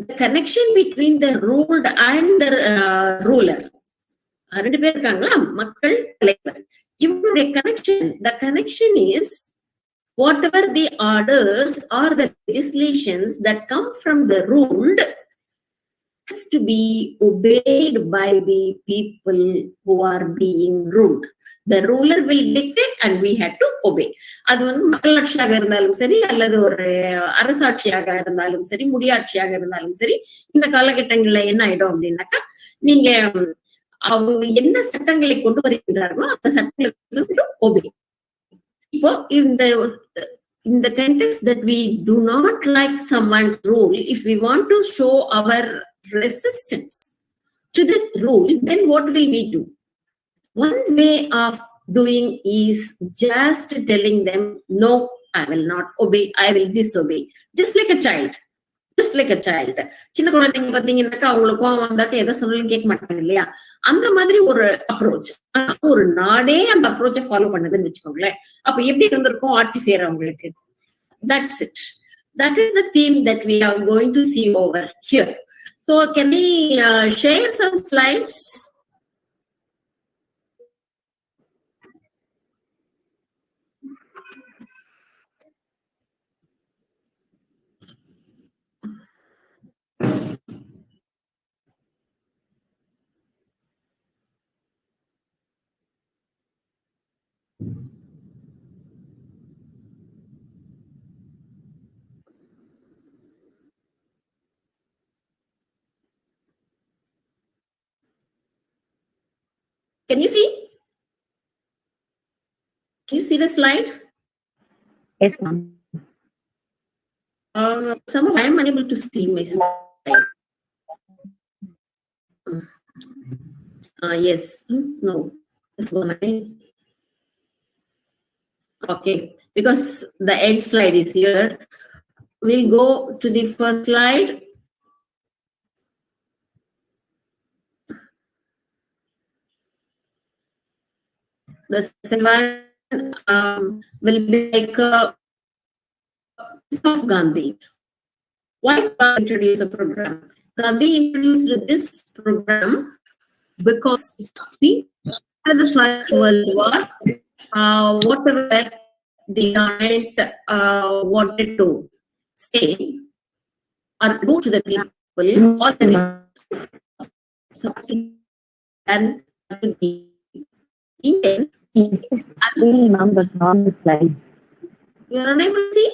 the connection between the ruled and the ruler, ரெண்டு பேர் இருக்காங்களா, மக்கள் தலைவர், இவங்களுடைய connection, the connection is whatever the orders or the legislations that come from the ruled has to be obeyed by the people who are being ruled. The ruler will dictate and we had to obey. அது மக்களாட்சியாக இருந்தாலும் சரி, அல்லது ஒரு அரசாட்சியாக இருந்தாலும் சரி, முடியாட்சியாக இருந்தாலும் சரி, இந்த காலகட்டங்கள்ல என்ன ஆயிடும் அப்படின்னாக்கா, நீங்க அவங்க என்ன சட்டங்களை கொண்டு வருகின்றார்களோ அந்த சட்டங்களுக்கு obey. இப்போ in the context that we do not like someone's rule, if we want to show our resistance to the rule, then what will we do? One way of doing is just telling them, no, I will not obey, I will disobey. Just like a child. சின்ன குழந்தைங்க பாத்தீங்கன்னாக்கா அவங்களுக்கு கோவம் வந்தாக்க எதை சொன்னாலும் கேட்க மாட்டாங்க இல்லையா? அந்த மாதிரி ஒரு அப்ரோச். ஒரு நாடே அந்த அப்ரோச்சை ஃபாலோ பண்ணுதுன்னு வச்சுக்கோங்களேன். அப்ப எப்படி இருந்திருக்கும் ஆட்சி செய்யறவங்களுக்கு? That's it. That is the theme that we are going to see over here. So can we share some slides? Can you see? Can you see the slide? Yes, ma'am. Somehow I am unable to see my slide. Yes. No. It's gone. Okay. Because the end slide is here. We'll go to the first slide. The second one will be like of Gandhi. Why Gandhi introduced a program? Gandhi introduced this program because after the First World War, whatever the government wanted to say or do to the people, all the and to the Indians. Really, ma'am, but not the slide. You are unable to see?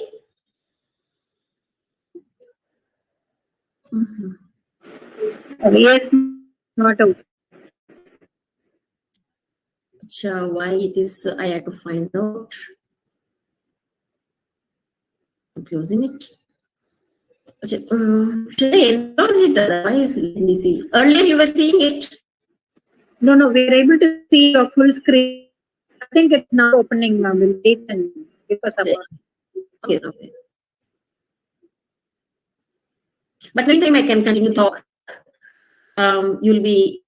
Yes, not out. Why it is, I have to find out. I'm closing it. Should I endorse it? Otherwise, let me see. Earlier you were seeing it. No, we're able to see your full screen. I think it's now opening, ma'am. We'll wait and give us a more. Okay. But meantime, I can continue to talk. You'll be.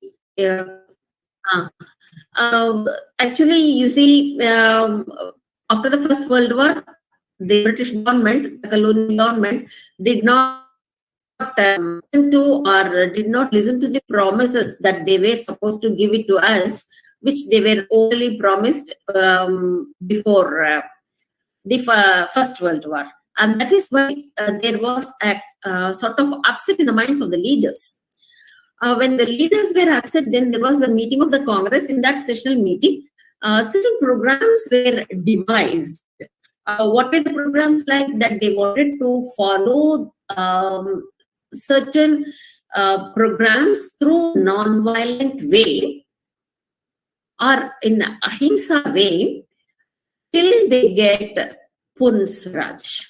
Actually, you see, after the First World War, the British government, the colonial government, did not listen to or did not listen to the promises that they were supposed to give it to us, which they were only promised before the First World War. And that is why there was a sort of upset in the minds of the leaders. When the leaders were upset, then there was a meeting of the Congress. In that sessional meeting, certain programs were devised. What were the programs like? That they wanted to follow certain programs through non-violent way or in ahimsa way till they get Purna Swaraj.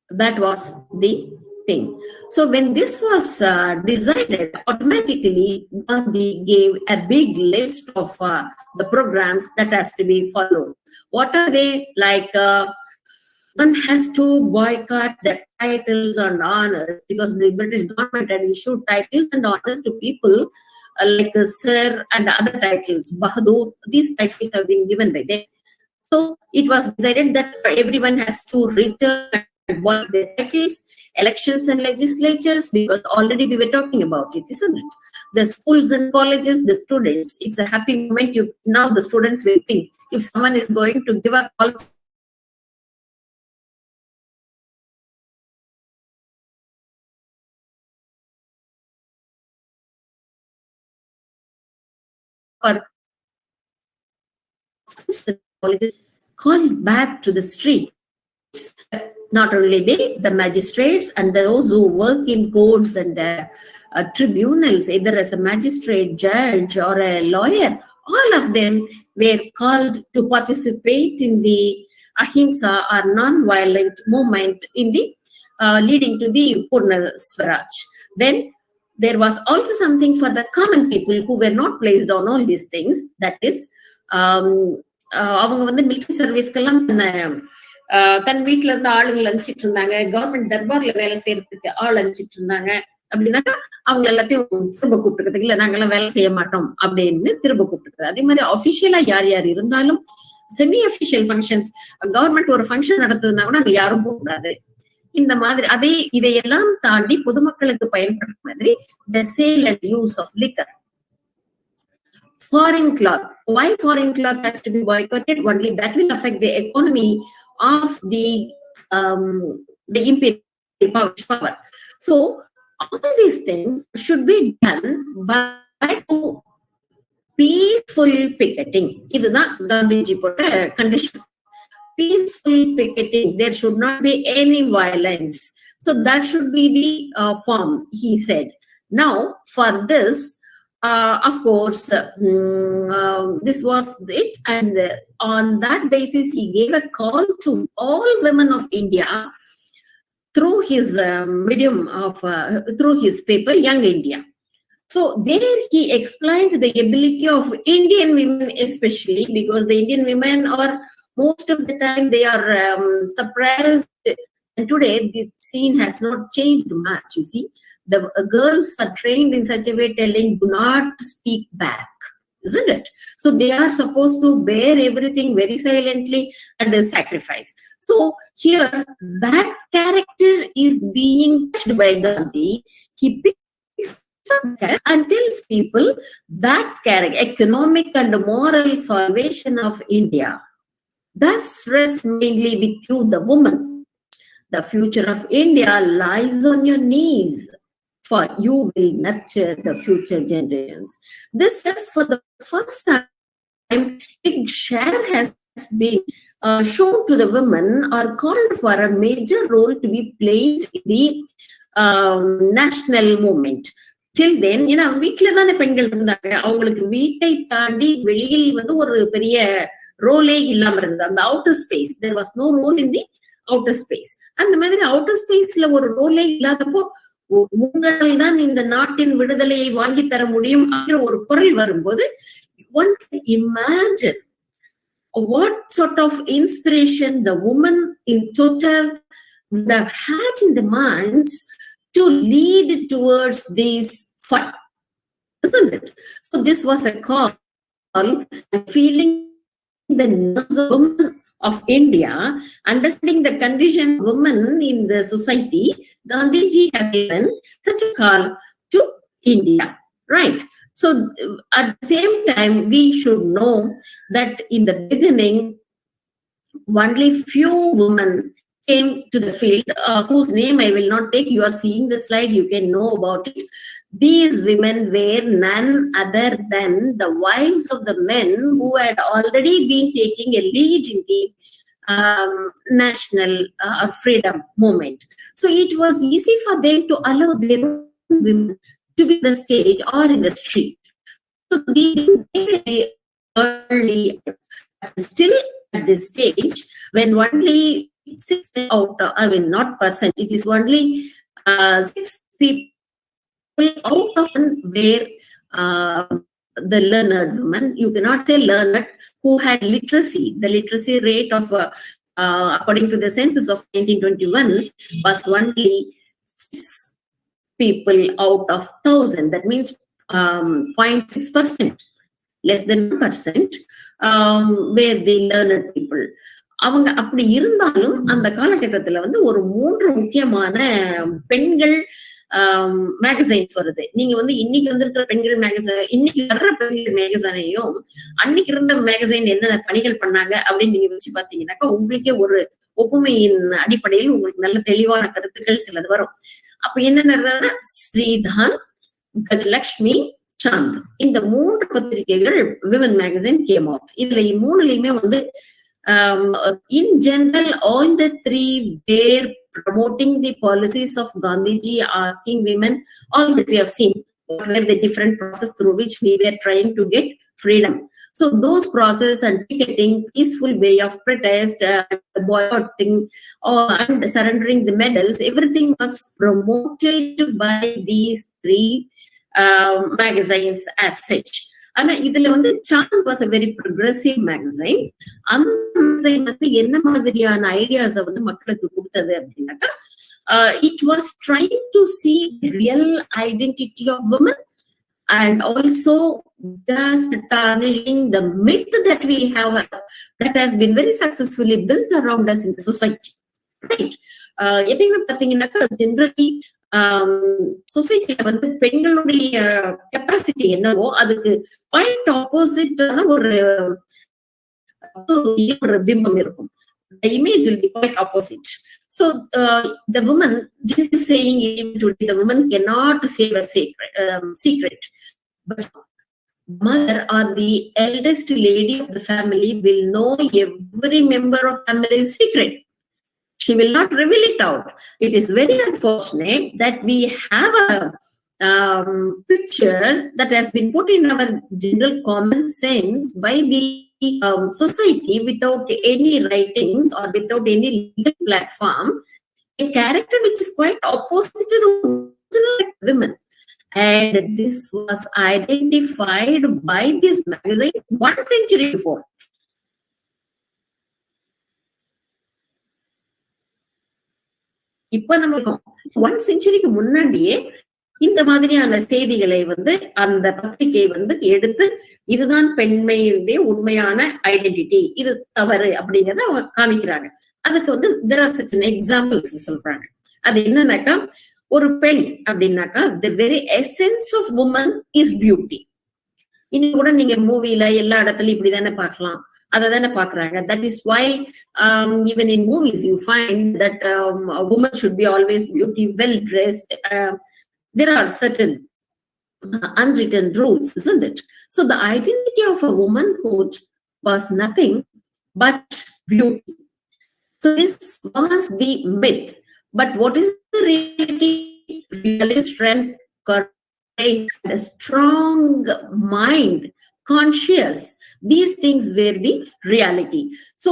That was the thing. So when this was decided, automatically Gandhi gave a big list of the programs that has to be followed. What are they? Like one has to boycott the titles and honors, because the British government had issued titles and honors to people like Sir and other titles, Bahadur. These titles have been given by them. So it was decided that everyone has to return and boycott their titles, elections and legislatures, because already we were talking about it, isn't it? The schools and colleges, the students, it's a happy moment. Now the students will think, if someone is going to give up all for colleges, call it back to the street. Not only they, the magistrates and those who work in courts and tribunals, either as a magistrate, judge, or a lawyer, all of them were called to participate in the ahimsa or non-violent movement in the leading to the Purna Swaraj. Then there was also something for the common people who were not placed on all these things. That is, அவங்க வந்து military சர்வீஸ்க்கெல்லாம் தன் வீட்டுல இருந்து ஆளுங்களை அனுப்பிச்சிட்டு இருந்தாங்க, government தர்பார்ல வேலை செய்யறதுக்கு ஆள் அனுப்பிச்சிட்டு இருந்தாங்க. அப்படின்னாக்கா அவங்க எல்லாத்தையும் திரும்ப கூப்பிட்டுக்கிறதுக்கு, இல்ல நாங்கெல்லாம் வேலை செய்ய மாட்டோம் அப்படின்னு திரும்ப கூப்பிட்டுக்கிறது. அதே மாதிரி அபிஷியலா யார் யார் இருந்தாலும் செமி அபிஷியல் ஃபங்க்ஷன்ஸ், கவர்மெண்ட் ஒரு ஃபங்க்ஷன் நடத்துதுன்னா கூட அங்க யாரும் போகக்கூடாது. இந்த மாதிரி அதே இதையெல்லாம் தாண்டி பொதுமக்களுக்கு பயன்படுற மாதிரி the sale and use of liquor. Foreign cloth. Why foreign cloth has to be boycotted? Only that will affect the economy of the imperial power. So all these things should be done by peaceful picketing. இதுதான் காந்திஜி போட்ட condition. Peaceful picketing. There should not be any violence. So that should be the form, he said. Now, for this, of course, this was it. And on that basis, he gave a call to all women of India through his medium of, through his paper, Young India. So there he explained the ability of Indian women, especially because the Indian women are most of the time they are suppressed. And today the scene has not changed much. You see, the girls are trained in such a way, telling do not speak back, isn't it? So they are supposed to bear everything very silently and sacrifice. So here that character is being touched by Gandhi. He picks and tells people that economic and moral salvation of India thus rests mainly with you, the woman. The future of India lies on your knees, for you will nurture the future generations. This is for the first time, big share has been shown to the women or called for a major role to be played in the national movement. Till then, வீட்டுல தானே பெண்கள் இருந்தாங்க, அவங்களுக்கு வீட்டை தாண்டி வெளியில் வந்து ஒரு பெரிய ரோலே இல்லாம இருந்தது. அந்த outer space, there was no role in the outer space. அந்த மாதிரி அவுட்டர் ஸ்பேஸ்ல ஒரு ரோலே இல்லாதப்போ உங்களால் தான் இந்த நாட்டின் விடுதலையை வாங்கி தர முடியும் அப்படிங்கிற ஒரு குரல் வரும்போது, one can imagine what sort of inspiration the woman in total would have had in the minds to lead towards this fight, isn't it? So this was a call, feeling the nerves of women of India, understanding the condition of women in the society. Gandhiji had given such a call to India, right? So at the same time, we should know that in the beginning, only few women came to the field, whose name I will not take. You are seeing the slide, you can know about it. These women were none other than the wives of the men who had already been taking a lead in the national freedom movement. So it was easy for them to allow their women to be on the stage or in the street. So these very early, still at this stage, when only 6 out, not percent, it is only 6 people out of were the learned women. You cannot say learned, who had literacy. The literacy rate of, according to the census of 1921, was only 6 people out of 1,000. That means 0.6%, less than 1%, were the learned people. அவங்க அப்படி இருந்தாலும் அந்த காலகட்டத்துல வந்து ஒரு 3 முக்கியமான பெண்கள் magazines வருது. நீங்க வந்து இன்னைக்கு வந்திருக்கிற பெண்கள் மேகசைன், இன்னைக்கு வர்ற பெண்கள் மேகசைனையும் அன்னைக்கு இருந்த மேகசைன் என்னென்ன பணிகள் பண்ணாங்க அப்படின்னு நீங்க வச்சு பாத்தீங்கன்னாக்கா உங்களுக்கே ஒரு ஒப்புமையின் அடிப்படையில் உங்களுக்கு நல்ல தெளிவான கருத்துக்கள் சிலது வரும். அப்ப என்னென்ன, ஸ்ரீதான், கஜலட்சுமி, சாந்த், இந்த 3 பத்திரிகைகள் விமன் மேகசைன் கேம் அவுட். இதுல 3லயுமே வந்து in general, all the 3 were promoting the policies of Gandhiji, asking women, all that we have seen, what were the different process through which we were trying to get freedom. So those process and picketing, peaceful way of protest, boycotting, and surrendering the medals, everything was promoted by these 3 magazines as such. ஆனா இதுல வந்து Chand was a very progressive magazine. அந்த magazine வந்து என்ன மாதிரியான ஐடியாஸை வந்து மக்களுக்கு கொடுத்தது அப்படின்னாக்கா, it was trying to see the real identity of women and also just tarnishing the myth that we have, that has been very successfully built around us in the society, right? எப்பயுமே பாத்தீங்கன்னாக்கா generally சொசைட்டில வந்து பெண்களுடைய capacity என்னவோ அதுக்கு point ஆப்போசிட்டான ஒரு பிம்பம் இருக்கும். The image will be quite opposite. So the woman, generally saying even today, the woman cannot save a secret, but mother or the eldest lady of the family will know every member of family's secret. She will not reveal it out. It is very unfortunate that we have a picture that has been put in our general common sense by the society without any writings or without any legal platform, a character which is quite opposite to the original women. And this was identified by this magazine 1 century before. இப்ப நம்ம 1 செஞ்சுரிக்கு முன்னாடியே இந்த மாதிரியான செய்திகளை அந்த பத்திரிகை எடுத்து இதுதான் பெண்மையுடைய உண்மையான ஐடென்டிட்டி, இது தவறு அப்படிங்கறத அவங்க காமிக்கிறாங்க. அதுக்கு there are certain examples சொல்றாங்க. அது என்னன்னாக்கா, ஒரு பெண் அப்படின்னாக்கா the very essence of woman is beauty. இன்னும் கூட நீங்க மூவில எல்லா இடத்துலயும் இப்படிதானே பார்க்கலாம், அததானே பாக்குறாங்க. That is why even in movies you find that a woman should be always beauty, well dressed. There are certain unwritten rules, isn't it? So the identity of a womanhood was nothing but beauty. So this was the myth. But what is the reality? Real strength, courage, a strong mind, conscious. These things were the reality. So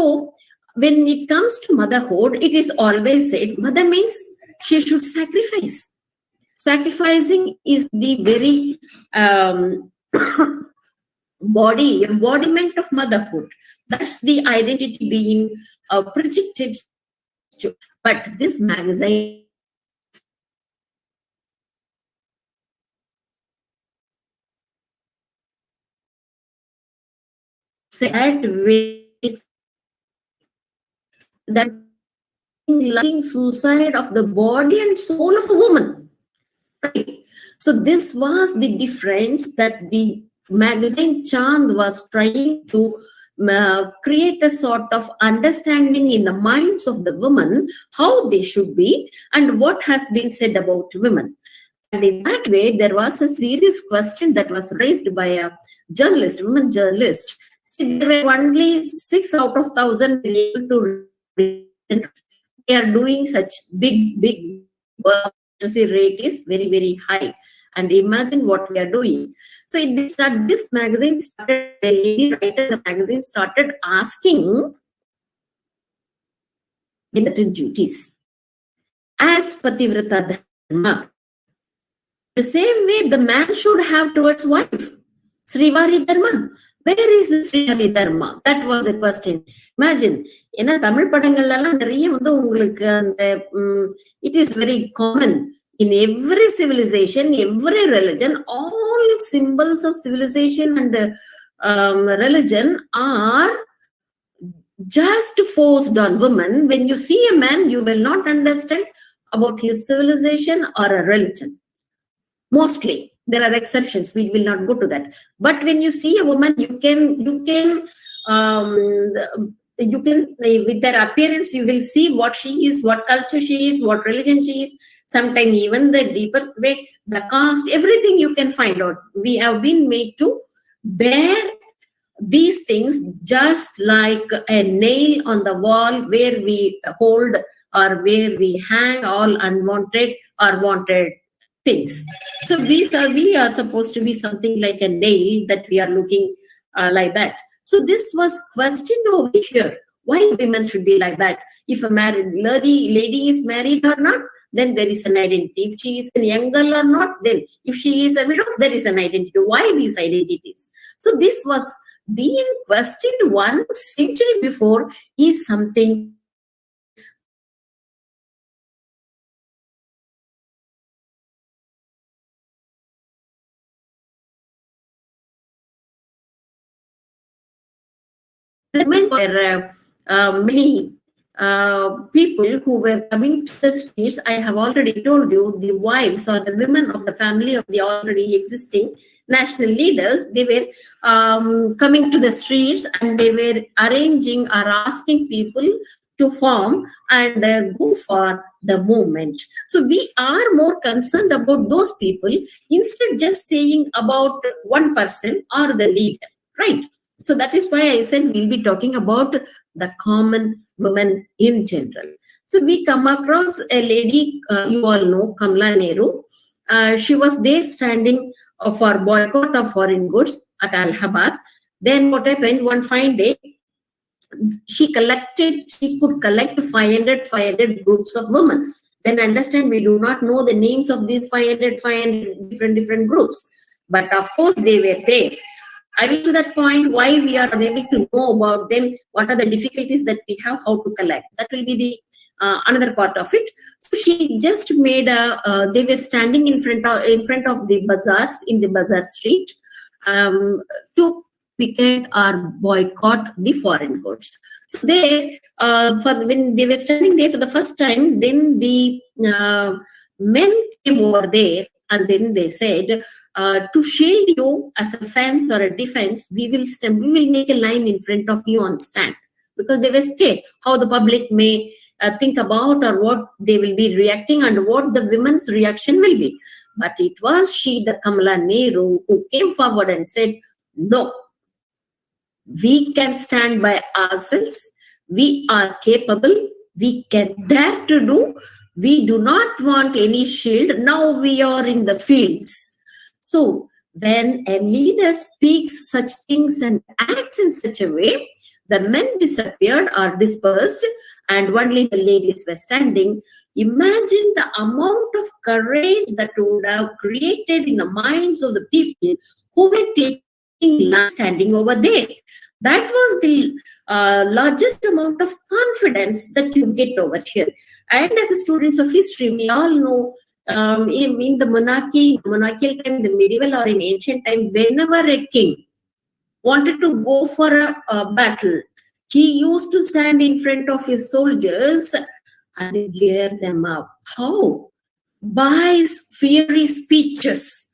when it comes to motherhood, it is always said mother means she should sacrifice. Sacrificing is the very body embodiment of motherhood. That's the identity being projected to. But this magazine said that suicide of the body and soul of a woman. Right? So this was the difference that the magazine Chand was trying to create a sort of understanding in the minds of the women, how they should be and what has been said about women. And in that way, there was a serious question that was raised by a journalist, women journalist. See, there were only 6 out of 1,000 able to read. They are doing such big work. Literacy rate is very, very high. And imagine what we are doing. So this magazine started, the lady writer of the magazine started asking certain duties. As Pativrata Dharma, the same way the man should have towards wife. Srivari Dharma. Where is the Srivari Dharma? That was the question. Imagine, in a Tamil padangalla it is very common in every civilization, every religion, all symbols of civilization and religion are just forced on women. When you see a man, you will not understand about his civilization or a religion. Mostly. There are exceptions. We will not go to that. But when you see a woman, you can with their appearance, you will see what she is, what culture she is, what religion she is. Sometimes even the deeper way, the caste, everything you can find out. We have been made to bear these things just like a nail on the wall where we hold or where we hang all unwanted or wanted things. So we are supposed to be something like a nail that we are looking like that. So this was questioned over here. Why women should be like that? If a married lady is married or not, then there is an identity. If she is a young girl or not, then if she is a widow, there is an identity. Why these identities? So this was being questioned 1 century before is something were many people who were coming to the streets. I have already told you, the wives or the women of the family of the already existing national leaders, they were coming to the streets and they were arranging or asking people to form and go for the movement. So we are more concerned about those people instead just saying about one person or the leader, right? So that is why I said we'll be talking about the common women in general. So we come across a lady, you all know, Kamala Nehru. She was there standing for boycott of foreign goods at Allahabad. Then what happened? One fine day, she could collect 500 groups of women. Then understand, we do not know the names of these 500 different groups. But of course, they were there. I will to that point why we are unable to know about them, what are the difficulties that we have, how to collect. That will be the another part of it. So she just made they were standing in front of the bazaars, in the bazaar street, to picket or boycott the foreign goods. So they, when they were standing there for the first time, then the men came over there and then they said, to shield you as a fence or a defense, we will make a line in front of you on stand, because they were scared how the public may think about or what they will be reacting and what the women's reaction will be. But it was she, the Kamala Nehru, who came forward and said, no, we can stand by ourselves. We are capable. We can dare to do. We do not want any shield. Now we are in the fields. So when a leader speaks such things and acts in such a way, the men disappeared or dispersed and only the ladies were standing. Imagine the amount of courage that would have created in the minds of the people who were taking land standing over there. That was the largest amount of confidence that you get over here. And as students of history, we all know in the monarchical time, the medieval or in ancient time, whenever a king wanted to go for a battle, he used to stand in front of his soldiers and gear them up. How? By fiery speeches,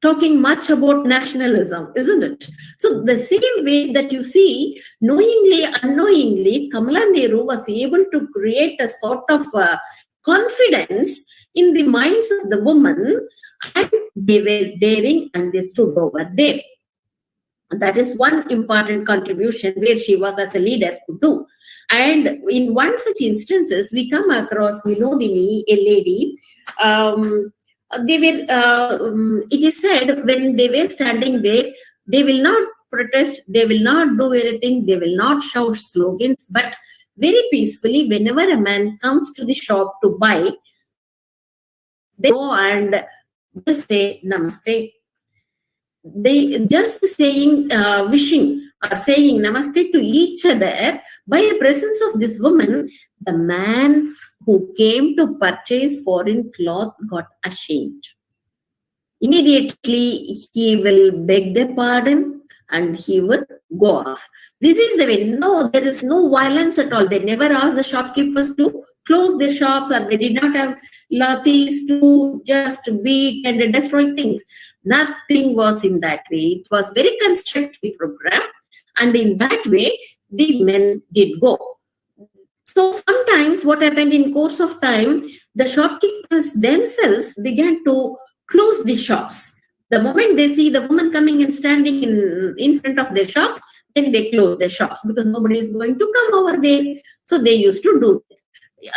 talking much about nationalism, isn't it? So the same way that you see, knowingly, unknowingly, Kamala Nehru was able to create a sort of confidence in the minds of the women, and they were daring and they stood over there. That is one important contribution where she was as a leader to do. And in one such instances, we come across Vinodini, a lady. They were. It is said when they were standing there, they will not protest, they will not do anything, they will not shout slogans, but very peacefully, whenever a man comes to the shop to buy, they go and just say namaste. They just saying, wishing or saying namaste to each other. By the presence of this woman, the man who came to purchase foreign cloth got ashamed. Immediately, he will beg their pardon and he would go off. This is the way. No, there is no violence at all. They never asked the shopkeepers to close their shops, or they did not have lathis to just beat and destroy things. Nothing was in that way. It was very constructive program, and in that way, the men did go. So sometimes what happened in course of time, the shopkeepers themselves began to close the shops. The moment they see the woman coming and standing in front of their shops, then they close their shops because nobody is going to come over there. So they used to do that.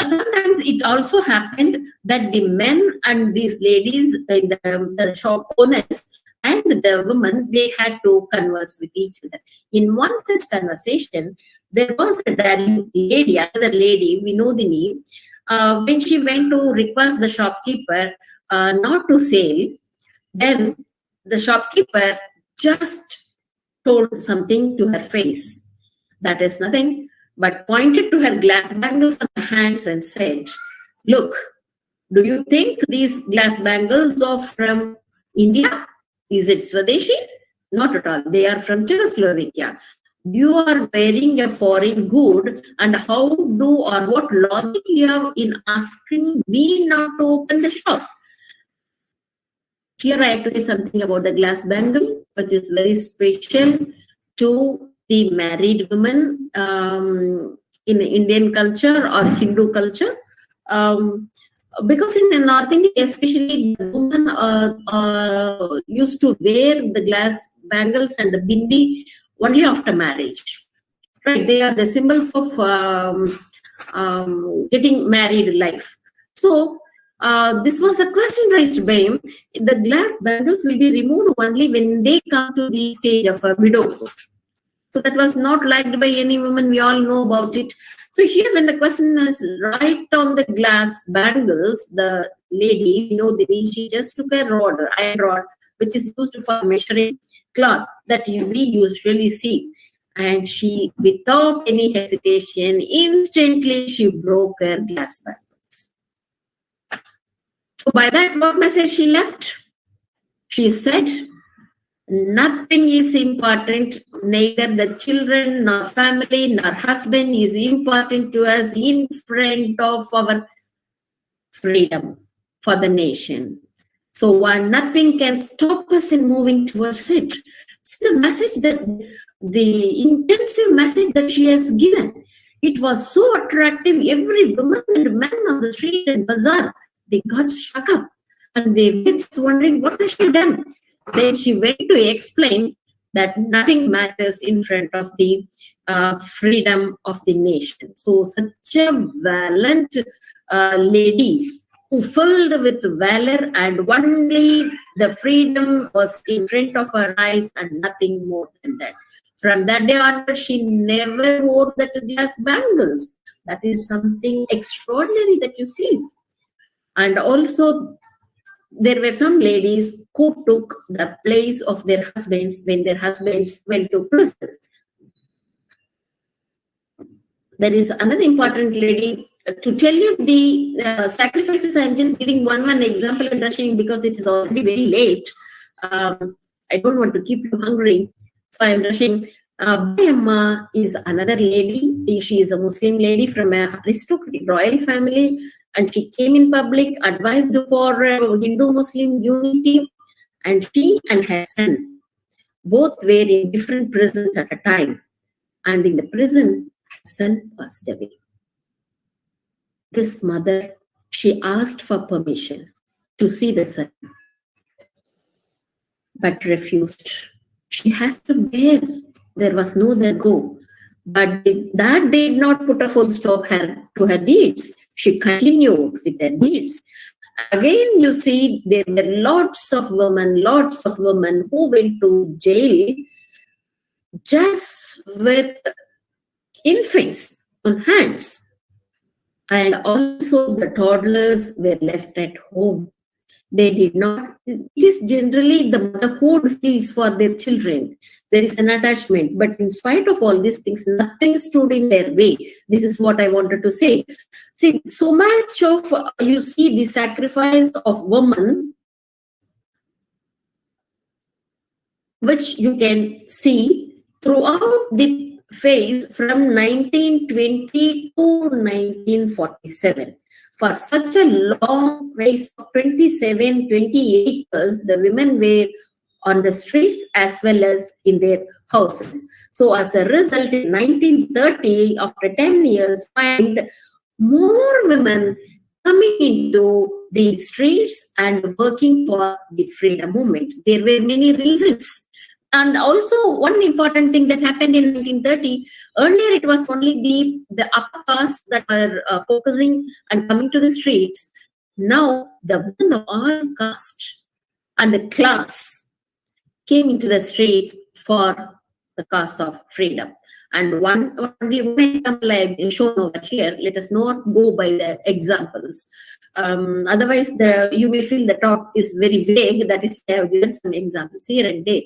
Sometimes it also happened that the men and these ladies, the shop owners and the women, they had to converse with each other. In one such conversation, there was a daring lady, another lady, Vinodini, when she went to request the shopkeeper not to sell, then the shopkeeper just told something to her face. That is nothing but pointed to her glass bangles on her hands and said, look, do you think these glass bangles are from India? Is it Swadeshi? Not at all. They are from Czechoslovakia. You are wearing a foreign good, and how do or what logic you have in asking me not to open the shop? Here I have to say something about the glass bangle, which is very special to the married women in Indian culture or Hindu culture. Because in North India, especially, the women used to wear the glass bangles and the bindi only after marriage. Right? They are the symbols of getting married life. So this was a question raised by him. The glass bangles will be removed only when they come to the stage of a widowhood. So that was not liked by any woman. We all know about it. So here, when the question is right on the glass bangles, the lady, she just took a rod, iron rod, which is used for measuring cloth that we usually see. And she, without any hesitation, instantly she broke her glass bangles. So by that, what message she left? She said, nothing is important, neither the children, nor family, nor husband is important to us in front of our freedom for the nation. So nothing can stop us in moving towards it. See the message the intensive message that she has given. It was so attractive. Every woman and man on the street and bazaar, they got struck up and they were just wondering, what has she done? Then she went to explain that nothing matters in front of the freedom of the nation. So such a valiant lady who filled with valor, and only the freedom was in front of her eyes and nothing more than that. From that day onward, she never wore that glass bangles. That is something extraordinary that you see. And also, there were some ladies who took the place of their husbands when their husbands went to prison. There is another important lady. To tell you the sacrifices, I'm just giving one example and rushing because it is already very late. I don't want to keep you hungry, so I'm rushing. Amma is another lady. She is a Muslim lady from a aristocratic royal family, and she came in public, advised for Hindu-Muslim unity, and she and her son both were in different prisons at a time. And in the prison, her son passed away. This mother, she asked for permission to see the son, but refused. She has to bear. There was no other go. But that did not put a full stop to her deeds. She continued with her deeds. Again, you see, there were lots of women who went to jail just with infants on hands. And also the toddlers were left at home. They did not, it is generally the motherhood feels for their children. There is an attachment, but in spite of all these things, nothing stood in their way. This is what I wanted to say. See, so much of, you see the sacrifice of women, which you can see throughout the phase from 1920 to 1947. For such a long phase of 27, 28 years, the women were on the streets as well as in their houses. So as a result, in 1930, after 10 years, find more women coming into the streets and working for the freedom movement. There were many reasons. And also one important thing that happened in 1930, earlier it was only the upper caste that were focusing and coming to the streets. Now the women of all caste and the class came into the streets for the cause of freedom. And only one example I have shown over here. Let us not go by the examples. Otherwise, you may feel the talk is very vague. That is, I have given some examples here and there.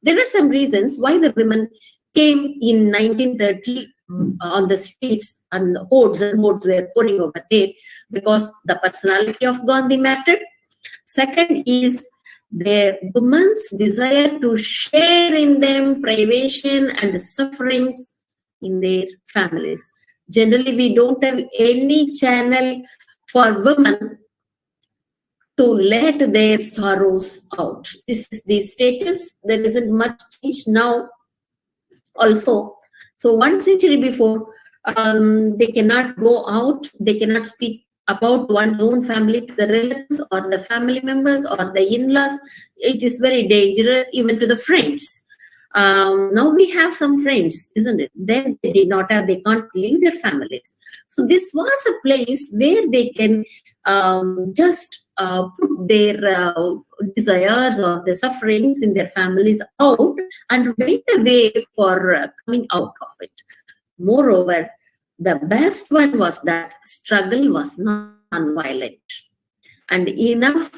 There are some reasons why the women came in 1930 on the streets, and hordes were pouring over there, because the personality of Gandhi mattered. Second is the women's desire to share in them privation and sufferings in their families. Generally, we don't have any channel for women to let their sorrows out. This is the status. There isn't much change now also. So 1 century before, they cannot go out, they cannot speak about one's own family to the relatives or the family members or the in-laws. It is very dangerous even to the friends. Now we have some friends, isn't it? Then they did not have, they can't leave their families. So this was a place where they can just put their desires or their sufferings in their families out and wait a way for coming out of it. Moreover, the best one was that struggle was non-violent, and enough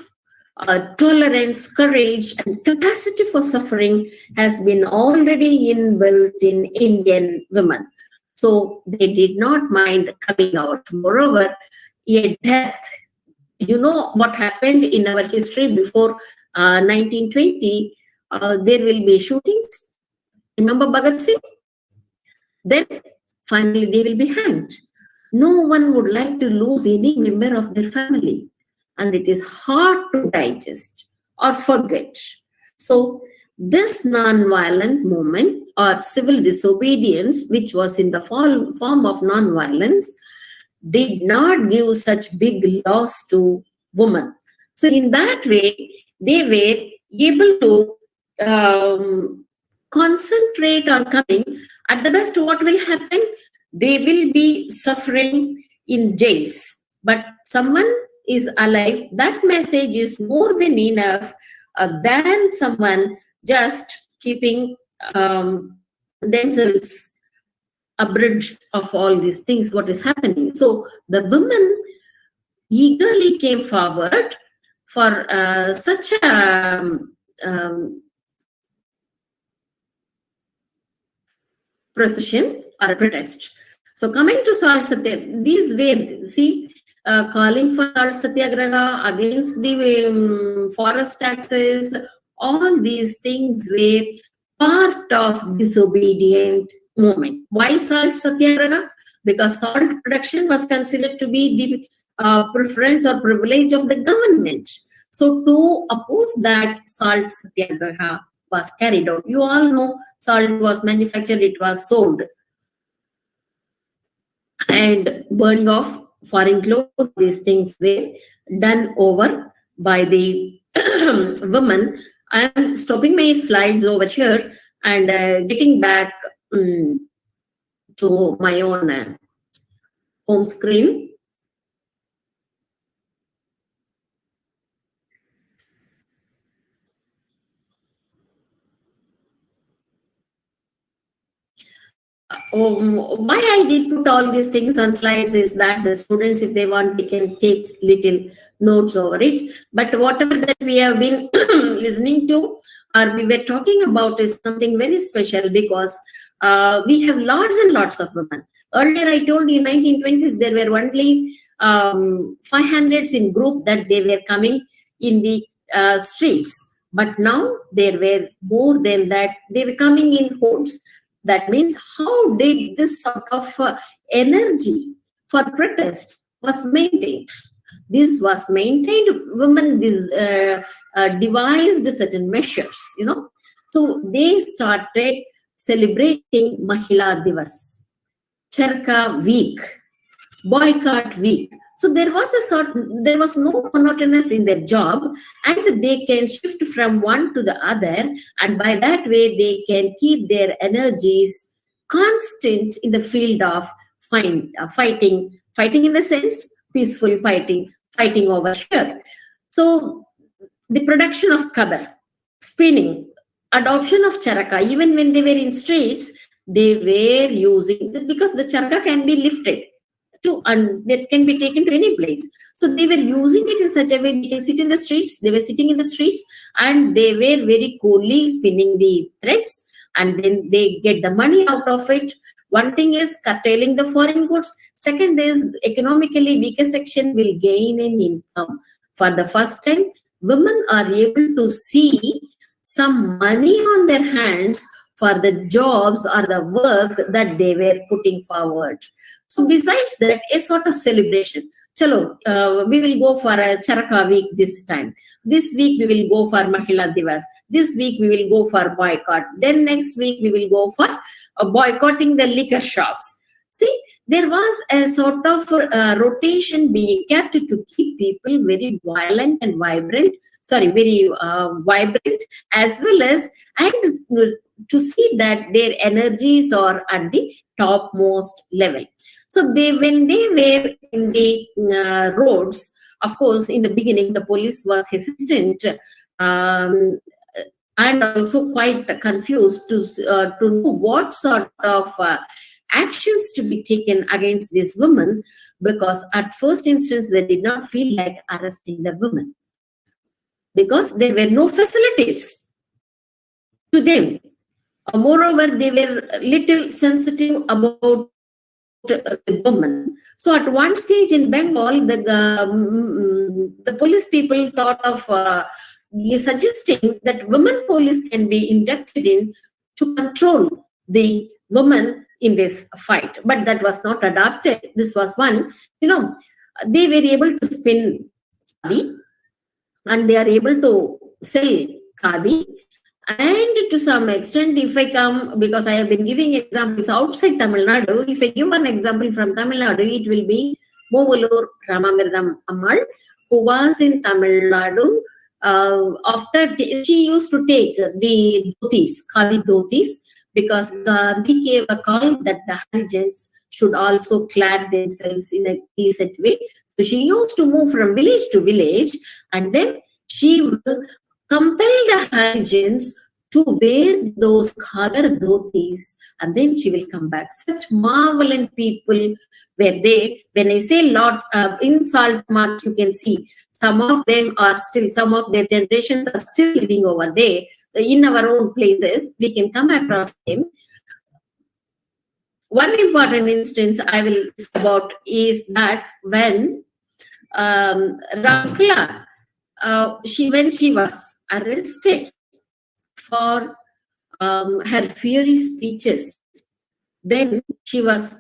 tolerance, courage, and capacity for suffering has been already inbuilt in Indian women. So they did not mind coming out. Moreover, a death, you know what happened in our history before 1920, there will be shootings. Remember Bhagat Singh? Then finally they will be hanged. No one would like to lose any member of their family, and it is hard to digest or forget. So this non-violent movement or civil disobedience, which was in the form of non-violence, did not give such big loss to women. So in that way, they were able to concentrate on coming. At the best, what will happen? They will be suffering in jails. But someone is alive. That message is more than enough than someone just keeping themselves abridged of all these things, what is happening. So the women eagerly came forward for such a procession or a protest. So coming to Salt Satyagraha, these were, see, calling for Salt Satyagraha against the forest taxes, all these things were part of disobedient movement. Why Salt Satyagraha? Because salt production was considered to be the preference or privilege of the government. So to oppose that, Salt Satyagraha was carried out. You all know salt was manufactured, it was sold. And burning of foreign clothes, these things were done over by the women. I am stopping my slides over here and getting back to my own home screen. Why I did put all these things on slides is that the students, if they want, they can take little notes over it. But whatever that we have been listening to or we were talking about is something very special, because we have lots and lots of women. Earlier, I told you in 1920s, there were only 500s in group that they were coming in the streets. But now there were more than that. They were coming in hordes. That means, how did this sort of energy for protest was maintained? This was maintained. Women devised certain measures, you know. So they started celebrating Mahila Divas, Charka Week, Boycott Week. So there was no monotonous in their job, and they can shift from one to the other, and by that way they can keep their energies constant in the field of fighting in the sense peaceful fighting over here. So the production of kabar, spinning, adoption of charaka, even when they were in streets, they were using, because the charaka can be lifted and that can be taken to any place. So they were using it in such a way they can sit in the streets. They were sitting in the streets and they were very coolly spinning the threads, and then they get the money out of it. One thing is curtailing the foreign goods. Second is economically weaker section will gain in income. For the first time, women are able to see some money on their hands for the jobs or the work that they were putting forward. So besides that, a sort of celebration. Chalo, we will go for a Charaka week this time. This week we will go for Mahila Divas. This week we will go for boycott. Then next week we will go for boycotting the liquor shops. See, there was a sort of rotation being kept to keep people very violent and vibrant, very vibrant, as well as, and to see that their energies are at the topmost level. So when they were in the roads, of course, in the beginning, the police was hesitant and also quite confused to know what sort of actions to be taken against this woman, because at first instance they did not feel like arresting the woman because there were no facilities to them. Moreover, they were little sensitive about the woman. So at one stage in Bengal, the police people thought of suggesting that women police can be inducted in to control the women in this fight. But that was not adopted. This was one, they were able to spin khadi and they are able to sell khadi. And to some extent, if I come, because I have been giving examples outside Tamil Nadu, if I give one example from Tamil Nadu, it will be Movalur Ramamirdam Ammal, who was in Tamil Nadu. After she used to take the dhotis, khadi dhotis, because Gandhi gave a call that the Harijans should also clad themselves in a decent way. So she used to move from village to village, and then she will compel the Harijans to wear those khadar dhotis, and then she will come back. Such marvelous people were they. When I say lot, in Salt March, you can see some of them are still, some of their generations are still living over there. In our own places, we can come across them. One important instance I will say about is that when Rakla, when she was arrested for her fiery speeches, then she was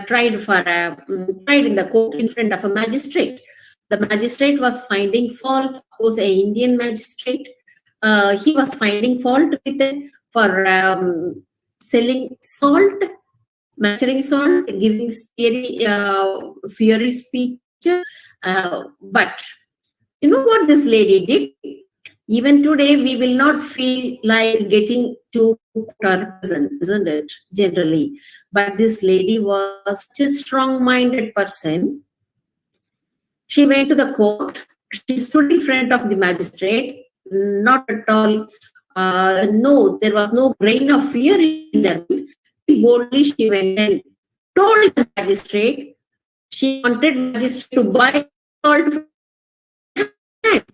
tried in the court in front of a magistrate. The magistrate was finding fault. Of course, an Indian magistrate. He was finding fault with it for selling salt, measuring salt, giving fiery speeches. But you know what this lady did? Even today, we will not feel like getting to our prison, isn't it? Generally. But this lady was such a strong-minded person. She went to the court. She stood in front of the magistrate. Not at all. No, there was no grain of fear in her. Boldly, she went and told the magistrate she wanted magistrate to buy salt.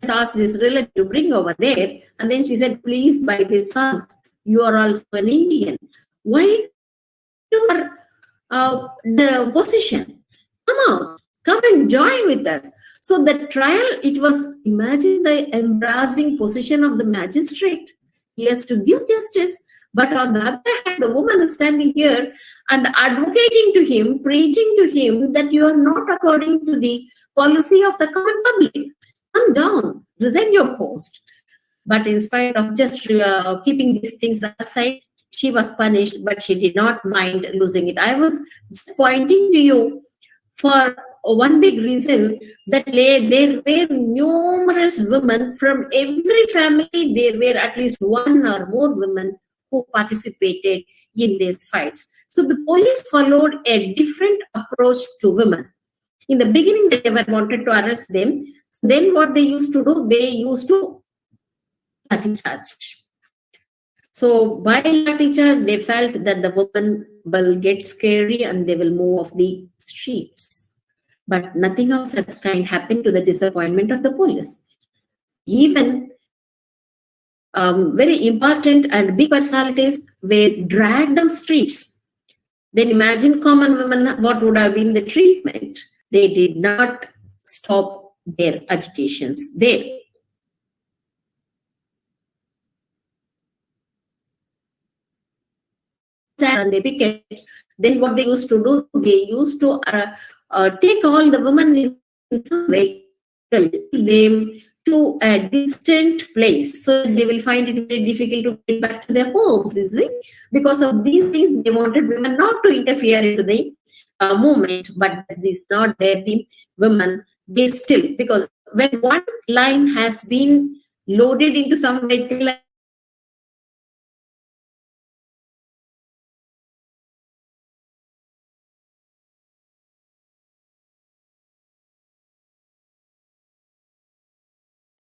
Asked his relative to bring over there, and then she said, "Please buy this salt. You are also an Indian. Why do the position? Come out, come and join with us." So the trial, it was, imagine the embarrassing position of the magistrate. He has to give justice, but on the other hand, the woman is standing here and advocating to him, preaching to him that you are not according to the policy of the common public. Come down, resign your post. But in spite of just keeping these things aside, she was punished, but she did not mind losing it. I was just pointing to you for one big reason that there were numerous women from every family. There were at least one or more women who participated in these fights. So the police followed a different approach to women. In the beginning, they never wanted to arrest them. Then what they used to do, they used to lathi charge. So by lathi charge, they felt that the woman will get scary and they will move off the streets. But nothing of such kind happened, to the disappointment of the police. Even very important and big personalities were dragged on streets. Then imagine common women, what would have been the treatment? They did not stop their agitations there. And they picket. Then what they used to do, they used to take all the women in some vehicle, them to a distant place. So they will find it very difficult to get back to their homes, you see. Because of these things, they wanted women not to interfere into the movement, but that is not there. The women, they still, because when one line has been loaded into some vehicle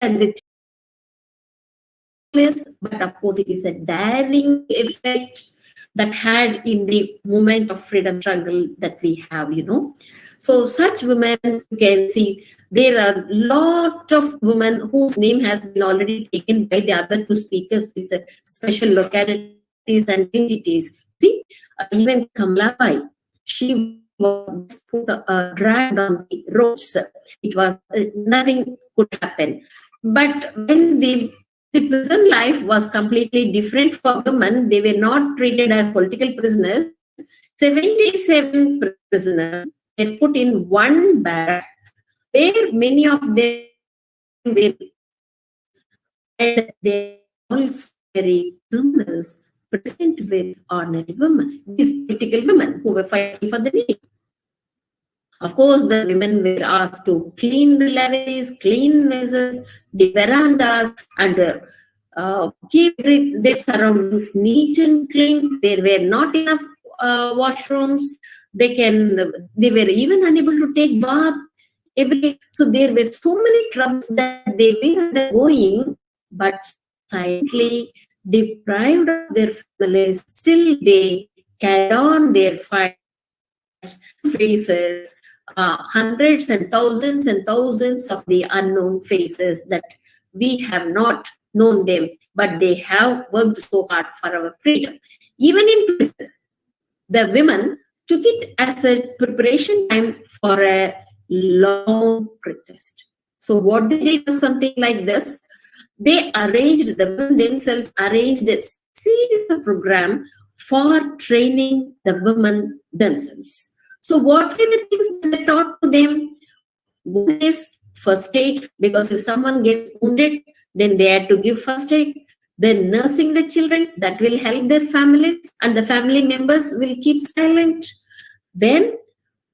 and the but of course it is a daring effect that had in the moment of freedom struggle that we have, So such women, you can see there are lot of women whose name has been already taken by the other two speakers with the special localities and entities. See, even Kamalabai, she was put, dragged on the roads. It was nothing could happen. But when the prison life was completely different for women. They were not treated as political prisoners. 77 prisoners were put in one barrack where many of them were, and they also very criminals present with ordinary women, these political women who were fighting for the need. Of course, the women were asked to clean the levees, clean vessels, the verandas, and keep their surroundings neat and clean. There were not enough washrooms. They were even unable to take bath so there were so many troubles that they were undergoing, but silently deprived of their families. Still, they carried on their fights, faces, hundreds and thousands of the unknown faces that we have not known them, but they have worked so hard for our freedom. Even in prison, the women took it as a preparation time for a long protest. So what they did was something like this. The women themselves arranged a series of program for training the women themselves. So what were the things that they taught to them? One is first aid, because if someone gets wounded, then they had to give first aid. Then nursing the children, that will help their families, and the family members will keep silent. Then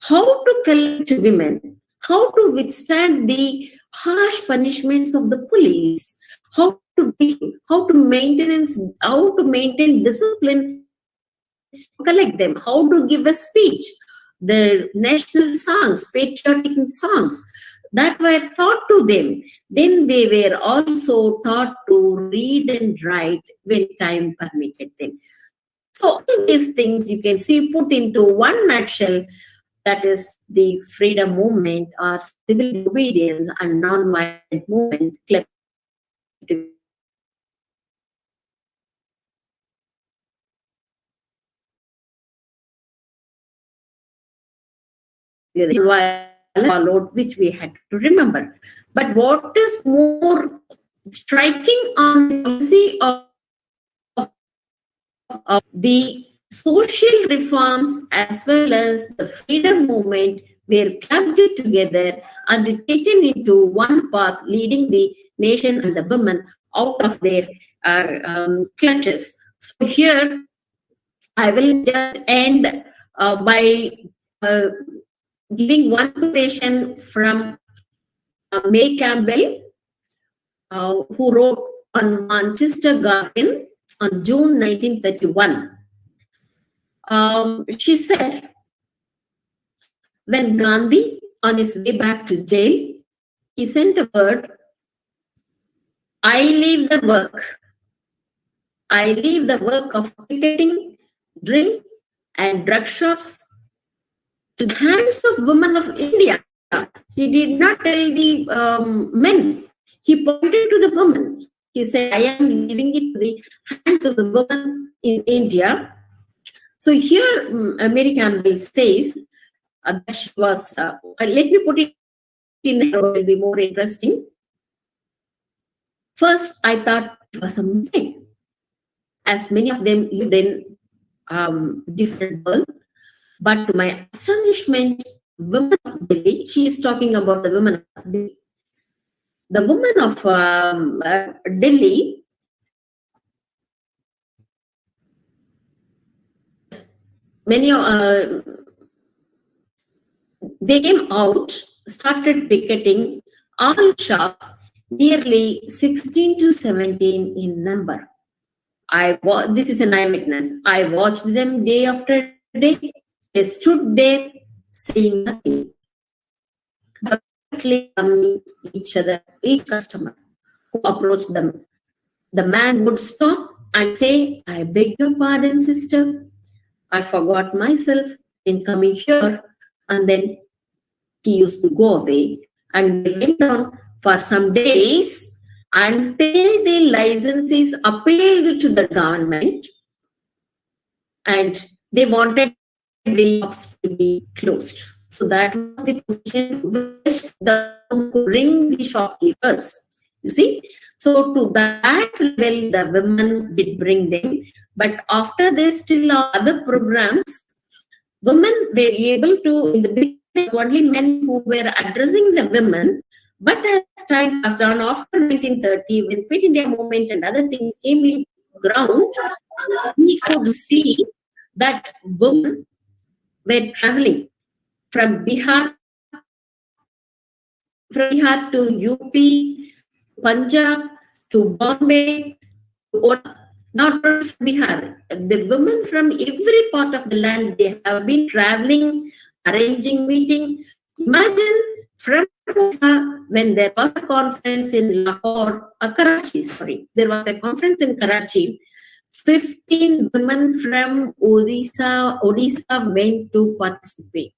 how to collect women, how to withstand the harsh punishments of the police, how to maintain discipline, collect them, how to give a speech, the national songs, patriotic songs that were taught to them. Then they were also taught to read and write when time permitted them. So all these things you can see put into one nutshell, that is the freedom movement or civil disobedience and non-violent movement followed, which we had to remember. But what is more striking on the policy of the social reforms as well as the freedom movement were clubbed together and taken into one path, leading the nation and the women out of their clutches. So here, I will just end by giving one quotation from May Campbell, who wrote on Manchester Garden on June 1931. She said, when Gandhi, on his way back to jail, he sent a word, I leave the work of picketing, drink, and drug shops to the hands of women of India. He did not tell the men. He pointed to the women. He said, I am leaving it to the hands of the women in India. So here, Mary Campbell says, that she was, let me put it in, it will be more interesting. First, I thought it was a mistake, as many of them lived in different worlds. But to my astonishment, women of Delhi, she is talking about the women of Delhi. The women of Delhi, many they came out, started picketing all shops, nearly 16 to 17 in number. This is an eyewitness. I watched them day after day. They stood there saying nothing, but quietly coming each other, each customer who approached them. The man would stop and say, I beg your pardon, sister. I forgot myself in coming here. And then he used to go away. And they went on for some days until the license is appealed to the government, and they wanted the shops to be closed. So that was the position which the government could bring the shopkeepers. You see, so to that level, the women did bring them. But after this, still other programs, women were able to, in the beginning, it was only men who were addressing the women. But as time passed on, after 1930, when Quit India movement and other things came in ground, we could see that women were traveling from Bihar to UP, Punjab, to Bombay, not only from Bihar. The women from every part of the land, they have been traveling, arranging meeting. Imagine from when there was a conference in Lahore, Karachi, sorry, there was a conference in Karachi. 15 women from Odisha went to participate.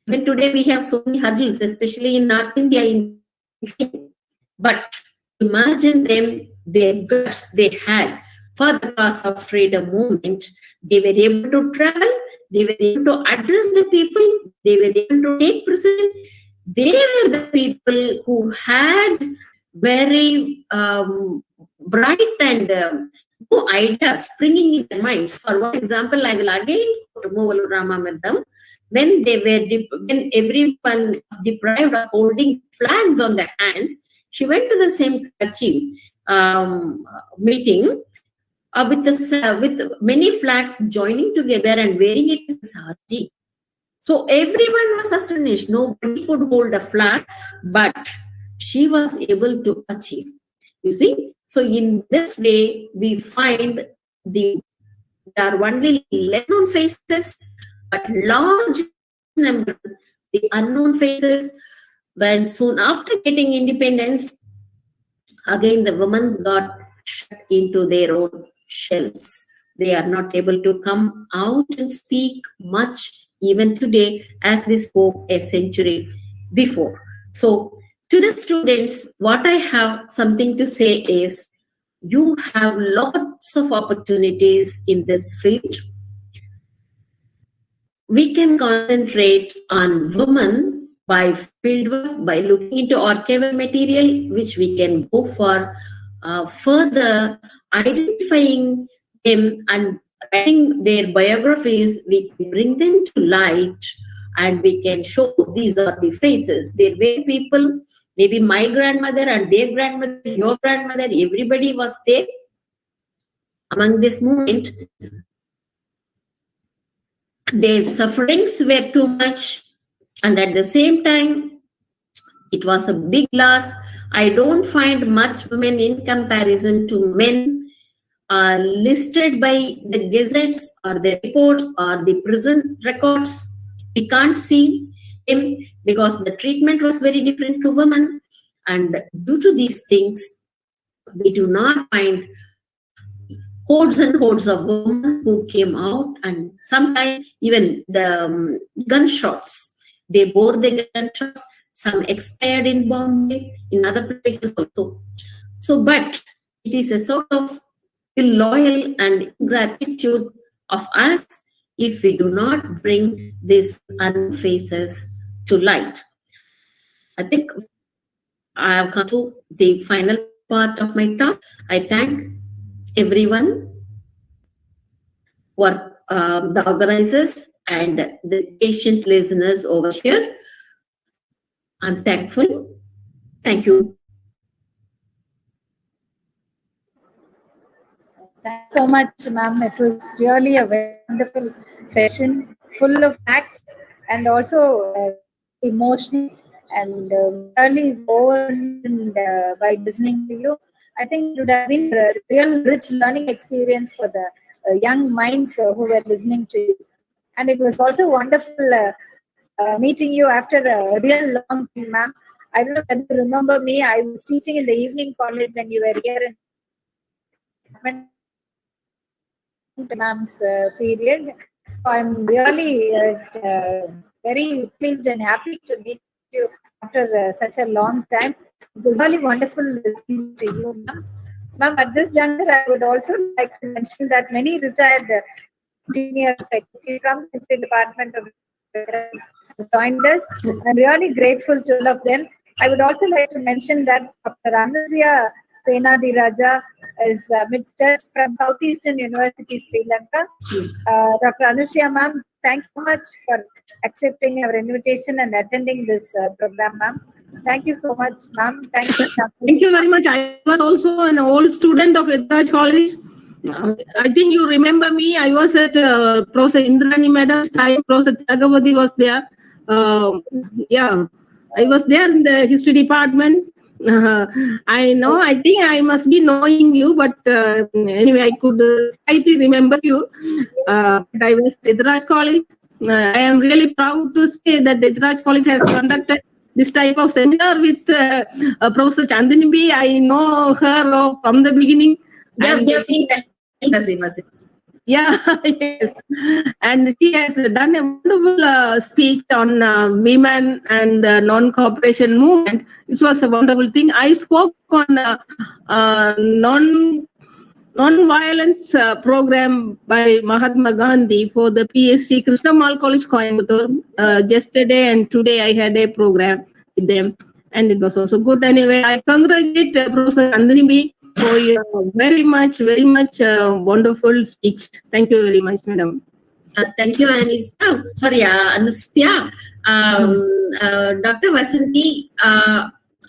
When today we have so many hurdles, especially in North India, but imagine them, their guts they had for the cause of freedom movement. They were able to travel, they were able to address the people, they were able to take precedent. They were the people who had very bright and new ideas springing in their minds. For one example, I will again quote Movalu Rama Madam. When when everyone was deprived of holding flags on their hands, she went to the same Karachi meeting with many flags joining together and wearing it as a sari. So everyone was astonished. Nobody could hold a flag, but she was able to achieve. You see, so in this way, we find there are only less known faces, but large number the unknown faces. When soon after getting independence, again the women got shut into their own shells. They are not able to come out and speak much even today as they spoke a century before. So to the students, what I have something to say is, you have lots of opportunities in this field. We can concentrate on women by fieldwork, by looking into archival material, which we can go for further identifying them and writing their biographies. We can bring them to light and we can show these are the faces. There were people, maybe my grandmother and their grandmother, your grandmother, everybody was there among this movement. Their sufferings were too much, and at the same time, it was a big loss. I don't find much women in comparison to men listed by the gazettes or the reports or the prison records. We can't see him because the treatment was very different to women, and due to these things, we do not find hordes and hordes of women who came out, and sometimes even the gunshots. They bore the gunshots. Some expired in Bombay, in other places also. So, but it is a sort of illoyal and ingratitude of us if we do not bring these unknown faces to light. I think I have come to the final part of my talk. I thank everyone, for the organizers and the patient listeners over here. I'm thankful. Thank you. Thanks so much, ma'am. It was really a very wonderful session, full of facts and also emotional and really overwhelmed by listening to you. I think it would have been a real rich learning experience for the young minds who were listening to you. And it was also wonderful meeting you after a real long time, ma'am. I don't know whether you remember me. I was teaching in the evening college when you were here in ma'am's period. So I'm really very pleased and happy to meet you after such a long time. It was really wonderful listening to you, ma'am. Ma'am, at this juncture, I would also like to mention that many retired junior faculty from the History Department of joined us. I'm really grateful to all of them. I would also like to mention that Dr. Anusya Senadi Raja is amidst us from Southeastern University, Sri Lanka. Dr. Anusya, ma'am, thank you so much for accepting our invitation and attending this program, ma'am. Thank you so much, ma'am. Thank you. Thank you very much. I was also an old student of Edraj College. I think you remember me. I was at Professor Indrani Madam's time. Professor Tagavati was there. Yeah, I was there in the history department. I know. I think I must be knowing you, but anyway, I could slightly remember you. But I was at Edraj College. I am really proud to say that Edraj College has conducted this type of seminar with Professor Chandini B. I know her from the beginning. And yeah, yes. And she has done a wonderful speech on women and non-cooperation movement. This was a wonderful thing. I spoke on non-violence program by Mahatma Gandhi for the PSC Krishnamal College, Coimbatore. Yesterday and today I had a program with them, and it was also good. Anyway, I congratulate Professor Andini B for your very much wonderful speech. Thank you very much, madam. Thank you, Anis. Oh, sorry, Anusya. Dr. Vasanti,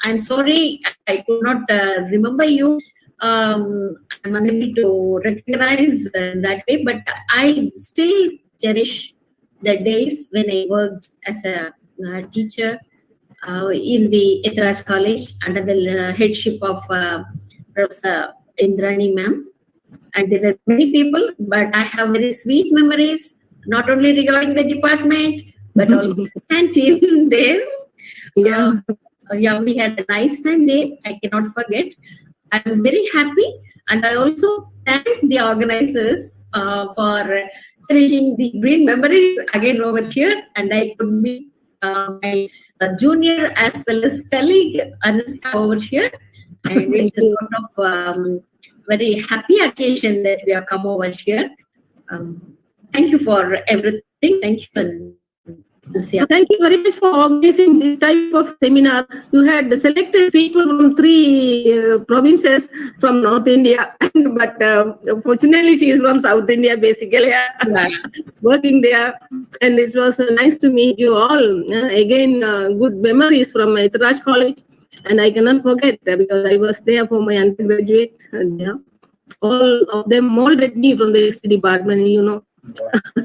I'm sorry I could not remember you. I'm unable to recognize that way, but I still cherish the days when I worked as a teacher in the Edraj College under the headship of Professor Indrani ma'am. And there were many people, but I have very sweet memories, not only regarding the department, but also the canteen there. Yeah. Yeah, we had a nice time there. I cannot forget. I'm very happy, and I also thank the organizers for cherishing the green memories again over here. And I could meet my junior as well as colleague Anuska over here, and it's a sort of very happy occasion that we have come over here. Thank you for everything. Thank you. Thank you very much for organizing this type of seminar. You had selected people from 3 provinces from North India, but fortunately she is from South India basically, working there. And it was nice to meet you all. Again, good memories from Edraj College, and I cannot forget because I was there for my undergraduate. Yeah. All of them molded me from the history department, you know.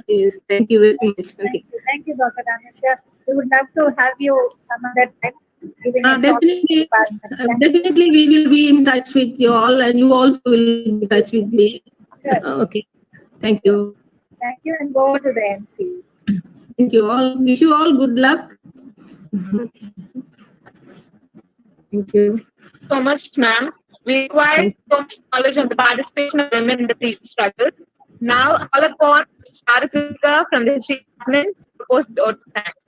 Yes, thank you very much. Thank you, Dr. Anusya. We would love to have you some other time. Definitely, we will be in touch with you all, and you also will be in touch with me. Sure. Okay. Thank you. Thank you, and go to the MC. Thank you all. Wish you all good luck. Thank you so much, ma'am. We require so much knowledge on the participation of women in the freedom struggle. Now, call upon Charika from the History Department to post the oath of thanks.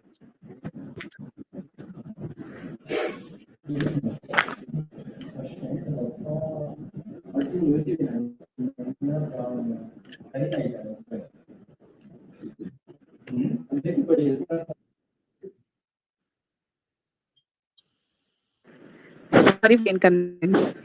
Sorry for inconvenience.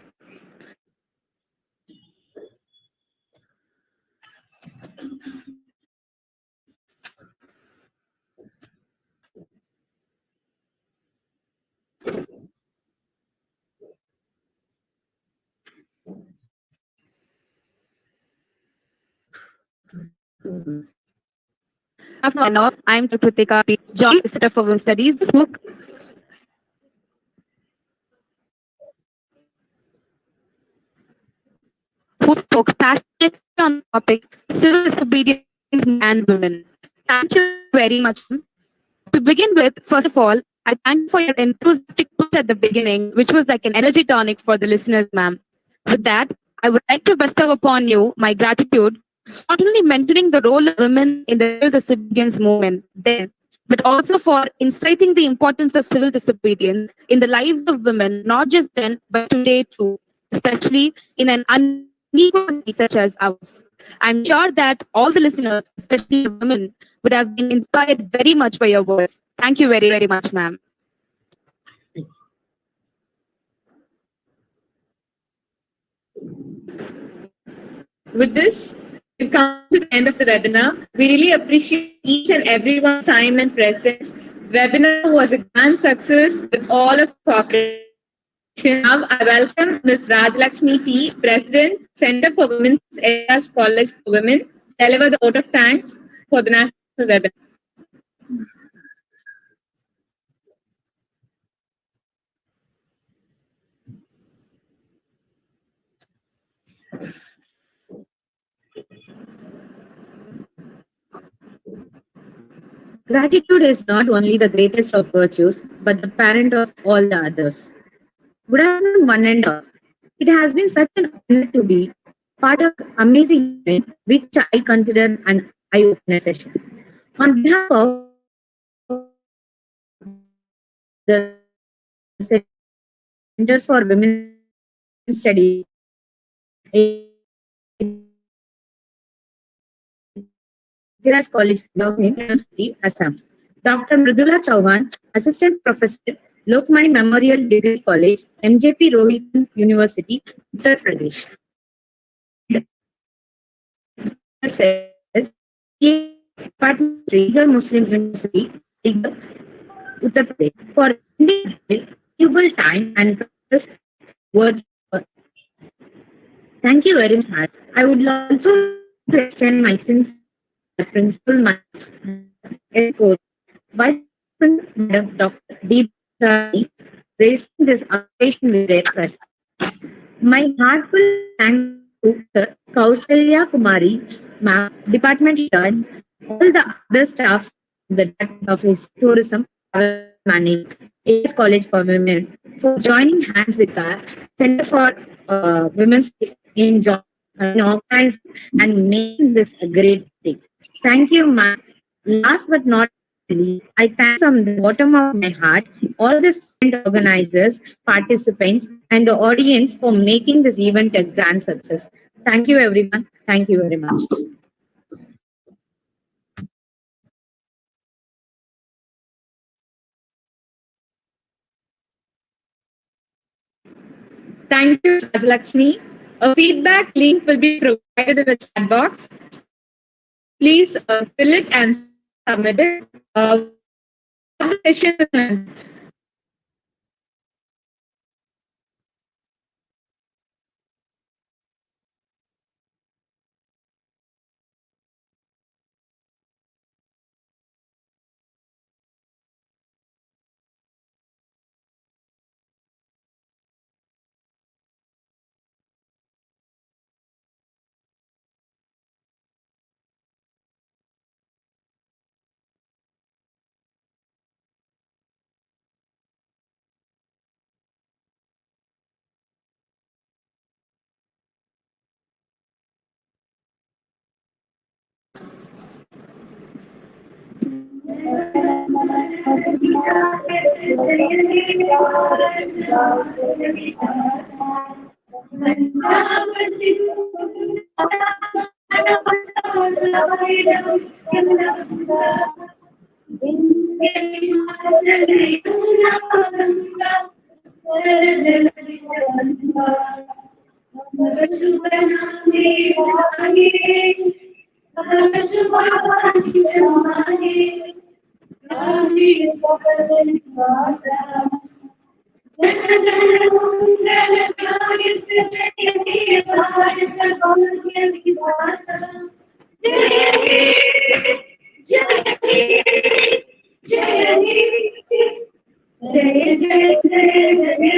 I'm Kritika P. John, Center for Women's Studies. This book who spoke passionately on the topic civil disobedience and women. Thank you very much. To begin with, first of all, I thank you for your enthusiastic push at the beginning, which was like an energy tonic for the listeners, ma'am. With that, I would like to bestow upon you my gratitude, not only mentioning the role of women in the civil disobedience movement then, but also for inciting the importance of civil disobedience in the lives of women, not just then, but today too, especially in an unequal society such as ours. I'm sure that all the listeners, especially the women, would have been inspired very much by your words. Thank you very, very much, ma'am. With this, we've come to the end of the webinar. We really appreciate each and everyone's time and presence. Webinar was a grand success with all of cooperation. Now, I welcome Ms. Rajlakshmi T, President, Center for Women's Areas College for Women, deliver the vote of thanks for the national webinar. Gratitude is not only the greatest of virtues, but the parent of all the others. Good afternoon, one and all. It has been such an honor to be part of an amazing event, which I consider an eye-opener session. On behalf of the Center for Women's Studies, Girls College, University, Assam. Dr. Mridula Chauhan, Assistant Professor, Lokmani Memorial Degree College, MJP Rohit University, Uttar Pradesh. Department Regal Muslim University, Regal, Uttar Pradesh. For valuable time and words. Thank you very much. I would also extend my sincere principal Vice President Dr. D. raising this occasion with their trust. My heartfelt thanks to Sir Kausalya Kumari, Ma'am, Department Head, and all the other staff of the Department of Tourism Management, AS College for Women, for joining hands with our Center for Women's in organizing and making this a great thing. Thank you, ma'am. Last but not least, I thank from the bottom of my heart all the student organizers, participants, and the audience for making this event a grand success. Thank you, everyone. Thank you very much. Thank you, Rajlakshmi. A feedback link will be provided in the chat box. Please fill it and submit it. The session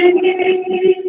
Namaste.